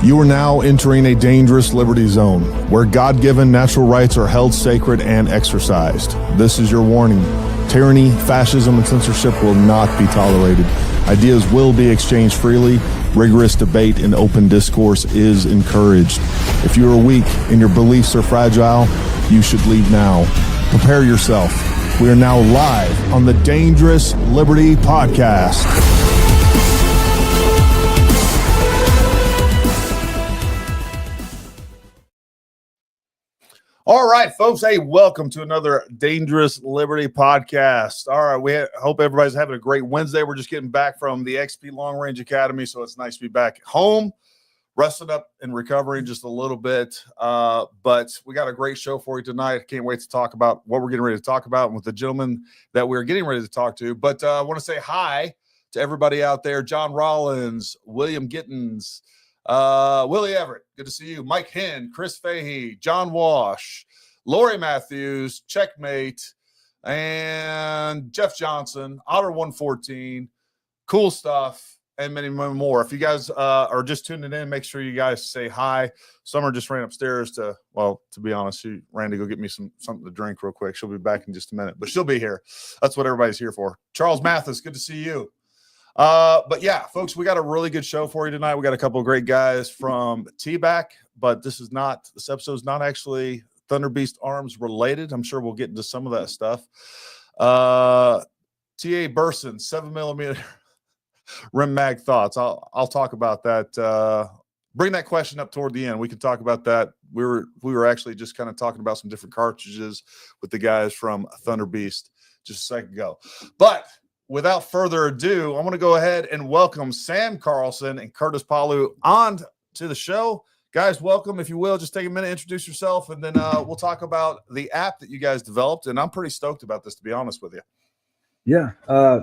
You are now entering a dangerous liberty zone where God-given natural rights are held sacred and exercised. This is your warning. Tyranny, fascism, and censorship will not be tolerated. Ideas will be exchanged freely. Rigorous debate and open discourse is encouraged. If you are weak and your beliefs are fragile, you should leave now. Prepare yourself. We are now live on the Dangerous Liberty Podcast. All right, folks. Hey, welcome to another Dangerous Liberty Podcast. All right, we hope everybody's having a great Wednesday. We're just getting back from the XP Long Range Academy, so it's nice to be back home, resting up and recovering just a little bit. But we got a great show for you tonight. Can't wait to talk about what we're getting ready to talk about with the gentleman that we're getting ready to talk to. But I want to say hi to everybody out there. John Rollins, William Gittins, Willie Everett, good to see you. Mike Henn, Chris Fahey, John Wash, Lori Matthews, Checkmate, and Jeff Johnson, Otter 114, cool stuff, and many more. If you guys are just tuning in, make sure you guys say hi. Summer just ran upstairs to be honest, she ran to go get me something to drink real quick. She'll be back in just a minute, but she'll be here. That's what everybody's here for. Charles Mathis, good to see you. But yeah, folks, we got a really good show for you tonight. We got a couple of great guys from TBAC, but this episode is not actually Thunder Beast Arms related. I'm sure we'll get into some of that stuff. T.A. Burson, 7mm rim mag thoughts. I'll talk about that. Bring that question up toward the end. We can talk about that. We were actually just kind of talking about some different cartridges with the guys from Thunder Beast just a second ago. But without further ado, I want to go ahead and welcome Sam Carlson and Curtis Palu on to the show. Guys, welcome. If you will, just take a minute, introduce yourself, and then we'll talk about the app that you guys developed. And I'm pretty stoked about this, to be honest with you. Yeah,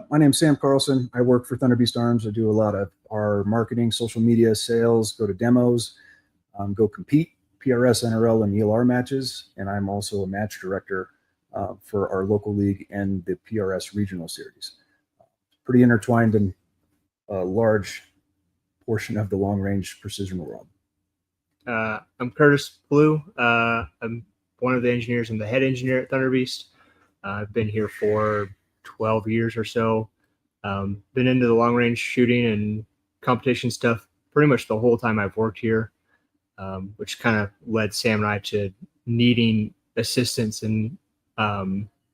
my name's Sam Carlson. I work for Thunder Beast Arms. I do a lot of our marketing, social media, sales, go to demos, go compete, PRS, NRL, and ELR matches. And I'm also a match director for our local league and the PRS regional series. Pretty intertwined in a large portion of the long-range precision world. I'm Curtis Palu. I'm one of the engineers. I'm the head engineer at Thunder Beast. I've been here for 12 years or so. Been into the long-range shooting and competition stuff pretty much the whole time I've worked here, which kind of led Sam and I to needing assistance in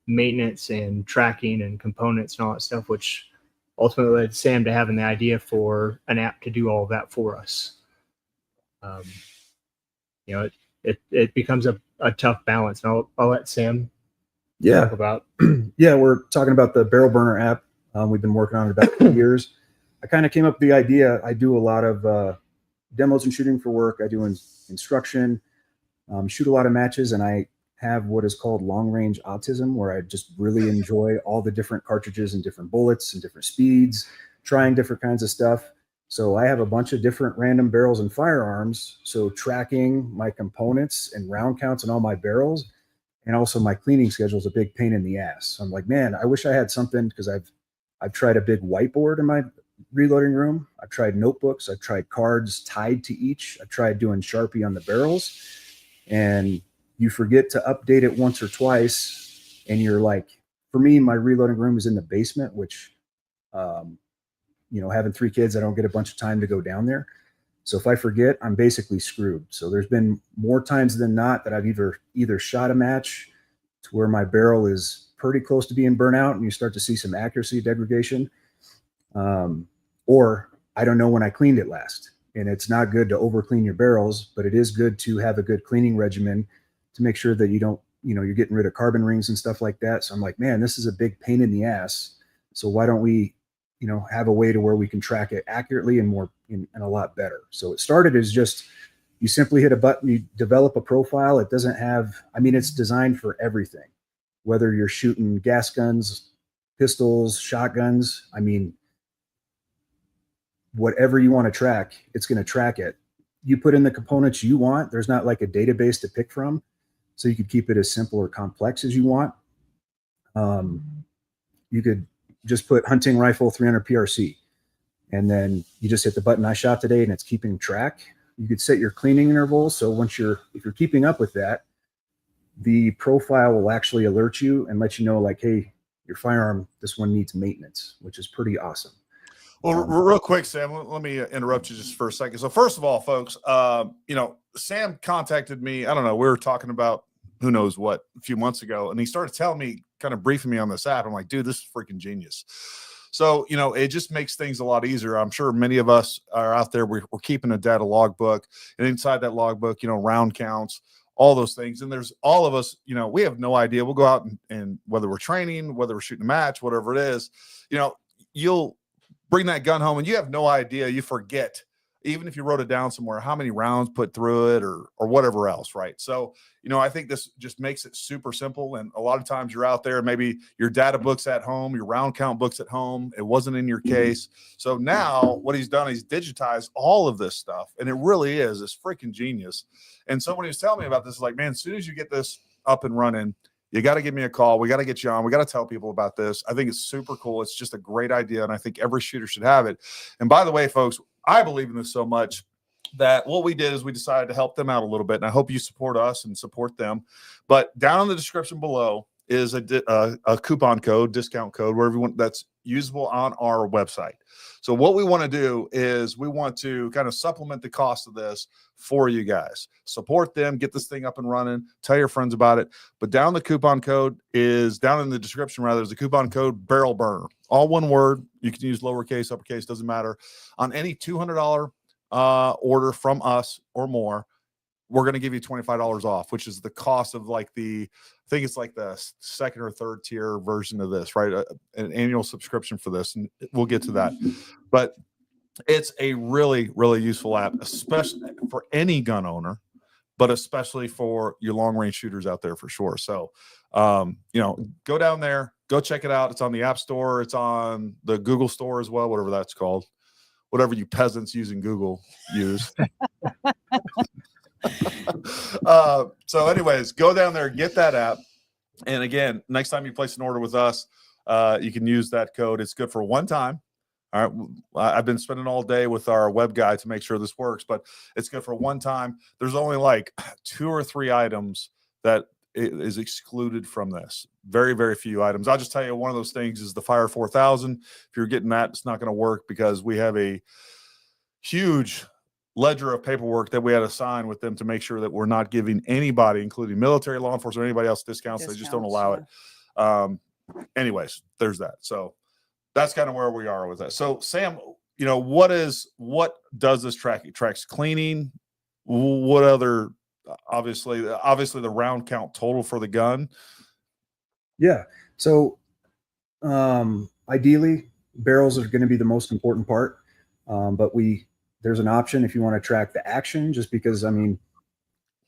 maintenance and tracking and components and all that stuff, which ultimately led Sam to having the idea for an app to do all of that for us. It becomes a tough balance. And I'll let Sam talk about. Yeah, we're talking about the Barrel Burner app. We've been working on it about 2 years. I kind of came up with the idea. I do a lot of demos and shooting for work. I do instruction, shoot a lot of matches, and I have what is called long range autism, where I just really enjoy all the different cartridges and different bullets and different speeds, trying different kinds of stuff. So I have a bunch of different random barrels and firearms. So tracking my components and round counts and all my barrels, and also my cleaning schedule is a big pain in the ass. So I'm like, man, I wish I had something, because I've tried a big whiteboard in my reloading room. I've tried notebooks. I've tried cards tied to each. I've tried doing Sharpie on the barrels, and you forget to update it once or twice. And you're like, for me, my reloading room is in the basement, which, having 3 kids, I don't get a bunch of time to go down there. So if I forget, I'm basically screwed. So there's been more times than not that I've either shot a match to where my barrel is pretty close to being burnt out and you start to see some accuracy degradation, or I don't know when I cleaned it last. And it's not good to over clean your barrels, but it is good to have a good cleaning regimen to make sure that you don't, you're getting rid of carbon rings and stuff like that. So I'm like, man, this is a big pain in the ass. So why don't we, have a way to where we can track it accurately and more and a lot better. So it started as just, you simply hit a button, you develop a profile. It doesn't have, it's designed for everything, whether you're shooting gas guns, pistols, shotguns. Whatever you want to track, it's going to track it. You put in the components you want. There's not like a database to pick from. So you could keep it as simple or complex as you want. You could just put hunting rifle 300 PRC, and then you just hit the button I shot today and it's keeping track. you could set your cleaning interval. So if you're keeping up with that, the profile will actually alert you and let you know, like, hey, your firearm, this one needs maintenance, which is pretty awesome. Well, real quick, Sam, let me interrupt you just for a second. So first of all, folks, Sam contacted me. I don't know. We were talking about who knows what a few months ago, and he started telling me, kind of briefing me on this app. I'm like, dude, this is freaking genius. So, it just makes things a lot easier. I'm sure many of us are out there. We're keeping a data logbook, and inside that logbook, round counts, all those things. And there's all of us, we have no idea. We'll go out and whether we're training, whether we're shooting a match, whatever it is, you'll bring that gun home and you have no idea. You forget, even if you wrote it down somewhere, how many rounds put through it or whatever else. Right. So, I think this just makes it super simple. And a lot of times you're out there, maybe your data book's at home, your round count book's at home. It wasn't in your case. So now what he's done, he's digitized all of this stuff. And it really is, it's freaking genius. And so when he was telling me about this, like, man, as soon as you get this up and running, you got to give me a call. We got to get you on. We got to tell people about this. I think it's super cool. It's just a great idea. And I think every shooter should have it. And by the way, folks, I believe in this so much that what we did is we decided to help them out a little bit. And I hope you support us and support them. But down in the description below is a coupon code, discount code, wherever you want, that's usable on our website. So what we want to do is we want to kind of supplement the cost of this for you guys. Support them, get this thing up and running, tell your friends about it. But down the coupon code is down in the description, rather, is the coupon code Barrel Burner. All one word. You can use lowercase, uppercase, doesn't matter. On any $200 order from us or more, we're going to give you $25 off, which is the cost of I think it's like the second or third tier version of this, right? An annual subscription for this. And we'll get to that. But it's a really, really useful app, especially for any gun owner, but especially for your long range shooters out there for sure. So, go down there, go check it out. It's on the App Store. It's on the Google Store as well, whatever that's called. Whatever you peasants using Google use. So anyways, go down there, get that app. And again, next time you place an order with us, you can use that code. It's good for one time. All right. I've been spending all day with our web guy to make sure this works, but it's good for one time. There's only like 2 or 3 items that is excluded from this. Very, very few items. I'll just tell you, one of those things is the Fire 4000. If you're getting that, it's not going to work because we have a huge ledger of paperwork that we had to sign with them to make sure that we're not giving anybody, including military, law enforcement, or anybody else discounts. They just don't allow it. Anyways, there's that. So that's kind of where we are with that. So Sam, what does this track? It tracks cleaning. What other, obviously the round count total for the gun. Yeah. So ideally barrels are going to be the most important part. But there's an option if you want to track the action, just because,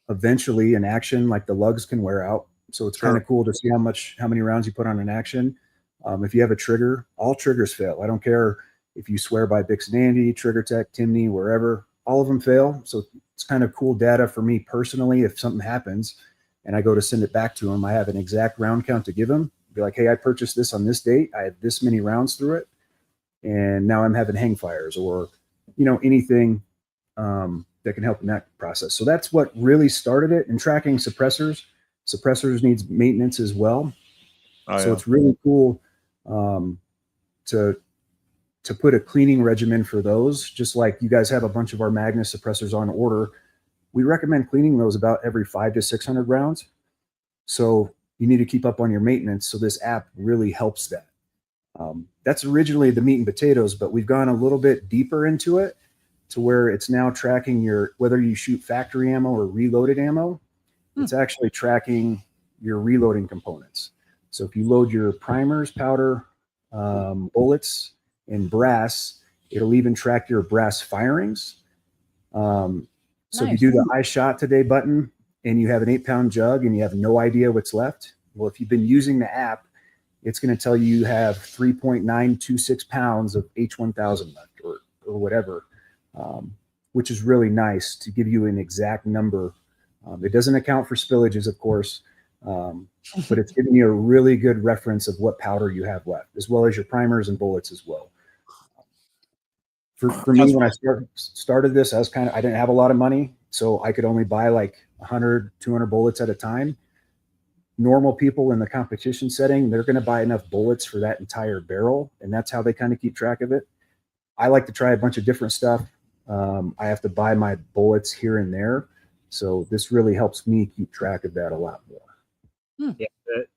eventually an action, like the lugs, can wear out. So it's kind of cool to see how many rounds you put on an action. If you have a trigger, all triggers fail. I don't care if you swear by Bix and Andy, Trigger Tech, Timney, wherever, all of them fail. So it's kind of cool data for me personally. If something happens and I go to send it back to them, I have an exact round count to give them. Be like, hey, I purchased this on this date. I have this many rounds through it. And now I'm having hang fires or, anything that can help in that process. So that's what really started it. And tracking suppressors. Suppressors needs maintenance as well. So it's really cool to put a cleaning regimen for those. Just like you guys have a bunch of our Magnus suppressors on order, we recommend cleaning those about every 500 to 600 rounds. So you need to keep up on your maintenance. So this app really helps that. That's originally the meat and potatoes, but we've gone a little bit deeper into it to where it's now tracking whether you shoot factory ammo or reloaded ammo. It's actually tracking your reloading components. So if you load your primers, powder, bullets, and brass, it'll even track your brass firings. So if you do the I shot today button and you have an 8-pound jug and you have no idea what's left, well, if you've been using the app, it's going to tell you have 3.926 pounds of H1000 left or whatever, which is really nice to give you an exact number. It doesn't account for spillages, of course, but it's giving you a really good reference of what powder you have left, as well as your primers and bullets as well. For me, when I started this, I didn't have a lot of money, so I could only buy like 100, 200 bullets at a time. Normal people in the competition setting, they're going to buy enough bullets for that entire barrel, and that's how they kind of keep track of it. I like to try a bunch of different stuff. I have to buy my bullets here and there, so this really helps me keep track of that a lot more. Yeah,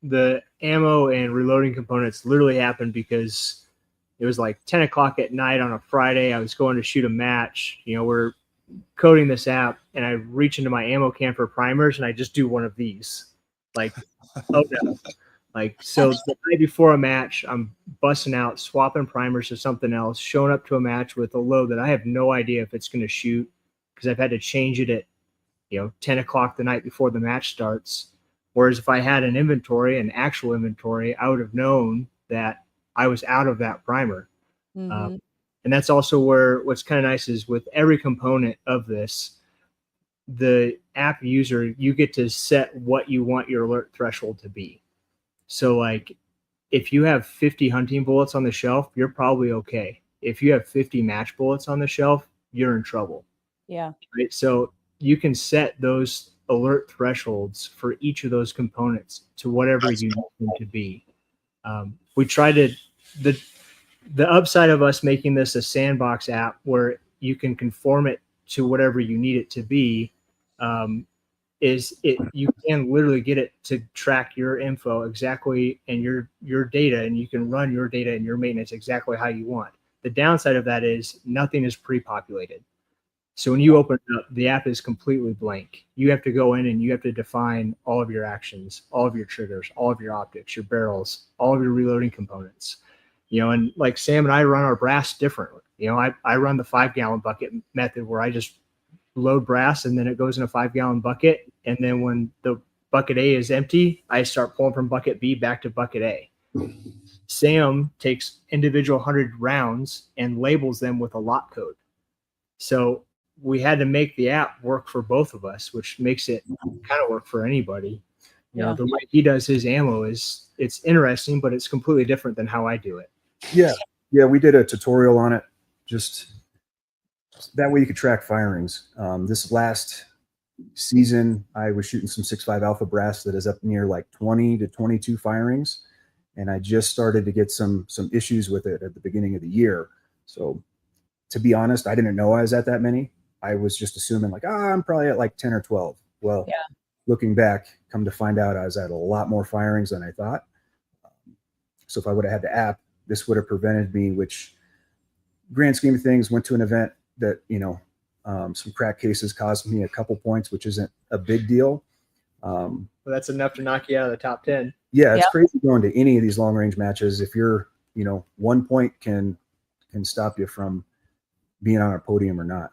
the ammo and reloading components literally happened because it was like 10 o'clock at night on a Friday. I was going to shoot a match. We're coding this app, and I reach into my ammo can for primers, and I just do one of these. Like, oh no. So the night before a match, I'm busting out, swapping primers to something else, showing up to a match with a load that I have no idea if it's going to shoot because I've had to change it at, 10 o'clock the night before the match starts. Whereas if I had an actual inventory, I would have known that I was out of that primer. Mm-hmm. And that's also what's kind of nice is with every component of this, the app user, you get to set what you want your alert threshold to be. So like if you have 50 hunting bullets on the shelf, you're probably okay. If you have 50 match bullets on the shelf, you're in trouble. Yeah. Right. So you can set those alert thresholds for each of those components to whatever you need them to be. We tried to, the upside of us making this a sandbox app where you can conform it to whatever you need it to be, you can literally get it to track your info exactly and your data, and you can run your data and your maintenance exactly how you want. The downside of that is nothing is pre-populated. So when you open it up, the app is completely blank. You have to go in and you have to define all of your actions, all of your triggers, all of your optics, your barrels, all of your reloading components. And like Sam and I run our brass differently. I run the 5-gallon bucket method where I just load brass and then it goes in a 5-gallon bucket. And then when the bucket A is empty, I start pulling from bucket B back to bucket A. Sam takes individual 100 rounds and labels them with a lot code. So we had to make the app work for both of us, which makes it kind of work for anybody. The way he does his ammo it's interesting, but it's completely different than how I do it. Yeah. We did a tutorial on it. Just that way you could track firings. This last season, I was shooting some 6.5 alpha brass that is up near like 20 to 22 firings. And I just started to get some issues with it at the beginning of the year. So to be honest, I didn't know I was at that many. I was just assuming like, I'm probably at like 10 or 12. Well, looking back, come to find out I was at a lot more firings than I thought. So if I would have had the app, this would have prevented me, which grand scheme of things, went to an event that, some crack cases caused me a couple points, which isn't a big deal. Well, that's enough to knock you out of the top 10. Yeah, it's crazy going to any of these long range matches. If you're, 1 point can stop you from being on a podium or not.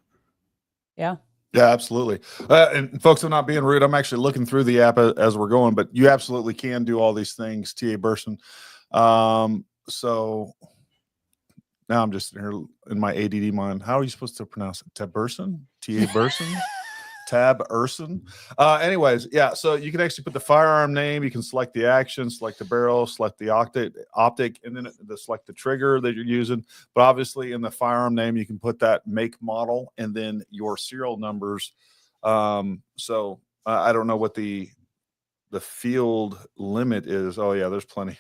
Yeah. Yeah, absolutely. And folks, I'm not being rude. I'm actually looking through the app as we're going, but you absolutely can do all these things, T.A. Burson. So now I'm just here in my ADD mind. How are you supposed to pronounce it? Tab Burson? T.A. Burson? Tab Urson. Anyways, yeah, so you can actually put the firearm name, you can select the action, select the barrel, select the optic, and then select the trigger that you're using. But obviously in the firearm name, you can put that make, model, and then your serial numbers. So I don't know what the field limit is. Oh yeah, there's plenty.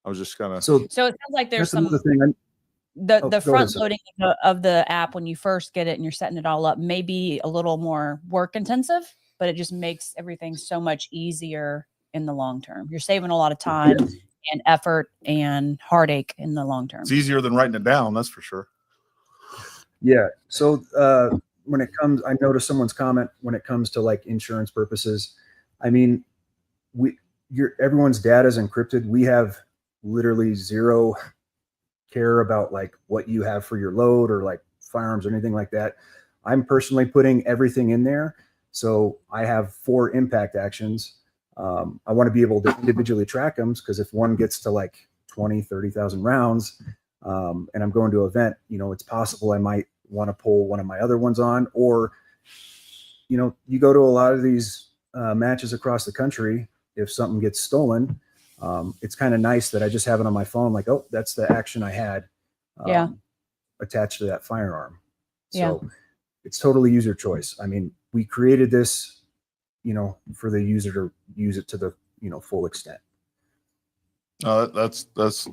I was just kind of so it sounds like there's some thing. The front loading of the app when you first get it and you're setting it all up may be a little more work intensive, but it just makes everything so much easier in the long term. You're saving a lot of time and effort and heartache in the long term. It's easier than writing it down, that's for sure. Yeah. So when it comes, I noticed someone's comment when it comes to like insurance purposes. I mean, everyone's data is encrypted. We have literally zero care about like what you have for your load or like firearms or anything like that. I'm personally putting everything in there. So I have 4 impact actions. I want to be able to individually track them because if one gets to like 20, 30,000 rounds and I'm going to an event, it's possible I might want to pull one of my other ones on, or, you go to a lot of these matches across the country. If something gets stolen, it's kind of nice that I just have it on my phone. Like, oh, that's the action I had. attached to that firearm. So it's totally user choice. I mean, we created this, for the user to use it to the, full extent. That's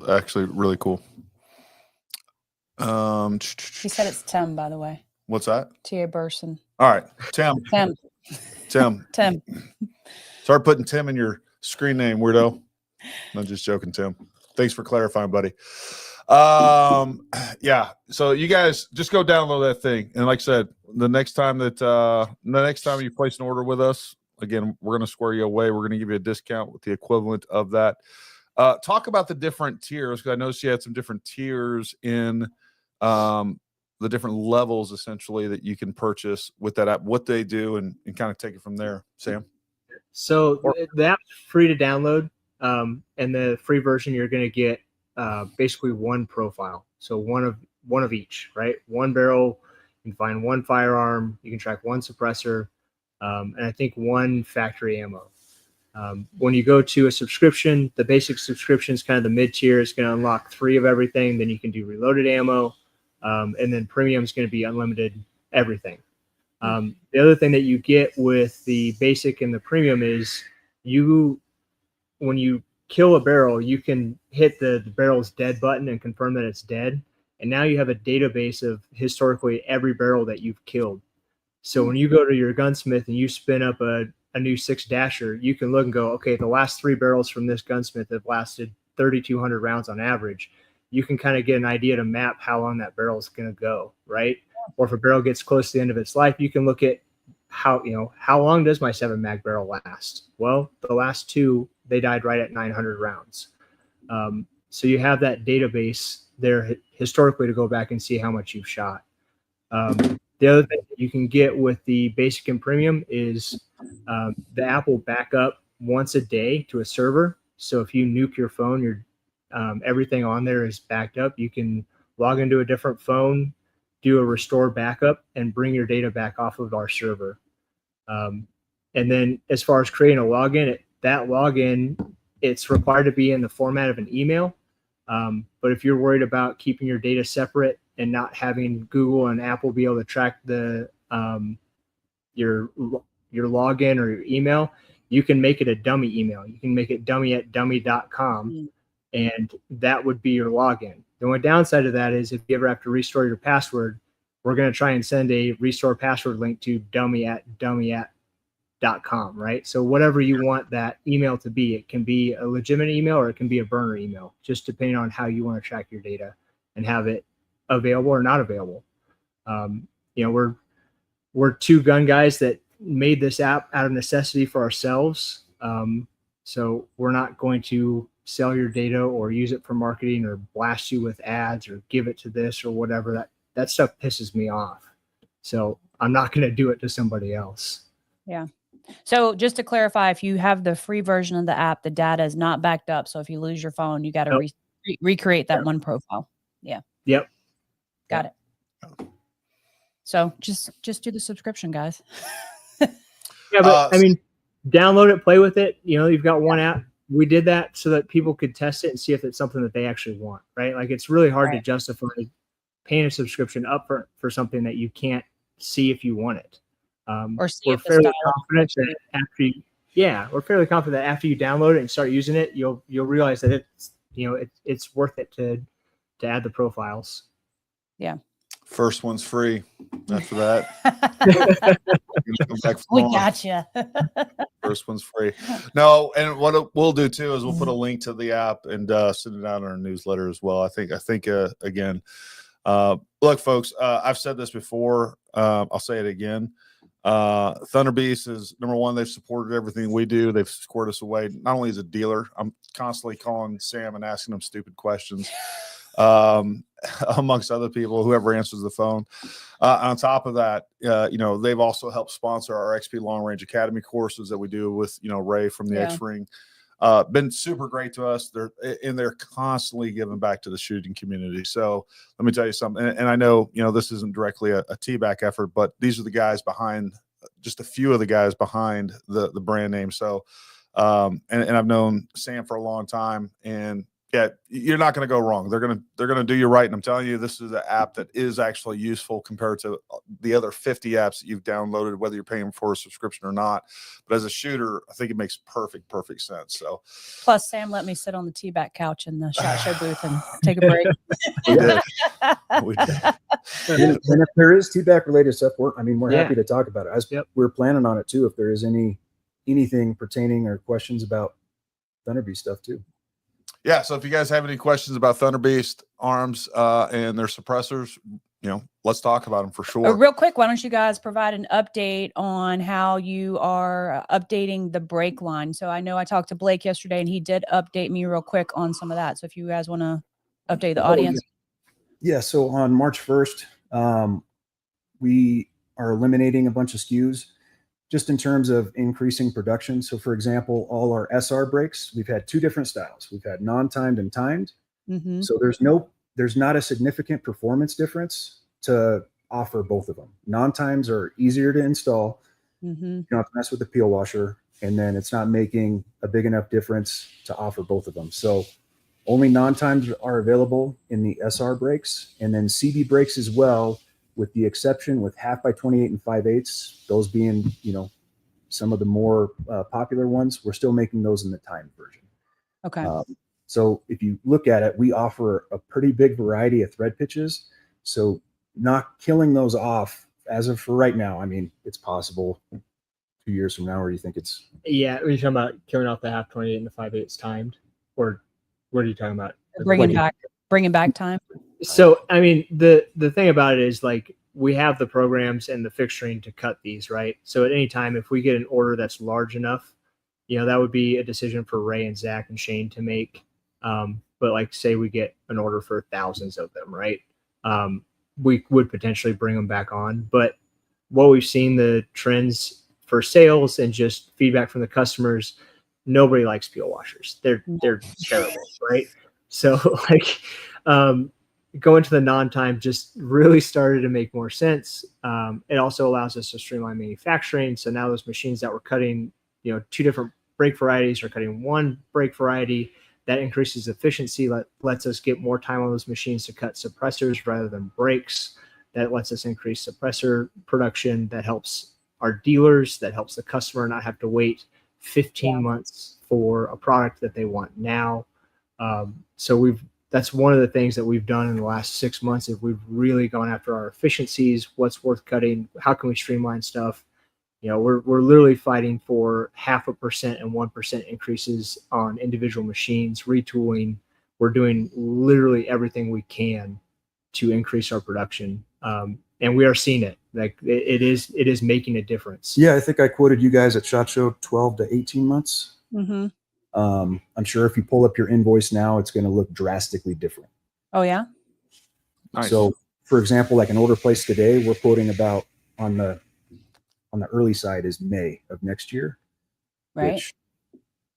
actually really cool. He said it's Tim, by the way. What's that? T.A. Burson. All right, Tim. Tim. Start putting Tim in your screen name, weirdo. I'm just joking, Tim. Thanks for clarifying, buddy. Yeah. So you guys just go download that thing, and like I said, the next time you place an order with us, again, we're going to square you away. We're going to give you a discount with the equivalent of that. Talk about the different tiers, because I noticed you had some different tiers in the different levels essentially that you can purchase with that app, what they do, and kind of take it from there. Sam? So the app's free to download, and the free version, you're going to get basically one profile. So one of each, right? One barrel, you can find one firearm, you can track one suppressor, and I think one factory ammo. When you go to a subscription, the basic subscription is kind of the mid-tier. It's going to unlock 3 of everything. Then you can do reloaded ammo. And then premium is going to be unlimited everything. The other thing that you get with the basic and the premium is when you kill a barrel, you can hit the barrel's dead button and confirm that it's dead. And now you have a database of historically every barrel that you've killed. So when you go to your gunsmith and you spin up a new 6-dasher, you can look and go, okay, the last 3 barrels from this gunsmith have lasted 3,200 rounds on average. You can kind of get an idea to map how long that barrel is going to go, right? Or if a barrel gets close to the end of its life, you can look at how long does my 7-mag barrel last? Well, the last 2, they died right at 900 rounds. So you have that database there historically to go back and see how much you've shot. The other thing that you can get with the basic and premium is the app will back up once a day to a server. So if you nuke your phone, everything on there is backed up. You can log into a different phone, do a restore backup, and bring your data back off of our server. And then as far as creating a login, that login, it's required to be in the format of an email. But if you're worried about keeping your data separate and not having Google and Apple be able to track your login or your email, you can make it a dummy email. You can make it dummy@dummy.com. And that would be your login. The only downside of that is if you ever have to restore your password, we're going to try and send a restore password link to dummy@dummy.com, right? So whatever you want that email to be, it can be a legitimate email or it can be a burner email, just depending on how you want to track your data and have it available or not available. We're 2 gun guys that made this app out of necessity for ourselves. So we're not going to sell your data or use it for marketing or blast you with ads or give it to this or whatever. That stuff pisses me off. So I'm not going to do it to somebody else. Yeah. So just to clarify, if you have the free version of the app, the data is not backed up. So if you lose your phone, you got to recreate that one profile. Yeah. Yep. Got it. So just do the subscription, guys. Yeah, but I mean, download it, play with it. You've got one app. We did that so that people could test it and see if it's something that they actually want, right? Like it's really hard to justify paying a subscription up for something that you can't see if you want it. Or see we're fairly confident that after you download it and start using it, you'll realize that it's worth it to add the profiles. Yeah. First one's free. After that, we gotcha. First one's free. No, and what we'll do too is we'll put a link to the app and send it out in our newsletter as well. I think again, look, folks, I've said this before. I'll say it again. Thunder Beast is number one. They've supported everything we do. They've squared us away. Not only as a dealer, I'm constantly calling Sam and asking him stupid questions. Amongst other people, whoever answers the phone. On top of that, they've also helped sponsor our XP Long Range Academy courses that we do with, Ray from the X-Ring. Been super great to us. They're constantly giving back to the shooting community. So let me tell you something. And I know, this isn't directly a T-back effort, but these are the guys behind, just a few of the guys behind the brand name. So, and I've known Sam for a long time, and yeah, you're not going to go wrong. They're going to do you right. And I'm telling you, this is an app that is actually useful compared to the other 50 apps that you've downloaded, whether you're paying for a subscription or not. But as a shooter, I think it makes perfect sense. So plus Sam let me sit on the T-back couch in the SHOT Show booth and take a break. we did. We did. And if there is T-back related stuff, we're happy to talk about it. We're planning on it too. If there is anything pertaining or questions about Thunder Beast stuff too. Yeah, so if you guys have any questions about Thunder Beast arms and their suppressors, let's talk about them for sure. Real quick, why don't you guys provide an update on how you are updating the brake line? So I know I talked to Blake yesterday, and he did update me real quick on some of that. So if you guys want to update the audience. Yeah, so on March 1st, we are eliminating a bunch of SKUs just in terms of increasing production. So for example, all our SR brakes, we've had two different styles. We've had non-timed and timed. Mm-hmm. So there's not a significant performance difference to offer both of them. Non-times are easier to install. Mm-hmm. You don't have to mess with the peel washer, and then it's not making a big enough difference to offer both of them. So only non-times are available in the SR brakes, and then CB brakes as well, with the exception with 1/2 by 28 and 5/8, those being, some of the more popular ones. We're still making those in the timed version. Okay. So if you look at it, we offer a pretty big variety of thread pitches. So not killing those off as of for right now. I mean, it's possible 2 years from now, or you think it's. Yeah. Are you talking about killing off the 1/2 28 and the 5/8 timed, or what are you talking about? Bringing back time. So, I mean, the thing about it is, like, we have the programs and the fixturing to cut these, right? So at any time, if we get an order that's large enough, that would be a decision for Ray and Zach and Shane to make. But like, say we get an order for thousands of them, right? We would potentially bring them back on. But what we've seen, the trends for sales and just feedback from the customers, nobody likes peel washers. They're terrible, right? So like, going to the non-time just really started to make more sense. It also allows us to streamline manufacturing. So now those machines that we're cutting, two different brake varieties are cutting one brake variety. That increases efficiency, lets us get more time on those machines to cut suppressors rather than brakes. That lets us increase suppressor production. That helps our dealers. That helps the customer not have to wait 15 months for a product that they want now. So that's one of the things that we've done in the last 6 months. Is we've really gone after our efficiencies, what's worth cutting, how can we streamline stuff. We're literally fighting for 0.5% and 1% increases on individual machines, retooling. We're doing literally everything we can to increase our production. And we are seeing it. Like it is making a difference. Yeah, I think I quoted you guys at SHOT Show 12 to 18 months. Mm-hmm. I'm sure if you pull up your invoice now, it's going to look drastically different. Oh yeah. Nice. So, for example, like an order placed today, we're quoting about on the early side is May of next year. Right. Which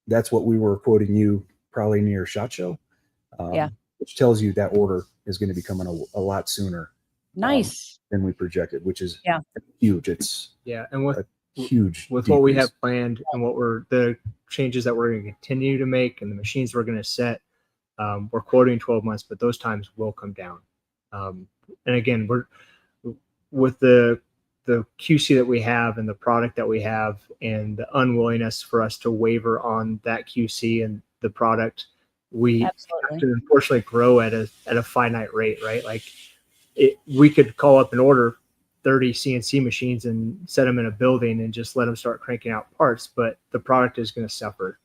that's what we were quoting you probably near SHOT Show. Which tells you that order is going to be coming a lot sooner. Nice. Than we projected, which is huge. It's and with huge with what we have planned and the changes that we're going to continue to make and the machines we're going to set, we're quoting 12 months, but those times will come down. And again, we're with the QC that we have and the product that we have and the unwillingness for us to waver on that QC and the product, we have to unfortunately grow at a finite rate, right? Like we could call up and order 30 CNC machines and set them in a building and just let them start cranking out parts, but the product is going to suffer.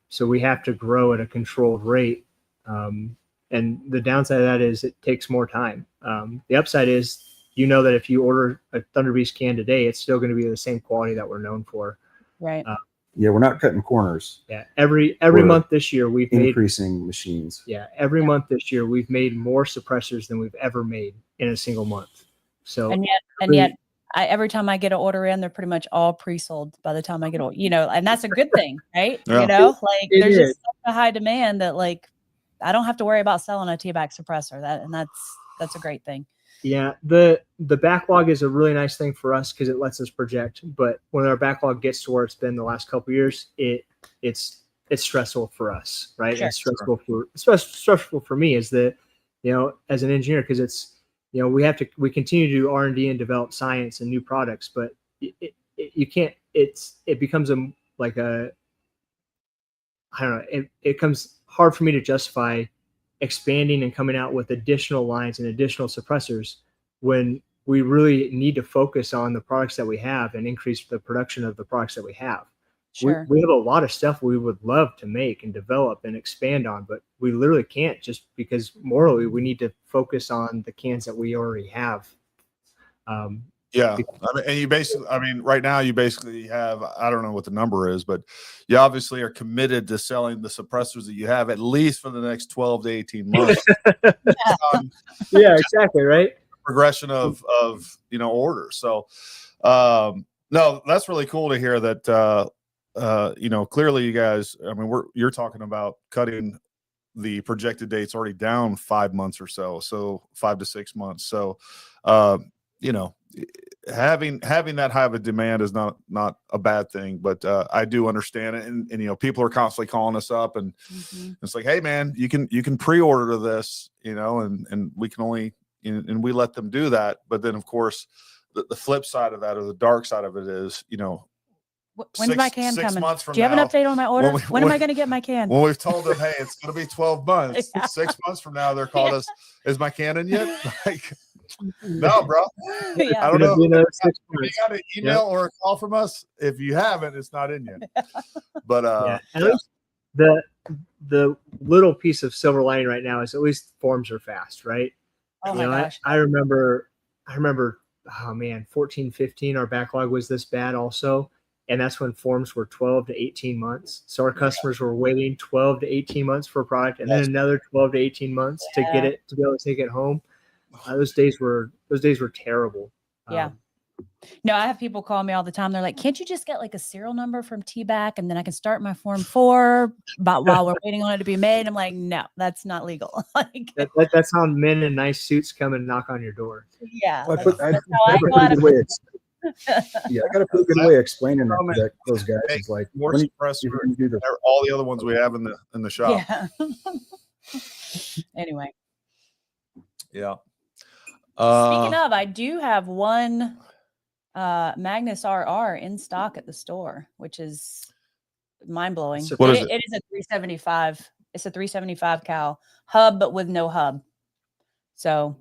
So we have to grow at a controlled rate. And the downside of that is it takes more time. The upside is, that if you order a Thunder Beast can today, it's still going to be the same quality that we're known for. Right. We're not cutting corners. Yeah. Every month this year, we've increasing machines. Yeah. Every month this year, we've made more suppressors than we've ever made in a single month. So, and yet every time I get an order in, they're pretty much all pre-sold by the time I get and that's a good thing, right? Yeah. There's just such a high demand that I don't have to worry about selling a T-back suppressor. That's a great thing. Yeah, the backlog is a really nice thing for us because it lets us project. But when our backlog gets to where it's been the last couple of years, it's it's stressful for us, right? Sure. It's stressful for me as the, as an engineer, because it's, we continue to do R&D and develop science and new products, but you can't, it becomes I don't know, it becomes hard for me to justify expanding and coming out with additional lines and additional suppressors when we really need to focus on the products that we have and increase the production of the products that we have. Sure. We have a lot of stuff we would love to make and develop and expand on, but we literally can't, just because morally we need to focus on the cans that we already have. Yeah. Right now you basically have, I don't know what the number is, but you obviously are committed to selling the suppressors that you have at least for the next 12 to 18 months. Yeah, exactly. Right. Progression of orders. So, no, that's really cool to hear that, clearly you guys, you're talking about cutting the projected dates already down 5 months or so 5 to 6 months. So, having that high of a demand is not a bad thing, but I do understand it. And people are constantly calling us up and it's like, hey man, you can pre-order this, and we can only, and we let them do that. But then of course the flip side of that, or the dark side of it is, when's my can coming? Months from Do you have now, an update on my order? When am I going to get my can? When we've told them, hey, it's going to be 12 months, 6 months from now, they're called us, is my can in yet? Like, no, bro. Yeah. I don't know. If you got an email or a call from us. If you haven't, it's not in yet. But at least the little piece of silver lining right now is at least forms are fast, right? Oh my gosh. I remember, oh man, 14, 15, our backlog was this bad also. And that's when forms were 12 to 18 months. So our customers were waiting 12 to 18 months for a product, and then another 12 to 18 months to get it, to be able to take it home. Those days were terrible. Yeah. No, I have people call me all the time. They're like, can't you just get like a serial number from T-Back and then I can start my Form 4 while we're waiting on it to be made? I'm like, no, that's not legal. Like, that's how men in nice suits come and knock on your door. Yeah. Well, I got a pretty good way of explaining that to those guys. It's like, more suppressor, all the other ones we have in the shop. Yeah. Anyway. Yeah. Speaking of, I do have one Magnus RR in stock at the store, which is mind blowing. What is it? It is a 375. It's a 375 cal hub, but with no hub. So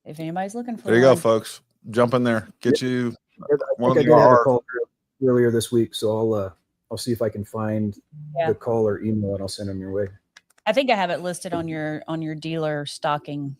if anybody's looking for there you go, folks. Jump in there. Get you one of the I did have a call earlier this week, so I'll see if I can find the call or email and I'll send them your way. I think I have it listed on your dealer stocking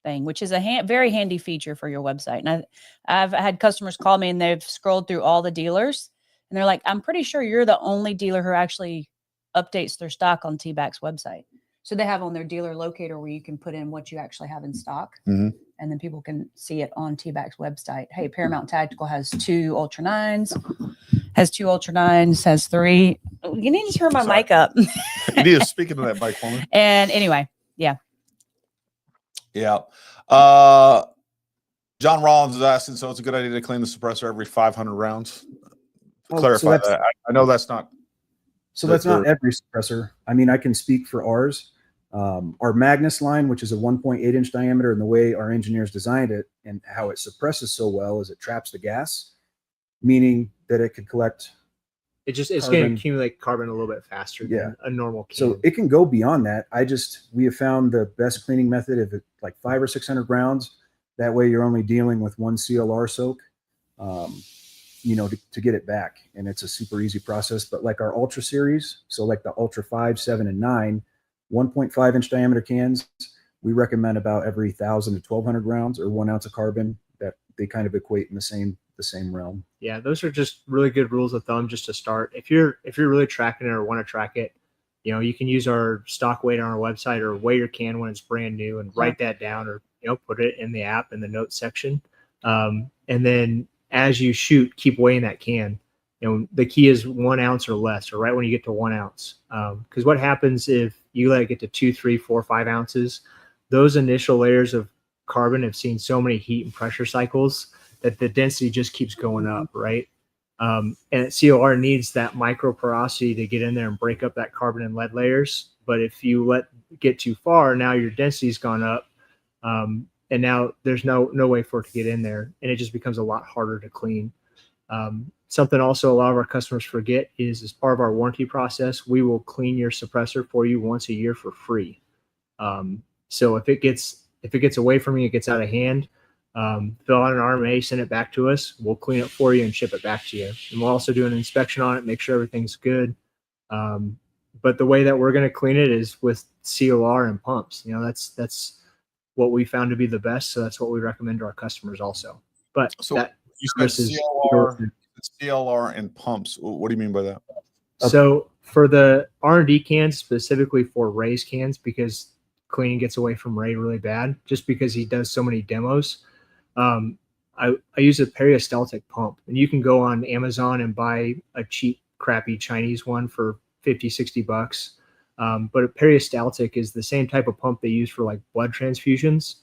thing, which is a very handy feature for your website. And I've had customers call me and they've scrolled through all the dealers and they're like, I'm pretty sure you're the only dealer who actually updates their stock on T-Back's website. So they have on their dealer locator where you can put in what you actually have in stock. And then people can see it on T-Back's website. Hey, Paramount Tactical has 2 Ultra 9s, has 2 Ultra 9s, has 3. You need to turn my mic up. You need to speak into that mic for me. And anyway, yeah. Yeah. John Rollins is asking, so it's a good idea to clean the suppressor every 500 rounds. Clarify that. I know that's not. So that's not every suppressor. I mean, I can speak for ours. Our Magnus line, which is a 1.8 inch diameter, and the way our engineers designed it and how it suppresses so well is it traps the gas, meaning that it could collect. It's going to accumulate carbon a little bit faster than a normal can. So it can go beyond that. We have found the best cleaning method of like 500 or 600 rounds. That way you're only dealing with one CLR soak, to get it back. And it's a super easy process. But like our Ultra series, so like the Ultra 5, 7, and 9, 1.5 inch diameter cans, we recommend about every 1,000 to 1,200 rounds or 1 ounce of carbon. That they kind of equate in the same realm. Yeah, those are just really good rules of thumb just to start. If you're really tracking it or want to track it, you can use our stock weight on our website or weigh your can when it's brand new and write that down, or put it in the app in the notes section. And then as you shoot, keep weighing that can. The key is 1 ounce or less, or right when you get to 1 ounce. Because what happens if you let it get to 2, 3, 4, 5 ounces? Those initial layers of carbon have seen so many heat and pressure cycles that the density just keeps going up, right? And COR needs that micro porosity to get in there and break up that carbon and lead layers. But if you get too far, now your density's gone up, and now there's no way for it to get in there, and it just becomes a lot harder to clean. Something also a lot of our customers forget is, as part of our warranty process, we will clean your suppressor for you once a year for free. So if it gets away from you, it gets out of hand, fill out an RMA, send it back to us. We'll clean it for you and ship it back to you. And we'll also do an inspection on it, make sure everything's good. But the way that we're going to clean it is with COR and pumps. You know, that's what we found to be the best. So that's what we recommend to our customers also. But so you said CLR and pumps. What do you mean by that? So for the R&D cans, specifically for Ray's cans, because cleaning gets away from Ray really bad, just because he does so many demos. I use a peristaltic pump, and you can go on Amazon and buy a cheap, crappy Chinese one for $50-$60. But a peristaltic is the same type of pump they use for like blood transfusions,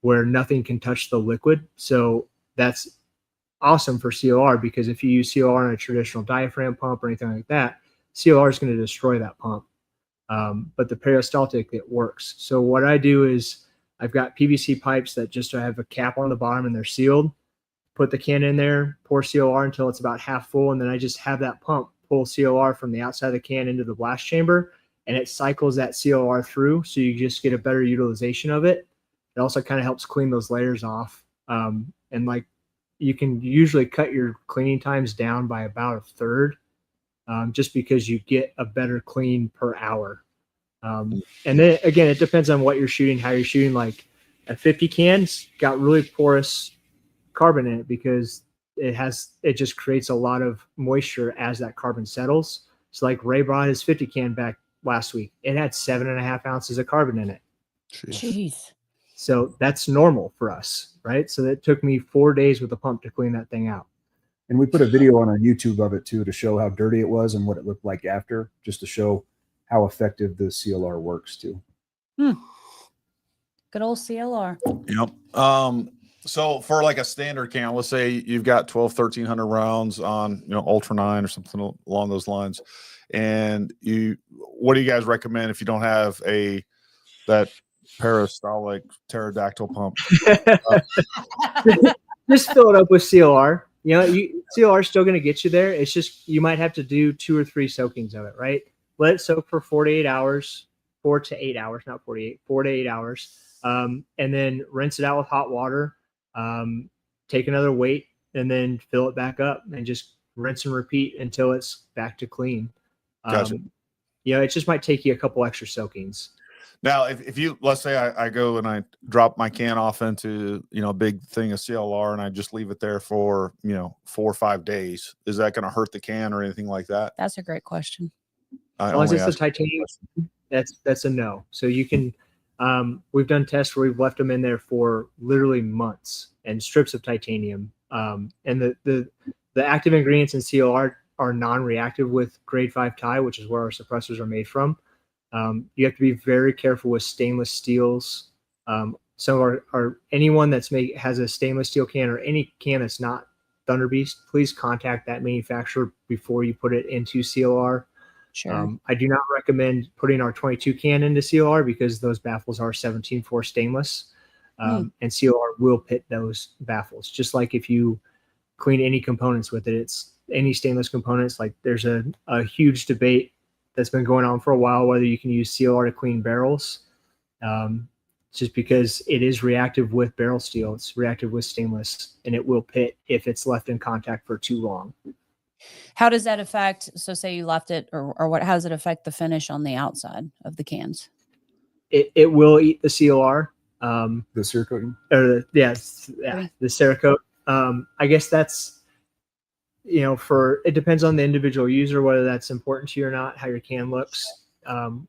where nothing can touch the liquid. So that's awesome for COR, because if you use COR on a traditional diaphragm pump or anything like that, COR is going to destroy that pump. But the peristaltic, it works. So what I do is I've got PVC pipes that just have a cap on the bottom and they're sealed. Put the can in there, pour COR until it's about half full, and then I just have that pump pull COR from the outside of the can into the blast chamber, and it cycles that COR through, so you just get a better utilization of it. It also kind of helps clean those layers off. And like, you can usually cut your cleaning times down by about a third, just because you get a better clean per hour. And then again, it depends on what you're shooting, how you're shooting. Like a 50 can's got really porous carbon in it because it just creates a lot of moisture as that carbon settles. So like Ray brought his 50 can back last week. It had 7.5 ounces of carbon in it. Jeez. So that's normal for us, right? So it took me 4 days with a pump to clean that thing out. And we put a video on our YouTube of it too, to show how dirty it was and what it looked like after, just to show how effective the CLR works too. Good old CLR. Yep. So for like a standard can, let's say you've got 1,300 rounds on, Ultra 9 or something along those lines. And what do you guys recommend if you don't have that peristaltic pterodactyl pump? Just fill it up with CLR. CLR is still going to get you there. It's just, you might have to do 2 or 3 soakings of it, right? Let it soak for 4 to 8 hours, 4 to 8 hours, not 48, 4 to 8 hours. And then rinse it out with hot water. Take another weight and then fill it back up and just rinse and repeat until it's back to clean. Gotcha. It just might take you a couple extra soakings. Now, if you, let's say I go and I drop my can off into, a big thing of CLR and I just leave it there for, 4 or 5 days, is that going to hurt the can or anything like that? That's a great question. As long as it's a titanium, that's a no. So you can, we've done tests where we've left them in there for literally months and strips of titanium. And the active ingredients in CLR are non-reactive with grade 5 tie, which is where our suppressors are made from. You have to be very careful with stainless steels. Some of our anyone has a stainless steel can or any can that's not Thunder Beast, please contact that manufacturer before you put it into CLR. Sure. I do not recommend putting our 22 can into CLR because those baffles are 17.4 stainless, and CLR will pit those baffles. Just like if you clean any components with it, it's any stainless components. Like there's a huge debate that's been going on for a while whether you can use CLR to clean barrels, just because it is reactive with barrel steel. It's reactive with stainless, and it will pit if it's left in contact for too long. How does that affect, so say you left it or what, how does it affect the finish on the outside of the cans? It will eat the CLR. The Cerakote? The Cerakote. I guess that's, it depends on the individual user, whether that's important to you or not, how your can looks. Sam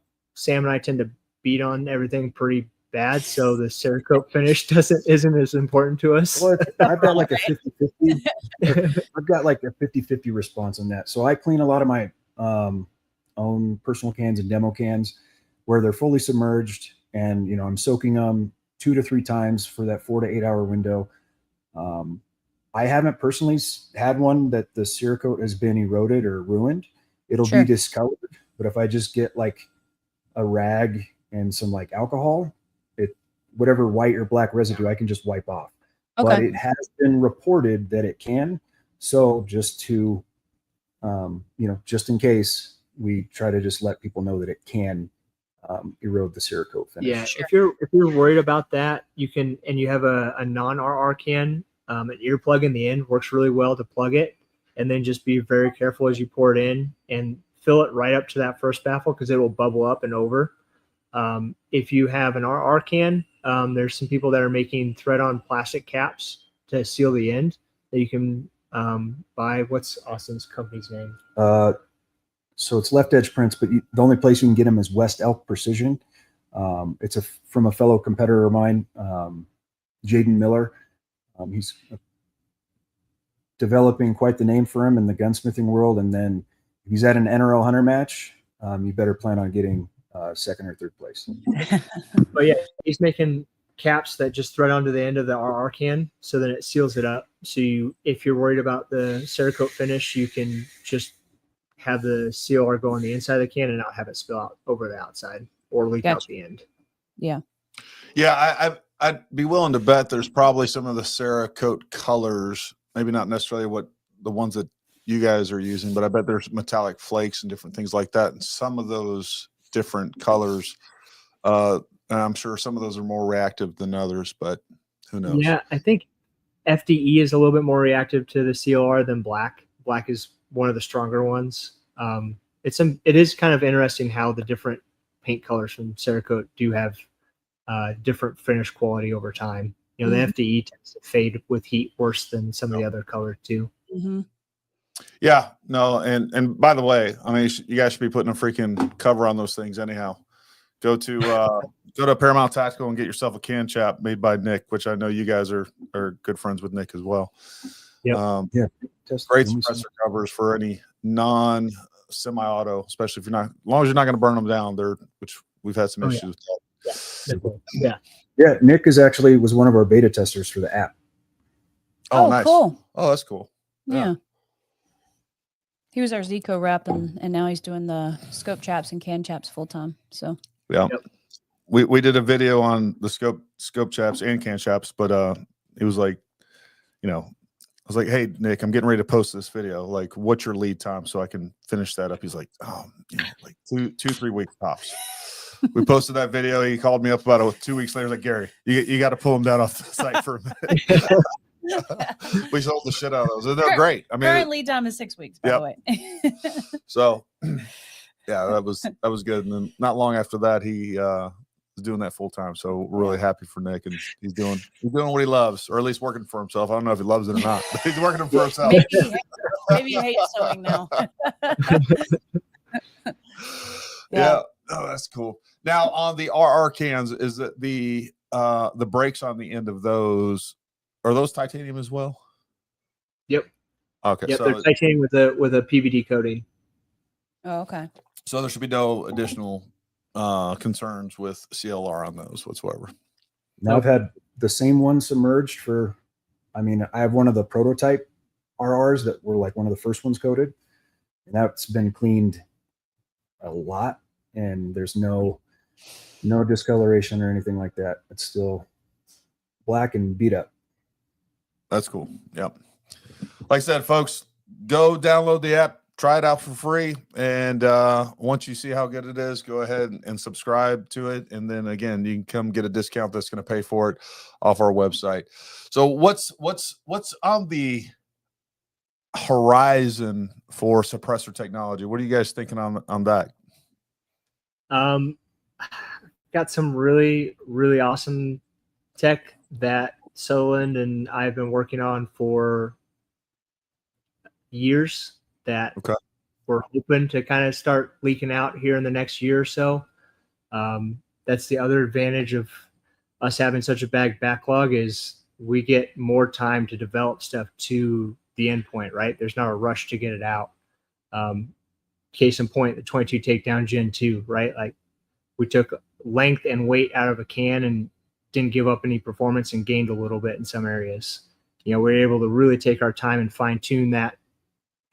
and I tend to beat on everything pretty bad, so the Cerakote finish isn't as important to us. Well, I've got like a 50-50. I've got like a 50-50 response on that. So I clean a lot of my own personal cans and demo cans where they're fully submerged, and I'm soaking them 2 to 3 times for that 4 to 8 hour window. I haven't personally had one that the Cerakote has been eroded or ruined. It'll Sure. be discolored, but if I just get like a rag and some like alcohol, whatever white or black residue, I can just wipe off. Okay. But it has been reported that it can. So just to, just in case, we try to just let people know that it can erode the Cerakote finish. Yeah, if you're worried about that, you can, and you have a non-RR can, an earplug in the end works really well to plug it, and then just be very careful as you pour it in and fill it right up to that first baffle because it will bubble up and over. If you have an RR can, there's some people that are making thread-on plastic caps to seal the end that you can buy. What's Austin's company's name? So it's Left Edge Prints, but the only place you can get them is West Elk Precision. It's from a fellow competitor of mine, Jaden Miller. He's developing quite the name for him in the gunsmithing world. And then if he's at an NRL Hunter match, you better plan on getting second or third place. But yeah, he's making caps that just thread onto the end of the RR can, so then it seals it up. So if you're worried about the Cerakote finish, you can just have the CLR go on the inside of the can and not have it spill out over the outside or leak out the end. Yeah. Yeah, I'd be willing to bet there's probably some of the Cerakote colors, maybe not necessarily what the ones that you guys are using, but I bet there's metallic flakes and different things like that. And some of those different colors, and I'm sure some of those are more reactive than others, but who knows? Yeah, I think FDE is a little bit more reactive to the CLR than black. Black is one of the stronger ones. It is kind of interesting how the different paint colors from Cerakote do have different finish quality over time. The FDE tends to fade with heat worse than some of the other colors too. Mm-hmm. Yeah, no, and by the way, I mean, you guys should be putting a freaking cover on those things anyhow. Go to Paramount Tactical and get yourself a can chap made by Nick, which I know you guys are good friends with Nick as well. Yep. Great suppressor covers for any non-semi-auto, especially if as long as you're not going to burn them down. Which we've had some issues with that. Yeah. Nick was one of our beta testers for the app. Oh, nice. Cool. Oh, that's cool. Yeah. He was our Zico rep, and now he's doing the scope chaps and can chaps full time. So yeah, we did a video on the scope chaps and can chaps, but it was like, I was like, hey Nick, I'm getting ready to post this video. Like, what's your lead time so I can finish that up? He's like, like 2-3 weeks tops. We posted that video. He called me up about 2 weeks later. Like, Gary, you got to pull him down off the site for a minute. We sold the shit out of those. They're great. I mean, current lead time is 6 weeks, by the way. So, yeah, that was good. And then not long after that, he was doing that full time. So we're really happy for Nick, and he's doing what he loves, or at least working for himself. I don't know if he loves it or not, but he's working for himself. Maybe he hates sewing now. Yeah. Oh, that's cool. Now on the RR cans, is that the brakes on the end of those? Are those titanium as well? Yep. Okay. Yep, so they're titanium with a PVD coating. Oh, okay. So there should be no additional concerns with CLR on those whatsoever. Now I've had the same one submerged I have one of the prototype RRs that were like one of the first ones coated, and that's been cleaned a lot, and there's no discoloration or anything like that. It's still black and beat up. That's cool. Yep. Like I said, folks, go download the app, try it out for free. And once you see how good it is, go ahead and subscribe to it. And then again, you can come get a discount that's going to pay for it off our website. So what's on the horizon for suppressor technology? What are you guys thinking on that? Got some really, really awesome tech that Solon and I've been working on for years that we're hoping to kind of start leaking out here in the next year or so. That's the other advantage of us having such a backlog is we get more time to develop stuff to the end point, right? There's not a rush to get it out. Case in point, the 22 takedown Gen 2, right? Like we took length and weight out of a can and didn't give up any performance and gained a little bit in some areas. we're able to really take our time and fine tune that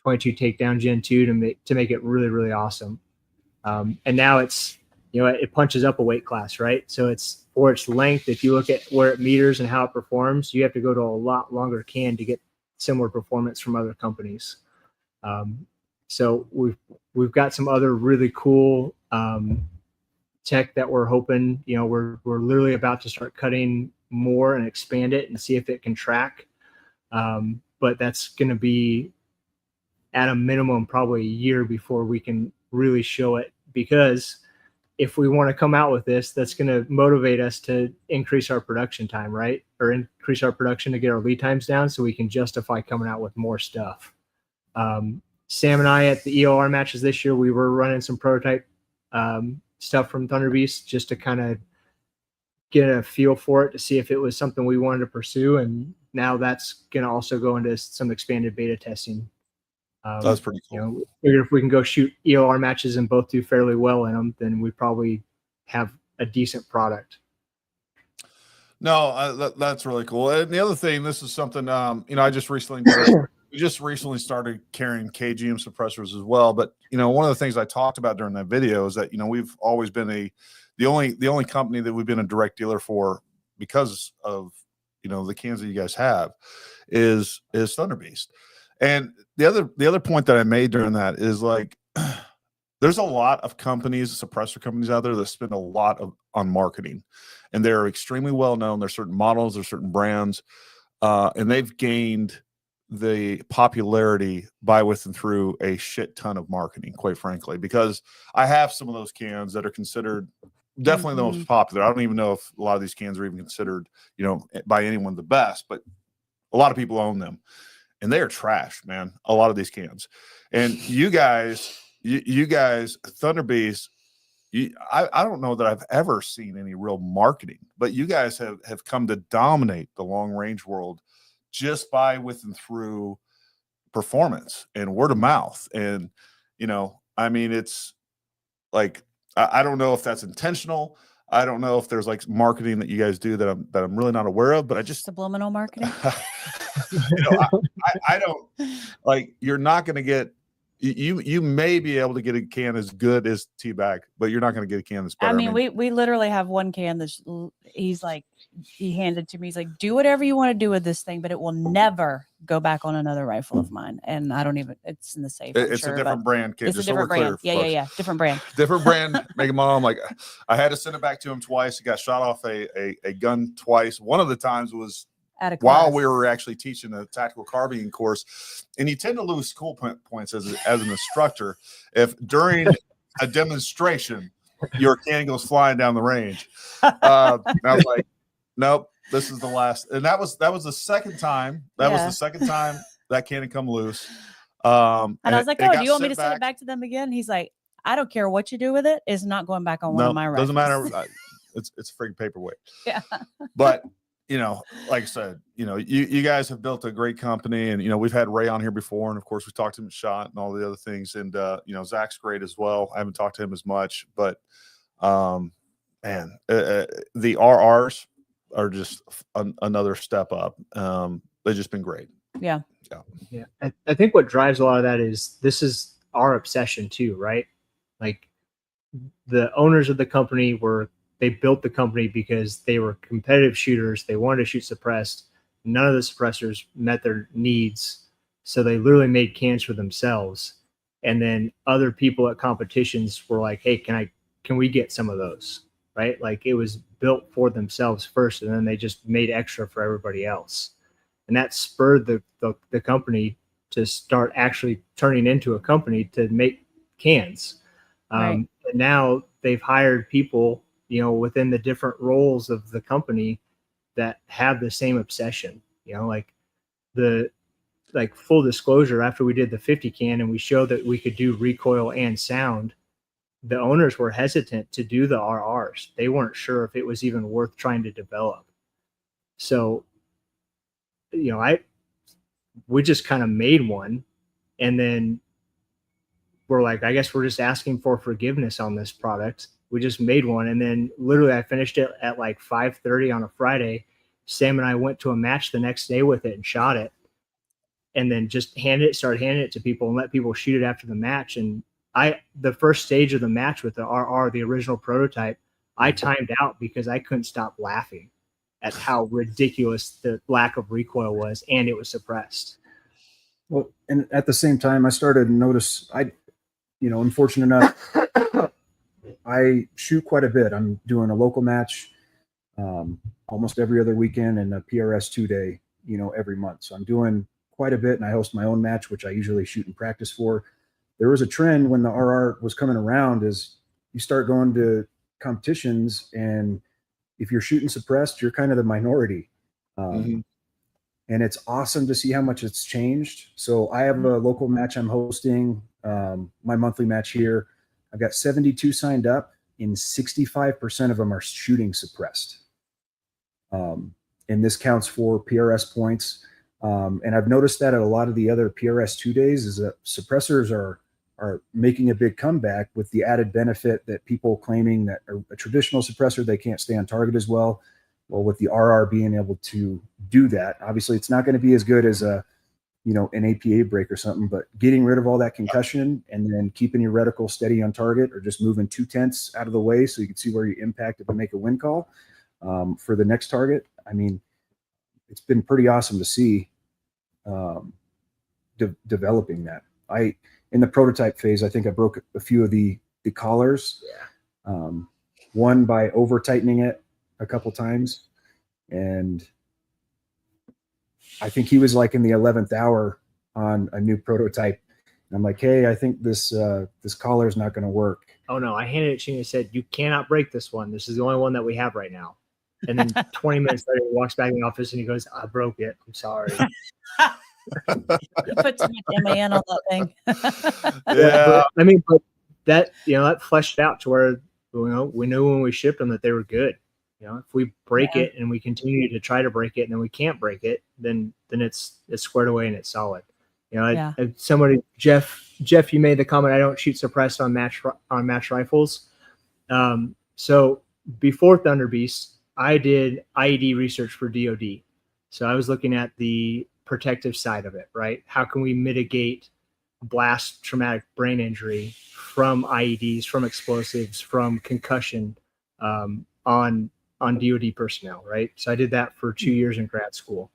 22 takedown Gen 2 to make it really, really awesome. And now it's, it punches up a weight class, right? So it's for its length. If you look at where it meters and how it performs, you have to go to a lot longer can to get similar performance from other companies. So we've got some other really cool tech that we're hoping, we're literally about to start cutting more and expand it and see if it can track. But that's going to be at a minimum probably a year before we can really show it, because if we want to come out with this, that's going to motivate us to increase our production time, right? Or increase our production to get our lead times down so we can justify coming out with more stuff. Sam and I at the EOR matches this year, we were running some prototype stuff from Thunder Beast just to kind of get a feel for it, to see if it was something we wanted to pursue. And now that's going to also go into some expanded beta testing. That's pretty cool. If we can go shoot EOR matches and both do fairly well in them, then we probably have a decent product. No, that's really cool. And the other thing, this is something, I just recently started carrying KGM suppressors as well. But, one of the things I talked about during that video is that, we've always been the only company that we've been a direct dealer for because of, the cans that you guys have is Thunder Beast. And the other point that I made during that is like, there's a lot of companies, suppressor companies out there that spend a lot on marketing, and they're extremely well known. There's certain models, there's certain brands, and they've gained the popularity by with and through a shit ton of marketing, quite frankly, because I have some of those cans that are considered definitely the most popular. I don't even know if a lot of these cans are even considered, by anyone the best, but a lot of people own them. And they are trash, man. A lot of these cans, and you guys, Thunder Beast. I don't know that I've ever seen any real marketing, but you guys have come to dominate the long range world just by with and through performance and word of mouth. And it's like I don't know if that's intentional. I don't know if there's like marketing that you guys do that I'm really not aware of, but I just subliminal marketing. I don't like. You're not going to get. You may be able to get a can as good as T-Bag, but you're not going to get a can that's better. I mean, we literally have one can that's he handed to me. He's like, do whatever you want to do with this thing, but it will never go back on another rifle of mine. And I don't even, it's in the safe. It's a different brand. It's a different brand. Yeah. Different brand. Different brand. Make them all. Like, I had to send it back to him twice. He got shot off a gun twice. One of the times was while we were actually teaching a tactical carbine course, and you tend to lose school points as an instructor if during a demonstration your can goes flying down the range. I was like, nope, this is the last. And that was the second time. That was the second time that can had come loose. And I was like, oh, do you want me to send it back to them again? He's like, I don't care what you do with it. It's not going back on one of my rifles. Doesn't matter. It's a freaking paperweight. Yeah. But like I said, you guys have built a great company, and we've had Ray on here before, and of course we talked to him at SHOT and all the other things, and Zach's great as well. I haven't talked to him as much, but the RRs are just another step up. They've just been great. Yeah. I think what drives a lot of that is this is our obsession too, right? Like the owners of the company they built the company because they were competitive shooters. They wanted to shoot suppressed. None of the suppressors met their needs. So they literally made cans for themselves. And then other people at competitions were like, hey, can we get some of those? Right? Like it was built for themselves first, and then they just made extra for everybody else. And that spurred the company to start actually turning into a company to make cans. Right. And now they've hired people, within the different roles of the company that have the same obsession, like full disclosure, after we did the 50 can and we showed that we could do recoil and sound, the owners were hesitant to do the RRs. They weren't sure if it was even worth trying to develop. So, we just kind of made one, and then we're like, I guess we're just asking for forgiveness on this product. We just made one, and then literally I finished it at like 5:30 on a Friday, Sam and I went to a match the next day with it and shot it, and then just started handing it to people and let people shoot it after the match. And the first stage of the match with the RR, the original prototype, I timed out because I couldn't stop laughing at how ridiculous the lack of recoil was, and it was suppressed. Well, and at the same time, I started to notice, unfortunate enough, I shoot quite a bit. I'm doing a local match almost every other weekend and a PRS 2-day, every month. So I'm doing quite a bit, and I host my own match, which I usually shoot and practice for. There was a trend when the RR was coming around is you start going to competitions, and if you're shooting suppressed, you're kind of the minority. And it's awesome to see how much it's changed. So I have a local match I'm hosting, my monthly match here. I've got 72 signed up, and 65% of them are shooting suppressed. And this counts for PRS points. And I've noticed that at a lot of the other PRS 2-days is that suppressors are making a big comeback, with the added benefit that people claiming that a traditional suppressor, they can't stay on target as well. Well, with the RR being able to do that, obviously it's not going to be as good as an APA break or something, but getting rid of all that concussion and then keeping your reticle steady on target, or just moving 2/10 out of the way so you can see where you impact it and make a win call for the next target. I mean, it's been pretty awesome to see developing that. In the prototype phase, I think I broke a few of the collars. One by over tightening it a couple times, and I think he was like in the 11th hour on a new prototype, and I'm like, hey, I think this collar is not going to work. Oh no, I handed it to him and said, you cannot break this one. This is the only one that we have right now. And then 20 minutes later, he walks back in the office and he goes, I broke it. I'm sorry. You put too much MAN on that thing. Yeah. But that, that fleshed out to where, we knew when we shipped them that they were good. If we break it and we continue to try to break it and then we can't break it, then it's squared away and it's solid. Somebody, Jeff, you made the comment, I don't shoot suppressed on match rifles. So before Thunder Beast, I did IED research for DoD. So I was looking at the protective side of it, right? How can we mitigate blast traumatic brain injury from IEDs, from explosives, from concussion on DoD personnel, right? So I did that for 2 years in grad school.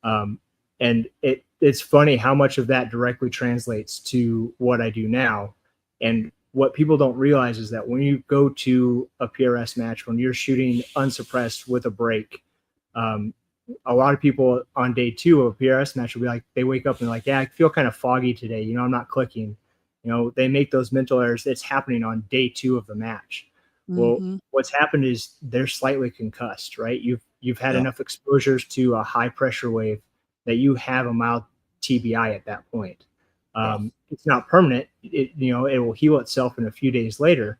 And it's funny how much of that directly translates to what I do now. And what people don't realize is that when you go to a PRS match, when you're shooting unsuppressed with a break, a lot of people on day 2 of a PRS match will be like, they wake up and they're like, yeah, I feel kind of foggy today. I'm not clicking. They make those mental errors. It's happening on day 2 of the match. Well, what's happened is they're slightly concussed, right? You've had enough exposures to a high pressure wave that you have a mild TBI at that point. It's not permanent. It will heal itself in a few days later,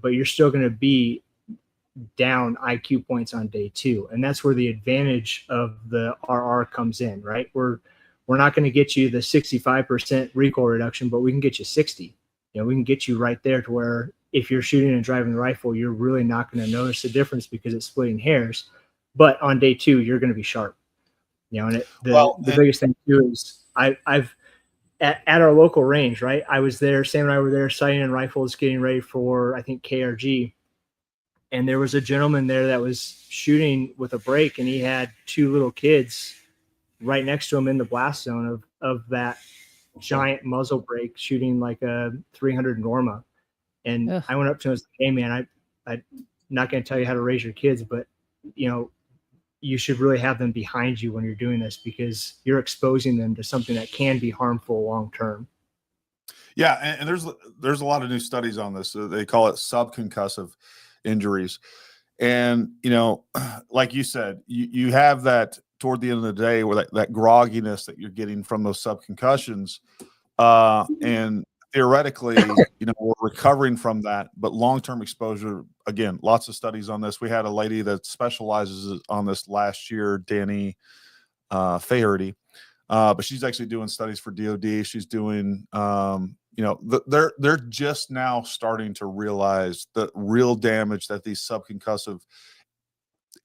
but you're still going to be down IQ points on day 2, and that's where the advantage of the RR comes in, right? We're not going to get you the 65% recoil reduction, but we can get you 60. We can get you right there to where if you're shooting and driving the rifle, you're really not going to notice the difference because it's splitting hairs. But on day 2, you're going to be sharp. And the biggest thing too is I've at our local range, right? I was there, Sam and I were there sighting in rifles, getting ready for, I think, KRG. And there was a gentleman there that was shooting with a break, and he had 2 little kids right next to him in the blast zone of that giant muzzle break, shooting like a 300 Norma. And I went up to him and said, hey man, I'm not going to tell you how to raise your kids, but you should really have them behind you when you're doing this, because you're exposing them to something that can be harmful long-term. Yeah. And there's a lot of new studies on this. They call it subconcussive injuries. And, like you said, you have that toward the end of the day where that grogginess that you're getting from those subconcussions. And theoretically, we're recovering from that, but long-term exposure, again, lots of studies on this. We had a lady that specializes on this last year, Danny Faherty, but she's actually doing studies for DoD. She's doing, they're just now starting to realize the real damage that these subconcussive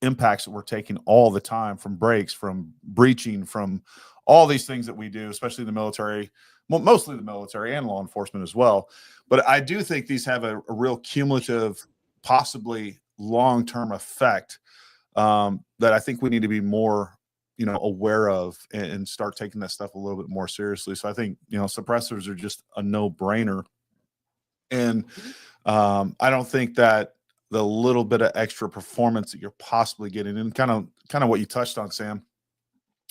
impacts that we're taking all the time, from breaks, from breaching, from all these things that we do, especially in the military, mostly the military and law enforcement as well. But I do think these have a real cumulative, possibly long-term effect that I think we need to be more, aware of and start taking that stuff a little bit more seriously. So I think, suppressors are just a no-brainer. And I don't think that the little bit of extra performance that you're possibly getting, and kind of what you touched on, Sam,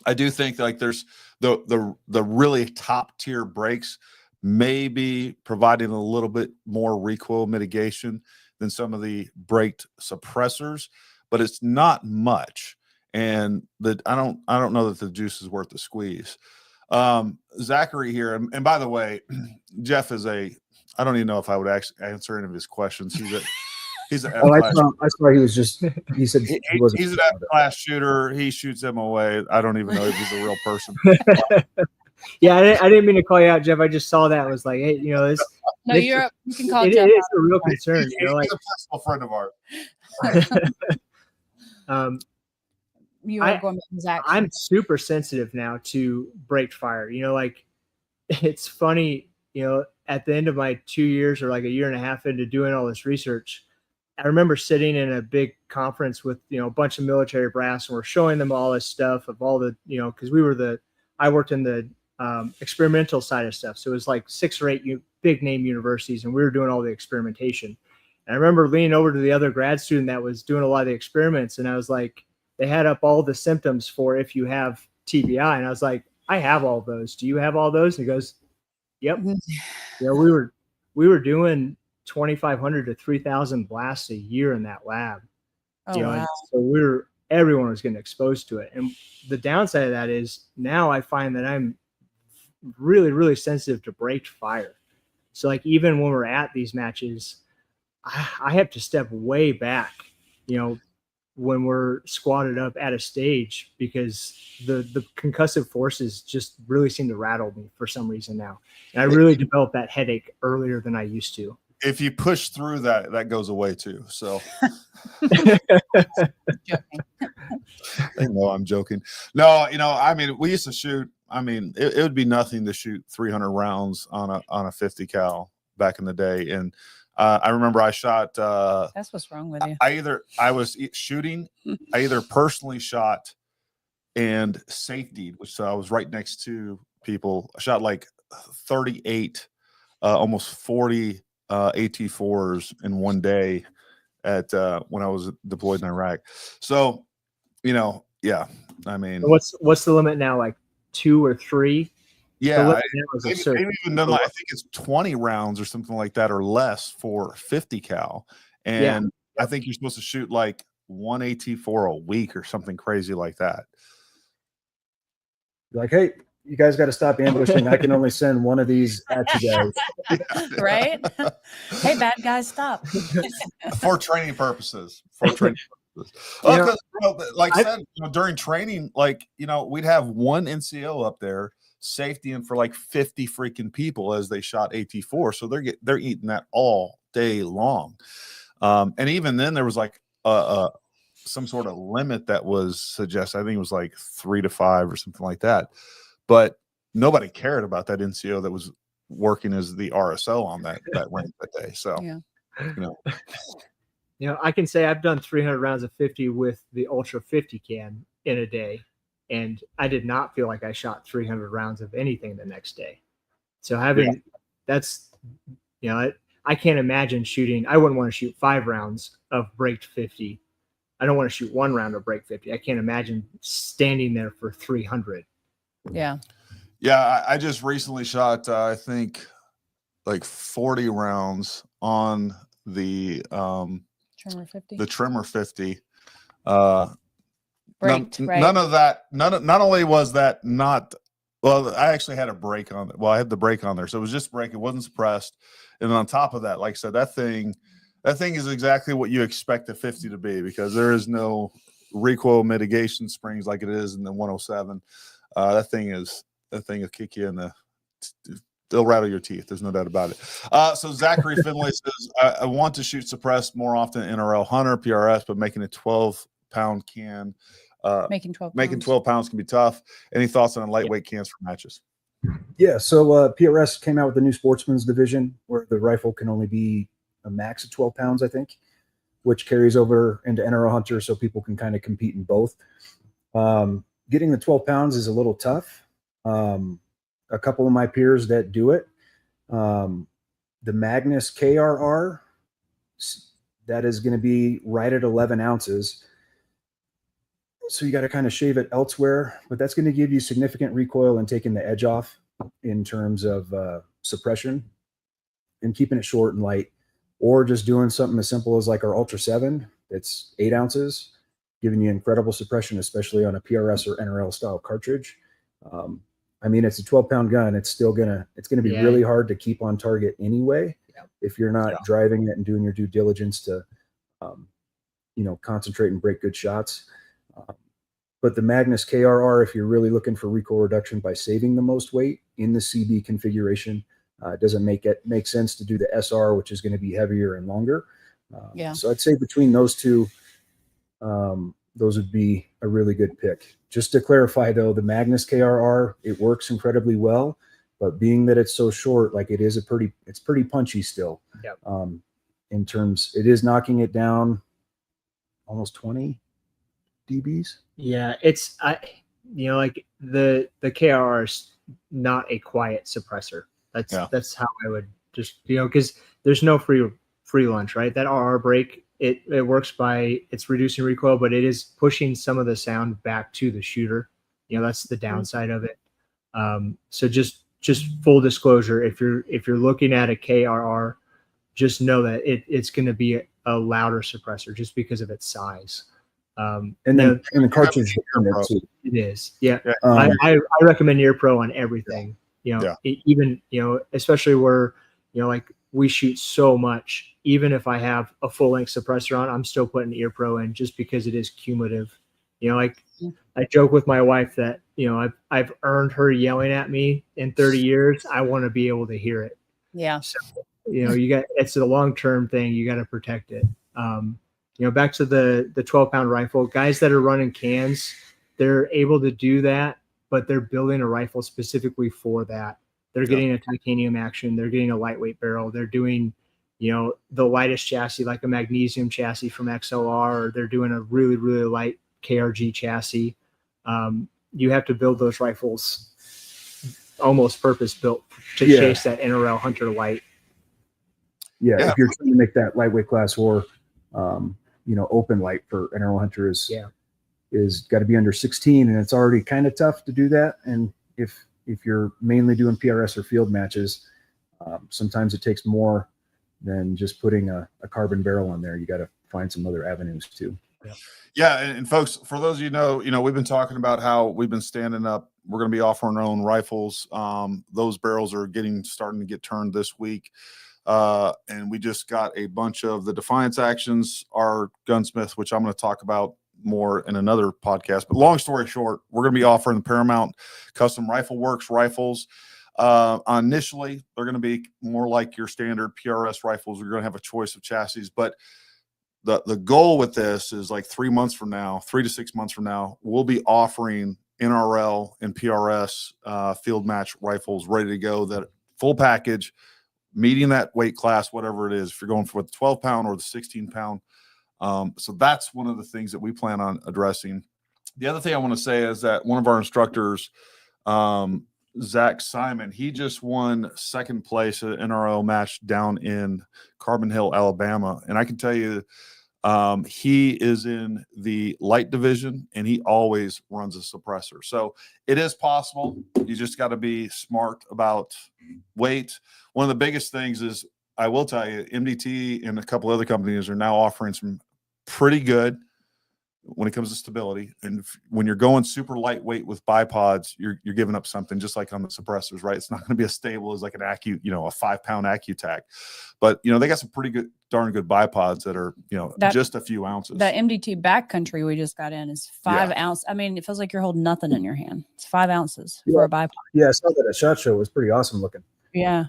I do think like there's the really top tier brakes maybe providing a little bit more recoil mitigation than some of the braked suppressors, but it's not much. And that I don't know that the juice is worth the squeeze. Zachary here, and by the way, Jeff is I don't even know if I would actually answer any of his questions. He's an I saw he was just, he said he wasn't. He's an F-class shooter. He shoots MOA. I don't even know if he's a real person. Yeah, I didn't mean to call you out, Jeff. I just saw that. I was like, hey, you can call it. Jeff. It's a real concern. He's a personal friend of ours. You are going to Zach. I'm super sensitive now to braked fire. It's funny, at the end of my 2 years or like a year and a half into doing all this research, I remember sitting in a big conference with, a bunch of military brass, and we're showing them all this stuff of all the, because I worked in the experimental side of stuff. So it was like 6 or 8 big name universities, and we were doing all the experimentation. And I remember leaning over to the other grad student that was doing a lot of the experiments, and I was like, they had up all the symptoms for if you have TBI. And I was like, I have all those. Do you have all those? And he goes, yep. Yeah, we were doing 2,500 to 3,000 blasts a year in that lab. Oh, wow. So everyone was getting exposed to it. And the downside of that is now I find that I'm really, really sensitive to braked fire. So like even when we're at these matches, I have to step way back, when we're squatted up at a stage, because the concussive forces just really seem to rattle me for some reason now. And I really developed that headache earlier than I used to. If you push through that goes away too. So I'm joking. No, I mean, we used to shoot, it would be nothing to shoot 300 rounds on a 50 cal back in the day. And I remember I shot. That's what's wrong with you. I was shooting. I either personally shot and safetied, which I was right next to people. I shot like 38, almost 40 AT4s in one day at when I was deployed in Iraq. So, yeah. What's the limit now? Like 2 or 3? Yeah, maybe even done I think it's 20 rounds or something like that, or less for 50 cal. And I think you're supposed to shoot like 1 AT4 a week or something crazy like that. Like, hey, you guys got to stop ambushing. I can only send one of these at you guys. Right? Hey, bad guys, stop. For training purposes. During training, we'd have one NCO up there safetying for like 50 freaking people as they shot AT4. So they're eating that all day long. And even then there was like some sort of limit that was suggested. I think it was like 3 to 5 or something like that. But nobody cared about that NCO that was working as the RSO on that range that day. So, I can say I've done 300 rounds of 50 with the Ultra 50 can in a day. And I did not feel like I shot 300 rounds of anything the next day. So I can't imagine shooting. I wouldn't want to shoot 5 rounds of braked 50. I don't want to shoot 1 round of brake 50. I can't imagine standing there for 300. Yeah. Yeah. I just recently shot, I think like 40 rounds on the Trimmer 50. The Trimmer 50. Braked, right? None of that. Not only was that not, well, I actually had a brake on it. Well, I had the brake on there. So it was just brake. It wasn't suppressed. And then on top of that, like I said, that thing is exactly what you expect a 50 to be, because there is no recoil mitigation springs like it is in the 107. That thing will kick you in the, they'll rattle your teeth. There's no doubt about it. So Zachary Finlay says, I want to shoot suppressed more often, NRL Hunter, PRS, but making it 12 pound can. Making 12 pounds can be tough. Any thoughts on lightweight cans for matches? Yeah, so PRS came out with the new Sportsman's division where the rifle can only be a max of 12 pounds, I think, which carries over into NRL Hunter, so people can kind of compete in both. Getting the 12 pounds is a little tough. A couple of my peers that do it, the Magnus KRR, that is going to be right at 11 ounces. So you got to kind of shave it elsewhere, but that's going to give you significant recoil and taking the edge off in terms of suppression and keeping it short and light, or just doing something as simple as like our Ultra 7. It's 8 ounces, giving you incredible suppression, especially on a PRS or NRL style cartridge. I mean, it's a 12-pound gun. It's going to be really hard to keep on target anyway, if you're not driving it and doing your due diligence to, concentrate and break good shots. But the Magnus KRR, if you're really looking for recoil reduction by saving the most weight in the CB configuration, doesn't make sense to do the SR, which is going to be heavier and longer. So I'd say between those two, those would be a really good pick. Just to clarify, though, the Magnus KRR, it works incredibly well, but being that it's so short, like it's pretty punchy still. In terms, it is knocking it down almost 20 dBs. Yeah, it's like the KRR is not a quiet suppressor. That's how I would just because there's no free lunch, right? That RR break, it works by it's reducing recoil, but it is pushing some of the sound back to the shooter. That's the downside of it. So just full disclosure, if you're looking at a KRR, just know that it's going to be a louder suppressor just because of its size. And the cartridge it is. I recommend Ear Pro on everything. Even especially where like we shoot so much. Even if I have a full length suppressor on, I'm still putting Ear Pro in just because it is cumulative. Like I joke with my wife that I've earned her yelling at me in 30 years. I want to be able to hear it. So it's a long term thing. You got to protect it. Back to the 12-pound rifle, guys that are running cans, they're able to do that, but they're building a rifle specifically for that. They're getting a titanium action. They're getting a lightweight barrel. They're doing, the lightest chassis, like a magnesium chassis from XLR, or they're doing a really, really light KRG chassis. You have to build those rifles almost purpose built to chase that NRL Hunter light. If you're trying to make that lightweight class or open light for NRL Hunter is got to be under 16, and it's already kind of tough to do that. And if you're mainly doing PRS or field matches, sometimes it takes more than just putting a carbon barrel on there. You got to find some other avenues too. And folks, for those of you we've been talking about how we've been standing up. We're going to be offering our own rifles. Those barrels are starting to get turned this week. And we just got a bunch of the Defiance actions, our gunsmith, which I'm going to talk about more in another podcast. But long story short, we're going to be offering the Paramount Custom Rifle Works rifles. Initially, they're going to be more like your standard PRS rifles. We're going to have a choice of chassis, but the goal with this is like 3 to 6 months from now, we'll be offering NRL and PRS field match rifles ready to go, that full package, meeting that weight class, whatever it is, if you're going for the 12-pound or the 16-pound. So that's one of the things that we plan on addressing. The other thing I want to say is that one of our instructors, Zach Simon, he just won second place at an NRL match down in Carbon Hill, Alabama. And I can tell you, he is in the light division, and he always runs a suppressor. So it is possible. You just got to be smart about weight. One of the biggest things is, I will tell you, MDT and a couple other companies are now offering some pretty good when it comes to stability. And when you're going super lightweight with bipods, you're giving up something, just like on the suppressors, right? It's not going to be as stable as like an a 5-pound AccuTac, but they got some pretty good, darn good bipods that are, just a few ounces. That MDT backcountry we just got in is 5 ounce. I mean, it feels like you're holding nothing in your hand. It's 5 ounces for a bipod. Yeah, I saw that at SHOT Show. It was pretty awesome looking. Yeah.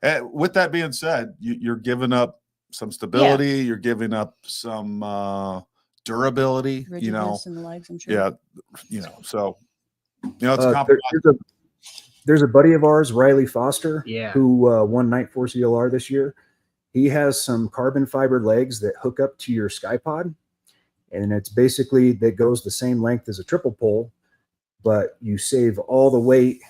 And with that being said, you're giving up some stability. You're giving up some durability, Rigidness in the legs, I'm sure. yeah, so it's a compromise. There's a buddy of ours, Riley Foster, Yeah. who won Night Force ELR this year. He has some carbon fiber legs that hook up to your SkyPod, and it's basically that goes the same length as a triple pole, but you save all the weight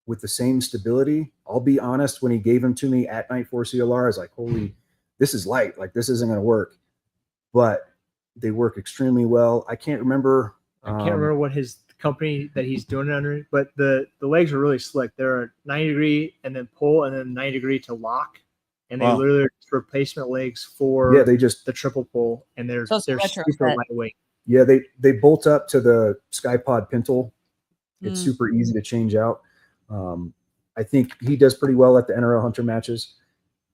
with the same stability. I'll be honest, when he gave them to me at Night Force ELR, I was like, holy, this is light. Like, this isn't going to work. But they work extremely well. I can't remember. I can't remember what his company that he's doing it under, but the legs are really slick. They're a 90-degree and then pull and then 90-degree to lock. And they literally are replacement legs for they just the triple pull, and they're So super lightweight. Yeah, they bolt up to the SkyPod pintle. It's super easy to change out. I think he does pretty well at the NRL Hunter matches.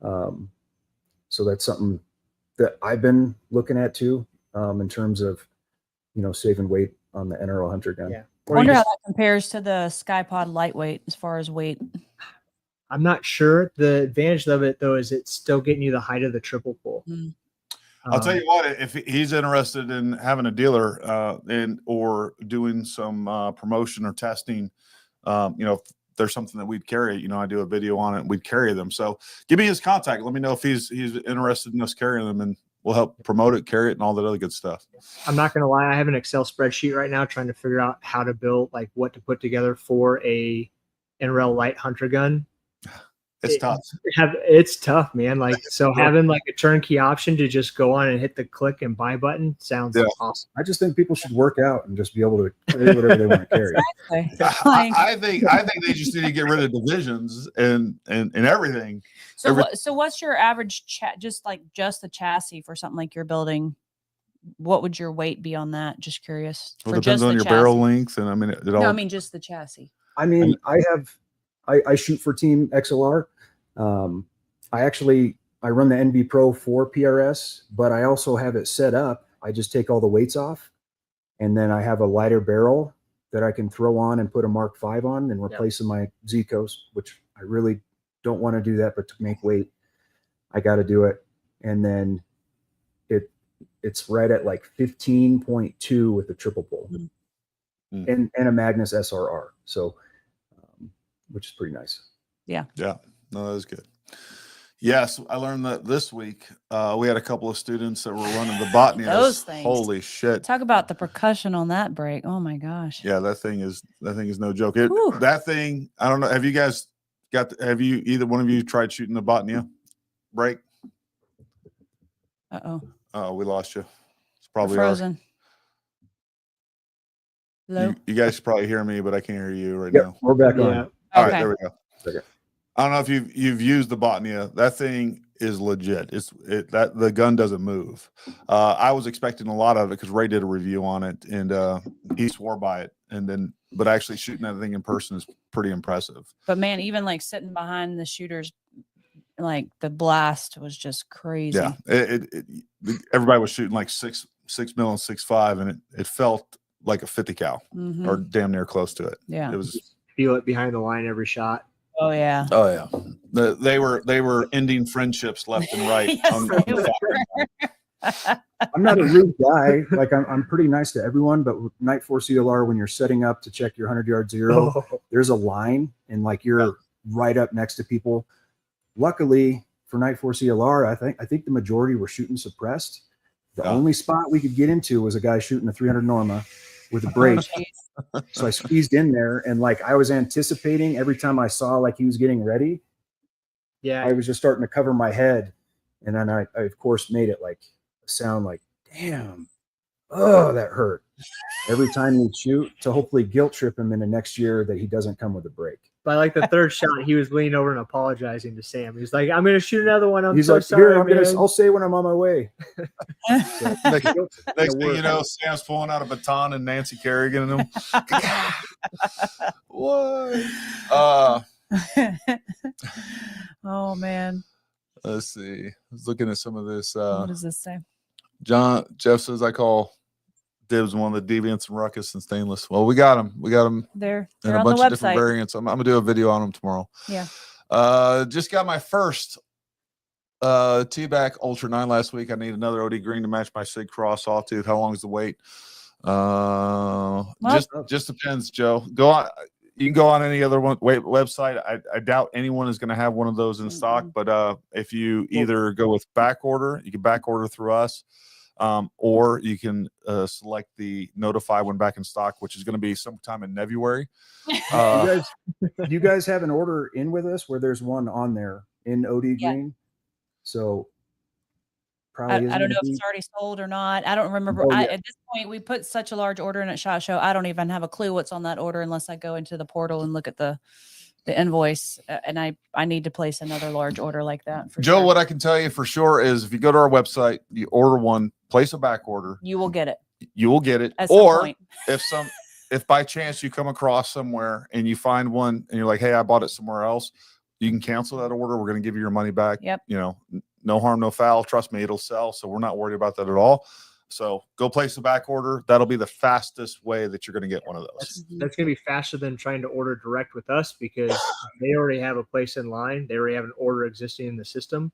So that's something that I've been looking at too, in terms of, saving weight on the NRL Hunter gun. Yeah. I wonder how that compares to the SkyPod lightweight as far as weight. I'm not sure. The advantage of it, though, is it's still getting you the height of the triple pull. I'll tell you what, if he's interested in having a dealer or doing some promotion or testing, if there's something that we'd carry, I do a video on it, we'd carry them. So give me his contact. Let me know if he's interested in us carrying them, and we'll help promote it, carry it, and all that other good stuff. I'm not going to lie. I have an Excel spreadsheet right now trying to figure out how to build, like what to put together for a NRL light hunter gun. It's tough. It's tough, man. Like, so having like a turnkey option to just go on and hit the click and buy button sounds awesome. I just think people should work out and just be able to carry whatever they want to carry. Exactly. I think they just need to get rid of divisions and everything. So what's your average just the chassis for something like you're building? What would your weight be on that? Just curious. Well, it depends on your barrel length, and I mean just the chassis. I mean, I shoot for Team XLR. I run the NV Pro for PRS, but I also have it set up. I just take all the weights off, and then I have a lighter barrel that I can throw on and put a Mark V on and replace my Zecos, which I really don't want to do that, but to make weight, I got to do it. And then it's right at like 15.2 with the triple pull and a Magnus SRR. So, which is pretty nice. Yeah. No, that was good. Yes, I learned that this week. We had a couple of students that were running the botany. Those things. Holy shit! Talk about the percussion on that break. Oh my gosh. Yeah, that thing is no joke. That thing. I don't know. Have you guys have you either one of you tried shooting the botany break? Oh, we lost you. It's probably frozen. You guys probably hear me, but I can't hear you right now. We're back on. All right, there we go. Okay. I don't know if you've used the Botnia. That thing is legit. That the gun doesn't move. I was expecting a lot of it because Ray did a review on it, and he swore by it. But actually shooting that thing in person is pretty impressive. But man, even like sitting behind the shooters, like the blast was just crazy. Yeah, everybody was shooting like 6 mil and 6.5, and it felt like a 50 cal or damn near close to it. Yeah, it was. Feel it behind the line every shot. Oh yeah. They were ending friendships left and right. I'm not a rude guy. Like I'm pretty nice to everyone, but with Night Force ELR, when you're setting up to check your 100-yard zero, there's a line and like you're right up next to people. Luckily for Night Force ELR, I think the majority were shooting suppressed. The only spot we could get into was a guy shooting a 300 Norma with a break. So I squeezed in there, and like I was anticipating every time I saw like he was getting ready. Yeah, I was just starting to cover my head, and then I of course made it like sound like, damn, oh, that hurt. Every time we shoot to hopefully guilt trip him in the next year that he doesn't come with a break. By like the third shot, he was leaning over and apologizing to Sam. He's like, "I'm going to shoot another one. I'm so sorry, man. I'll say when I'm on my way." Next thing you know, Sam's pulling out a baton and Nancy Kerrigan and him. What? Oh man. Let's see. I was looking at some of this. What does this say? Jeff says I call dibs one of the Deviants and Ruckus and Stainless. Well, we got them. They're in a bunch of different variants. I'm gonna do a video on them tomorrow. Yeah. Just got my first T-back Ultra 9 last week. I need another OD green to match my Sig Cross Sawtooth. How long is the wait? Just depends, Joe. Go on. You can go on any other website. I doubt anyone is going to have one of those in stock. But if you either go with back order, you can back order through us, or you can select the notify when back in stock, which is going to be sometime in February. You guys have an order in with us where there's one on there in OD green. So probably I don't know if it's already sold or not. I don't remember. At this point, we put such a large order in at SHOT Show. I don't even have a clue what's on that order unless I go into the portal and look at the invoice. And I need to place another large order like that. For Joe, sure. what I can tell you for sure is if you go to our website, you order one, place a back order. You will get it. You will get it. Or if by chance you come across somewhere and you find one and you're like, hey, I bought it somewhere else, you can cancel that order. We're going to give you your money back. Yep. You know, no harm, no foul. Trust me, it'll sell. So we're not worried about that at all. So go place the back order. That'll be the fastest way that you're going to get one of those. That's going to be faster than trying to order direct with us because they already have a place in line. They already have an order existing in the system.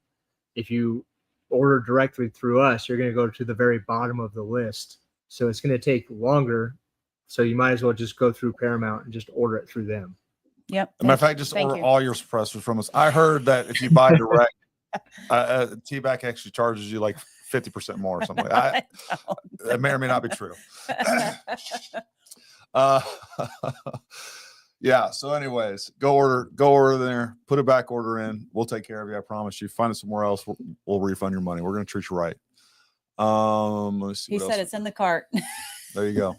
If you order directly through us, you're going to go to the very bottom of the list. So it's going to take longer. So you might as well just go through Paramount and just order it through them. Yep. As a matter of fact, just order all your suppressors from us. I heard that if you buy direct, T-back actually charges you like 50% more or something. That may or may not be true. Yeah. So anyways, go order there, put a back order in. We'll take care of you. I promise you. Find it somewhere else. We'll refund your money. We're going to treat you right. Let's see. He said it's in the cart. There you go.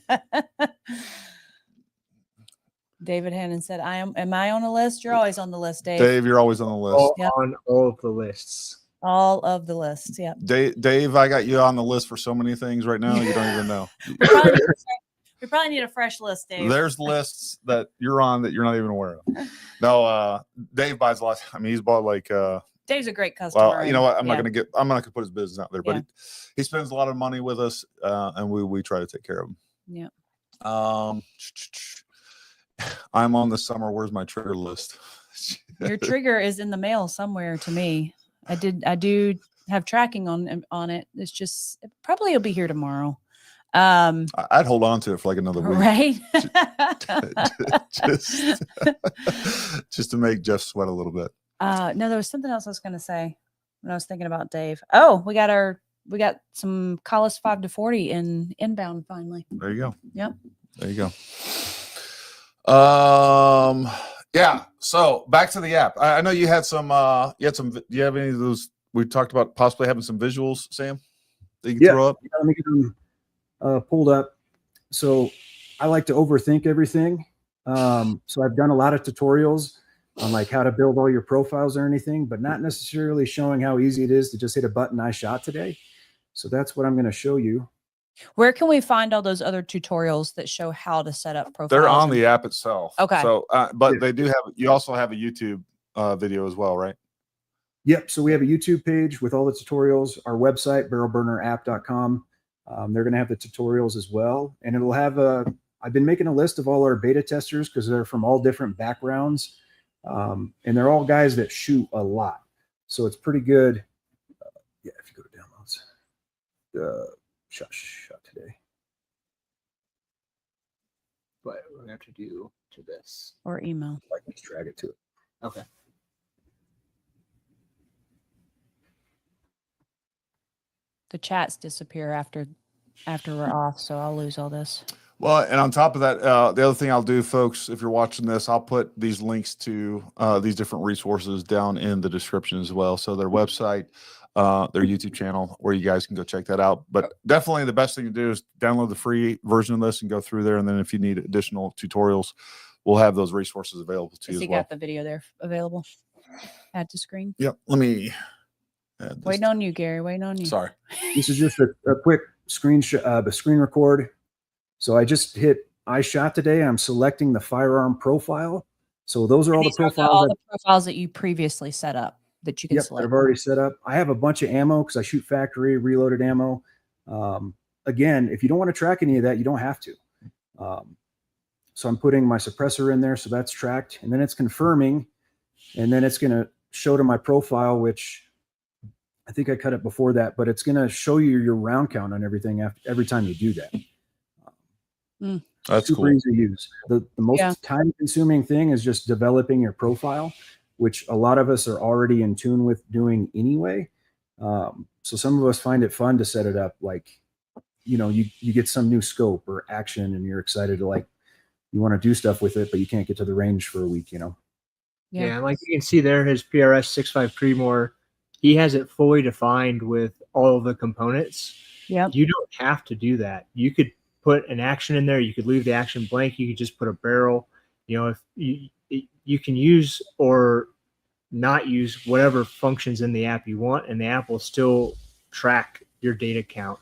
David Hannon said, am I on the list? You're always on the list, Dave. Dave, you're always on the list. On all of the lists. All of the lists. Yeah. Dave, I got you on the list for so many things right now. You don't even know. We probably need a fresh list, Dave. There's lists that you're on that you're not even aware of. No, Dave buys a lot. I mean, he's bought like Dave's a great customer. Well, you know what? I'm not gonna put his business out there, but he spends a lot of money with us, and we try to take care of him. Yeah. I'm on the summer. Where's my trigger list? Your trigger is in the mail somewhere to me. I do have tracking on it. It's just probably it'll be here tomorrow. I'd hold on to it for like another week, right? just to make Jeff sweat a little bit. No, there was something else I was going to say when I was thinking about Dave. Oh, we got some Collis 5 to 40 in inbound finally. There you go. Yep. There you go. Yeah. So back to the app. I know you had some. Do you have any of those? We talked about possibly having some visuals, Sam, that you can throw up. Yeah, let me get them pulled up. So I like to overthink everything. So I've done a lot of tutorials on like how to build all your profiles or anything, but not necessarily showing how easy it is to just hit a button I shot today. So that's what I'm going to show you. Where can we find all those other tutorials that show how to set up profiles? They're on the app itself. Okay. So, but they do have. You also have a YouTube video as well, right? Yep. So we have a YouTube page with all the tutorials. Our website, barrelburnerapp.com. They're going to have the tutorials as well, and it'll have I've been making a list of all our beta testers because they're from all different backgrounds, and they're all guys that shoot a lot. So it's pretty good. Yeah. If you go to downloads, shot today. But we're going to have to do to this. Or email. I can just drag it to it. Okay. The chats disappear after we're off, so I'll lose all this. Well, and on top of that, the other thing I'll do, folks, if you're watching this, I'll put these links to these different resources down in the description as well. So their website, their YouTube channel, where you guys can go check that out. But definitely the best thing to do is download the free version of this and go through there. And then if you need additional tutorials, we'll have those resources available to you as well. Got the video there available. Add to screen. Yep. Let me waiting on you, Gary. Waiting on you. Sorry. This is just a quick screenshot, the screen record. So I just hit I shot today. I'm selecting the firearm profile. So those are all the profiles. All the profiles that you previously set up that you can select. I've already set up. I have a bunch of ammo because I shoot factory reloaded ammo. Again, if you don't want to track any of that, you don't have to. So I'm putting my suppressor in there. So that's tracked. And then it's confirming. And then it's going to show to my profile, which I think I cut it before that, but it's going to show you your round count on everything every time you do that. That's super cool. easy to use. The most time consuming thing is just developing your profile, which a lot of us are already in tune with doing anyway. So some of us find it fun to set it up. Like, you get some new scope or action and you're excited to you want to do stuff with it, but you can't get to the range for a week, Yeah, like you can see there, his PRS 65 Creedmoor, he has it fully defined with all of the components. Yeah. You don't have to do that. You could put an action in there. You could leave the action blank. You could just put a barrel. If you can use or not use whatever functions in the app you want, and the app will still track your data count.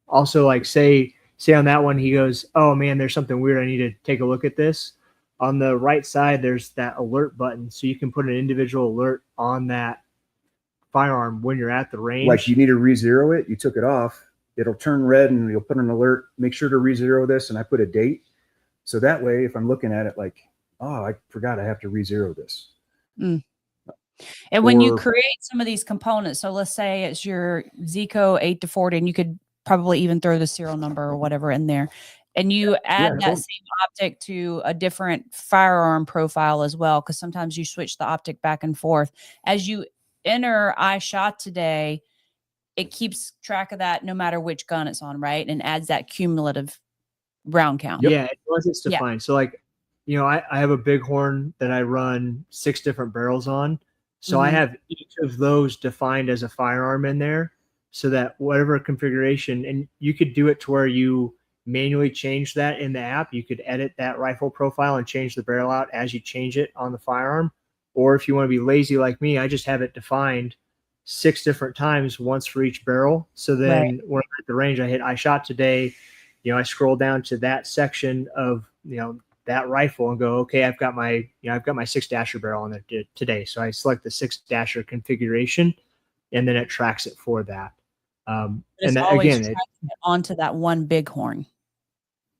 Also, like say on that one, he goes, "Oh man, there's something weird. I need to take a look at this." On the right side, there's that alert button, so you can put an individual alert on that firearm when you're at the range. Like you need to re-zero it. You took it off. It'll turn red, and you'll put an alert. Make sure to re-zero this, and I put a date. So that way, if I'm looking at it, I forgot I have to re-zero this. And when you create some of these components, so let's say it's your Zico 8-40, and you could probably even throw the serial number or whatever in there, and you add that same optic to a different firearm profile as well, because sometimes you switch the optic back and forth. As you enter I shot today, it keeps track of that no matter which gun it's on, right? And adds that cumulative round count. Yeah, once it's defined. So I have a bighorn that I run 6 different barrels on. So I have each of those defined as a firearm in there, so that whatever configuration, and you could do it to where you manually change that in the app. You could edit that rifle profile and change the barrel out as you change it on the firearm. Or if you want to be lazy like me, I just have it defined 6 different times, once for each barrel. So then when I'm at the range, I shot today, I scroll down to that section of, that rifle and go, okay, I've got my 6-dasher barrel on there today. So I select the 6-dasher configuration, and then it tracks it for that. And that, again, onto that one bighorn.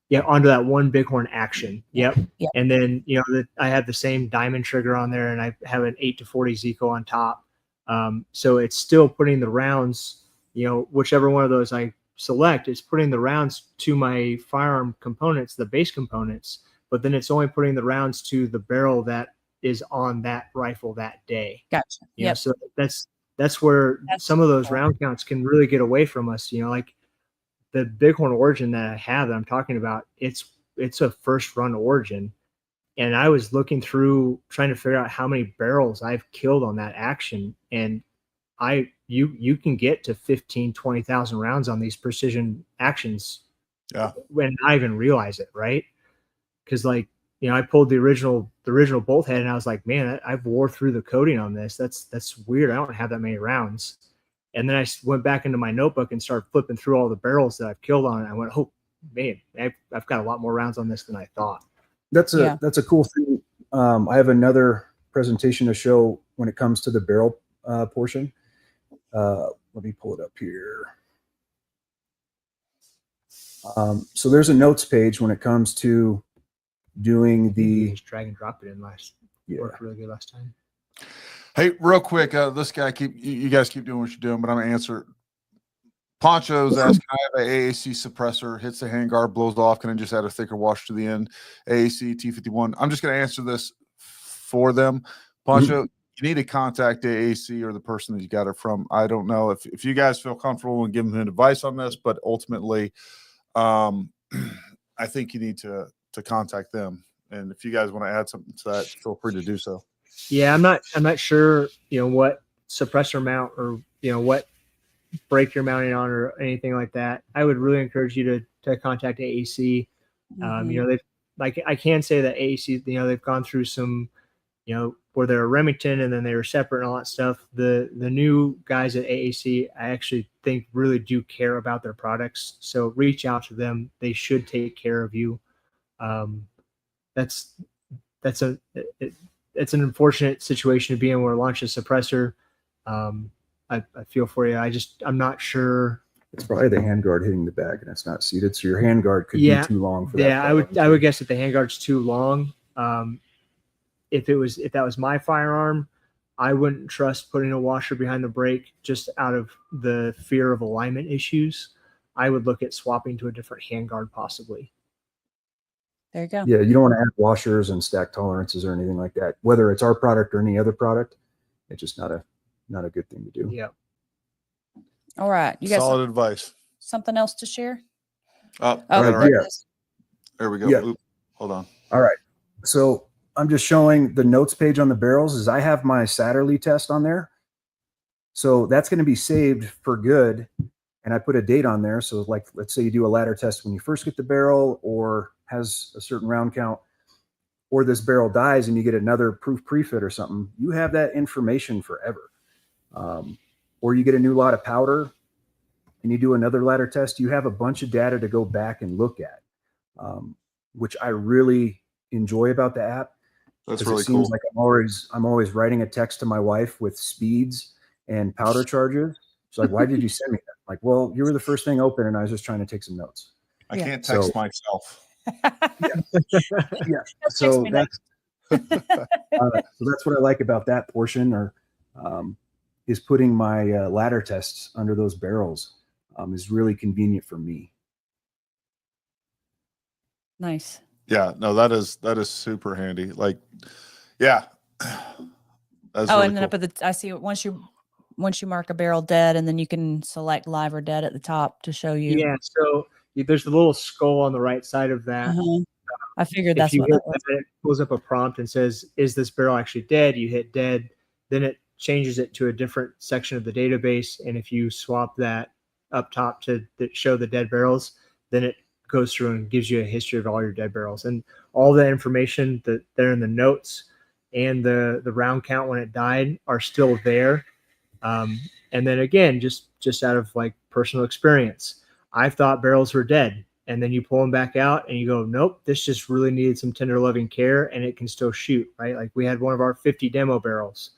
Yeah, onto that one bighorn action. Yep. And then, I have the same diamond trigger on there, and I have an 8-40 Zico on top. So it's still putting the rounds, whichever one of those I select, it's putting the rounds to my firearm components, the base components, but then it's only putting the rounds to the barrel that is on that rifle that day. Gotcha. So that's where some of those round counts can really get away from us. Like the Bighorn Origin that I have that I'm talking about, it's a first run Origin. And I was looking through trying to figure out how many barrels I've killed on that action. And you can get to 15, 20,000 rounds on these precision actions. Yeah. When I even realize it, right? Because I pulled the original bolt head, and I was like, man, I've wore through the coating on this. That's weird. I don't have that many rounds. And then I went back into my notebook and started flipping through all the barrels that I've killed on it. I went, oh man, I've got a lot more rounds on this than I thought. That's a cool thing. I have another presentation to show when it comes to the barrel portion. Let me pull it up here. So there's a notes page when it comes to doing the just drag and drop it in worked really good last time. Hey, real quick, this guy you guys keep doing what you're doing, but I'm gonna answer. Poncho's asking, I have an AAC suppressor, hits the handguard, blows off. Can I just add a thicker wash to the end? AAC T51. I'm just gonna answer this for them. Poncho, you need to contact AAC or the person that you got it from. I don't know if you guys feel comfortable and give them advice on this, but ultimately, I think you need to contact them. And if you guys want to add something to that, feel free to do so. Yeah, I'm not sure, what suppressor mount or, what brake you're mounting on or anything like that. I would really encourage you to contact AAC. They've I can say that AAC, they've gone through some, where they're Remington and then they were separate and all that stuff. The new guys at AAC, I actually think really do care about their products. So reach out to them. They should take care of you. It's an unfortunate situation to be in where launch a suppressor. I feel for you. I'm not sure. It's probably the handguard hitting the bag and it's not seated. So your handguard could be too long for that. Yeah, I would guess that the handguard's too long. If that was my firearm, I wouldn't trust putting a washer behind the brake just out of the fear of alignment issues. I would look at swapping to a different handguard possibly. There you go. Yeah, you don't want to add washers and stack tolerances or anything like that. Whether it's our product or any other product, it's just not a good thing to do. Yeah. All right. You got Solid advice. something else to share? Oh, all right, right. yeah. There we go. Yeah. Oop, hold on. All right. So I'm just showing the notes page on the barrels is I have my Satterley test on there. So that's going to be saved for good. And I put a date on there. So like, let's say you do a ladder test when you first get the barrel or has a certain round count, or this barrel dies and you get another proof pre-fit or something, you have that information forever. Or you get a new lot of powder and you do another ladder test, you have a bunch of data to go back and look at, which I really enjoy about the app. That's It really seems cool. like I'm always writing a text to my wife with speeds and powder charges. She's like, why did you send me that? Like, well, you were the first thing open and I was just trying to take some notes. I Yeah. can't text So- myself. Yeah. So that's what I like about that portion, or is putting my ladder tests under those barrels is really convenient for me. Nice. Yeah, no, that is super handy. Like, yeah. That's Oh, really and then cool. up at the, I see once you mark a barrel dead, and then you can select live or dead at the top to show you. Yeah. So there's the little skull on the right side of that. Uh-huh. I figured If that's you what hit that was. that, it pulls up a prompt and says, is this barrel actually dead? You hit dead, then it changes it to a different section of the database. And if you swap that up top to show the dead barrels, then it goes through and gives you a history of all your dead barrels. And all the information that they're in the notes and the round count when it died are still there. And then again, just out of like personal experience, I thought barrels were dead. And then you pull them back out and you go, nope, this just really needed some tender loving care and it can still shoot, right? Like we had one of our 50 demo barrels.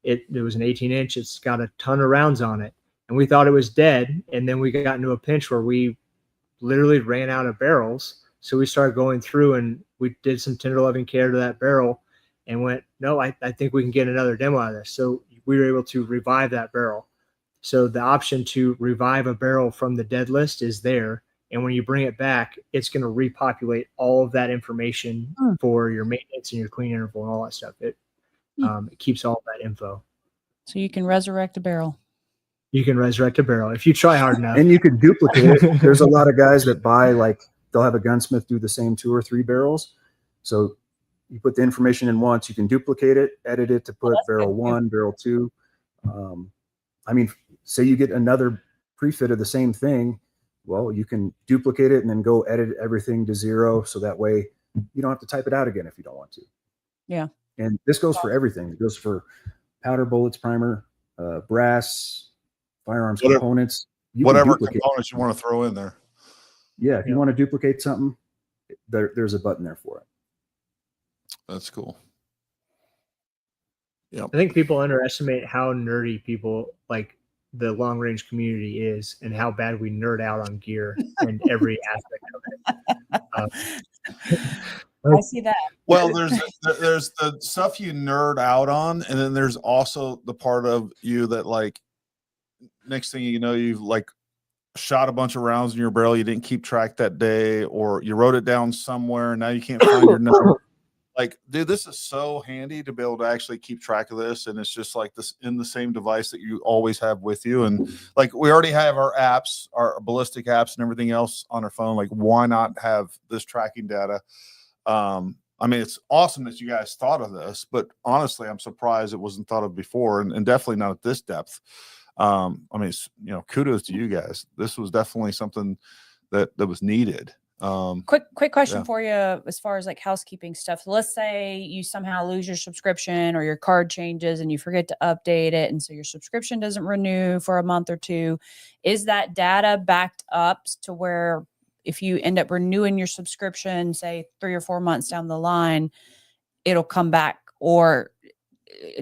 It was an 18-inch. It's got a ton of rounds on it. And we thought it was dead. And then we got into a pinch where we literally ran out of barrels. So we started going through and we did some tender loving care to that barrel and went, no, I think we can get another demo out of this. So we were able to revive that barrel. So the option to revive a barrel from the dead list is there. And when you bring it back, it's going to repopulate all of that information for your maintenance and your clean interval and all that stuff. It keeps all that info. So you can resurrect a barrel. You can resurrect a barrel if you try hard enough. And you can duplicate it. There's a lot of guys that buy, like, they'll have a gunsmith do the same 2 or 3 barrels. So you put the information in once, you can duplicate it, edit it to put barrel 1, barrel 2. I mean, say you get another pre-fit of the same thing. Well, you can duplicate it and then go edit everything to 0. So that way you don't have to type it out again if you don't want to. Yeah. And this goes for everything. It goes for powder, bullets, primer, brass, firearms, components. Whatever components you want to throw in there. Yeah. If you want to duplicate something, there's a button there for it. That's cool. Yeah. I think people underestimate how nerdy people like the long range community is and how bad we nerd out on gear and every aspect of it. I see that. Well, there's the stuff you nerd out on, and then there's also the part of you that, like, next thing you know, you've like shot a bunch of rounds in your barrel you didn't keep track that day, or you wrote it down somewhere and now you can't find your number. Like, dude, this is so handy to be able to actually keep track of this, and it's just like this in the same device that you always have with you. And like, we already have our apps, our ballistic apps and everything else on our phone. Like, why not have this tracking data? I mean, it's awesome that you guys thought of this, but honestly, I'm surprised it wasn't thought of before, and definitely not at this depth. I mean, it's, kudos to you guys. This was definitely something that was needed. Quick question for you as far as like housekeeping stuff. So let's say you somehow lose your subscription or your card changes and you forget to update it, and so your subscription doesn't renew for a month or 2. Is that data backed up to where if you end up renewing your subscription, say 3 or 4 months down the line, it'll come back, or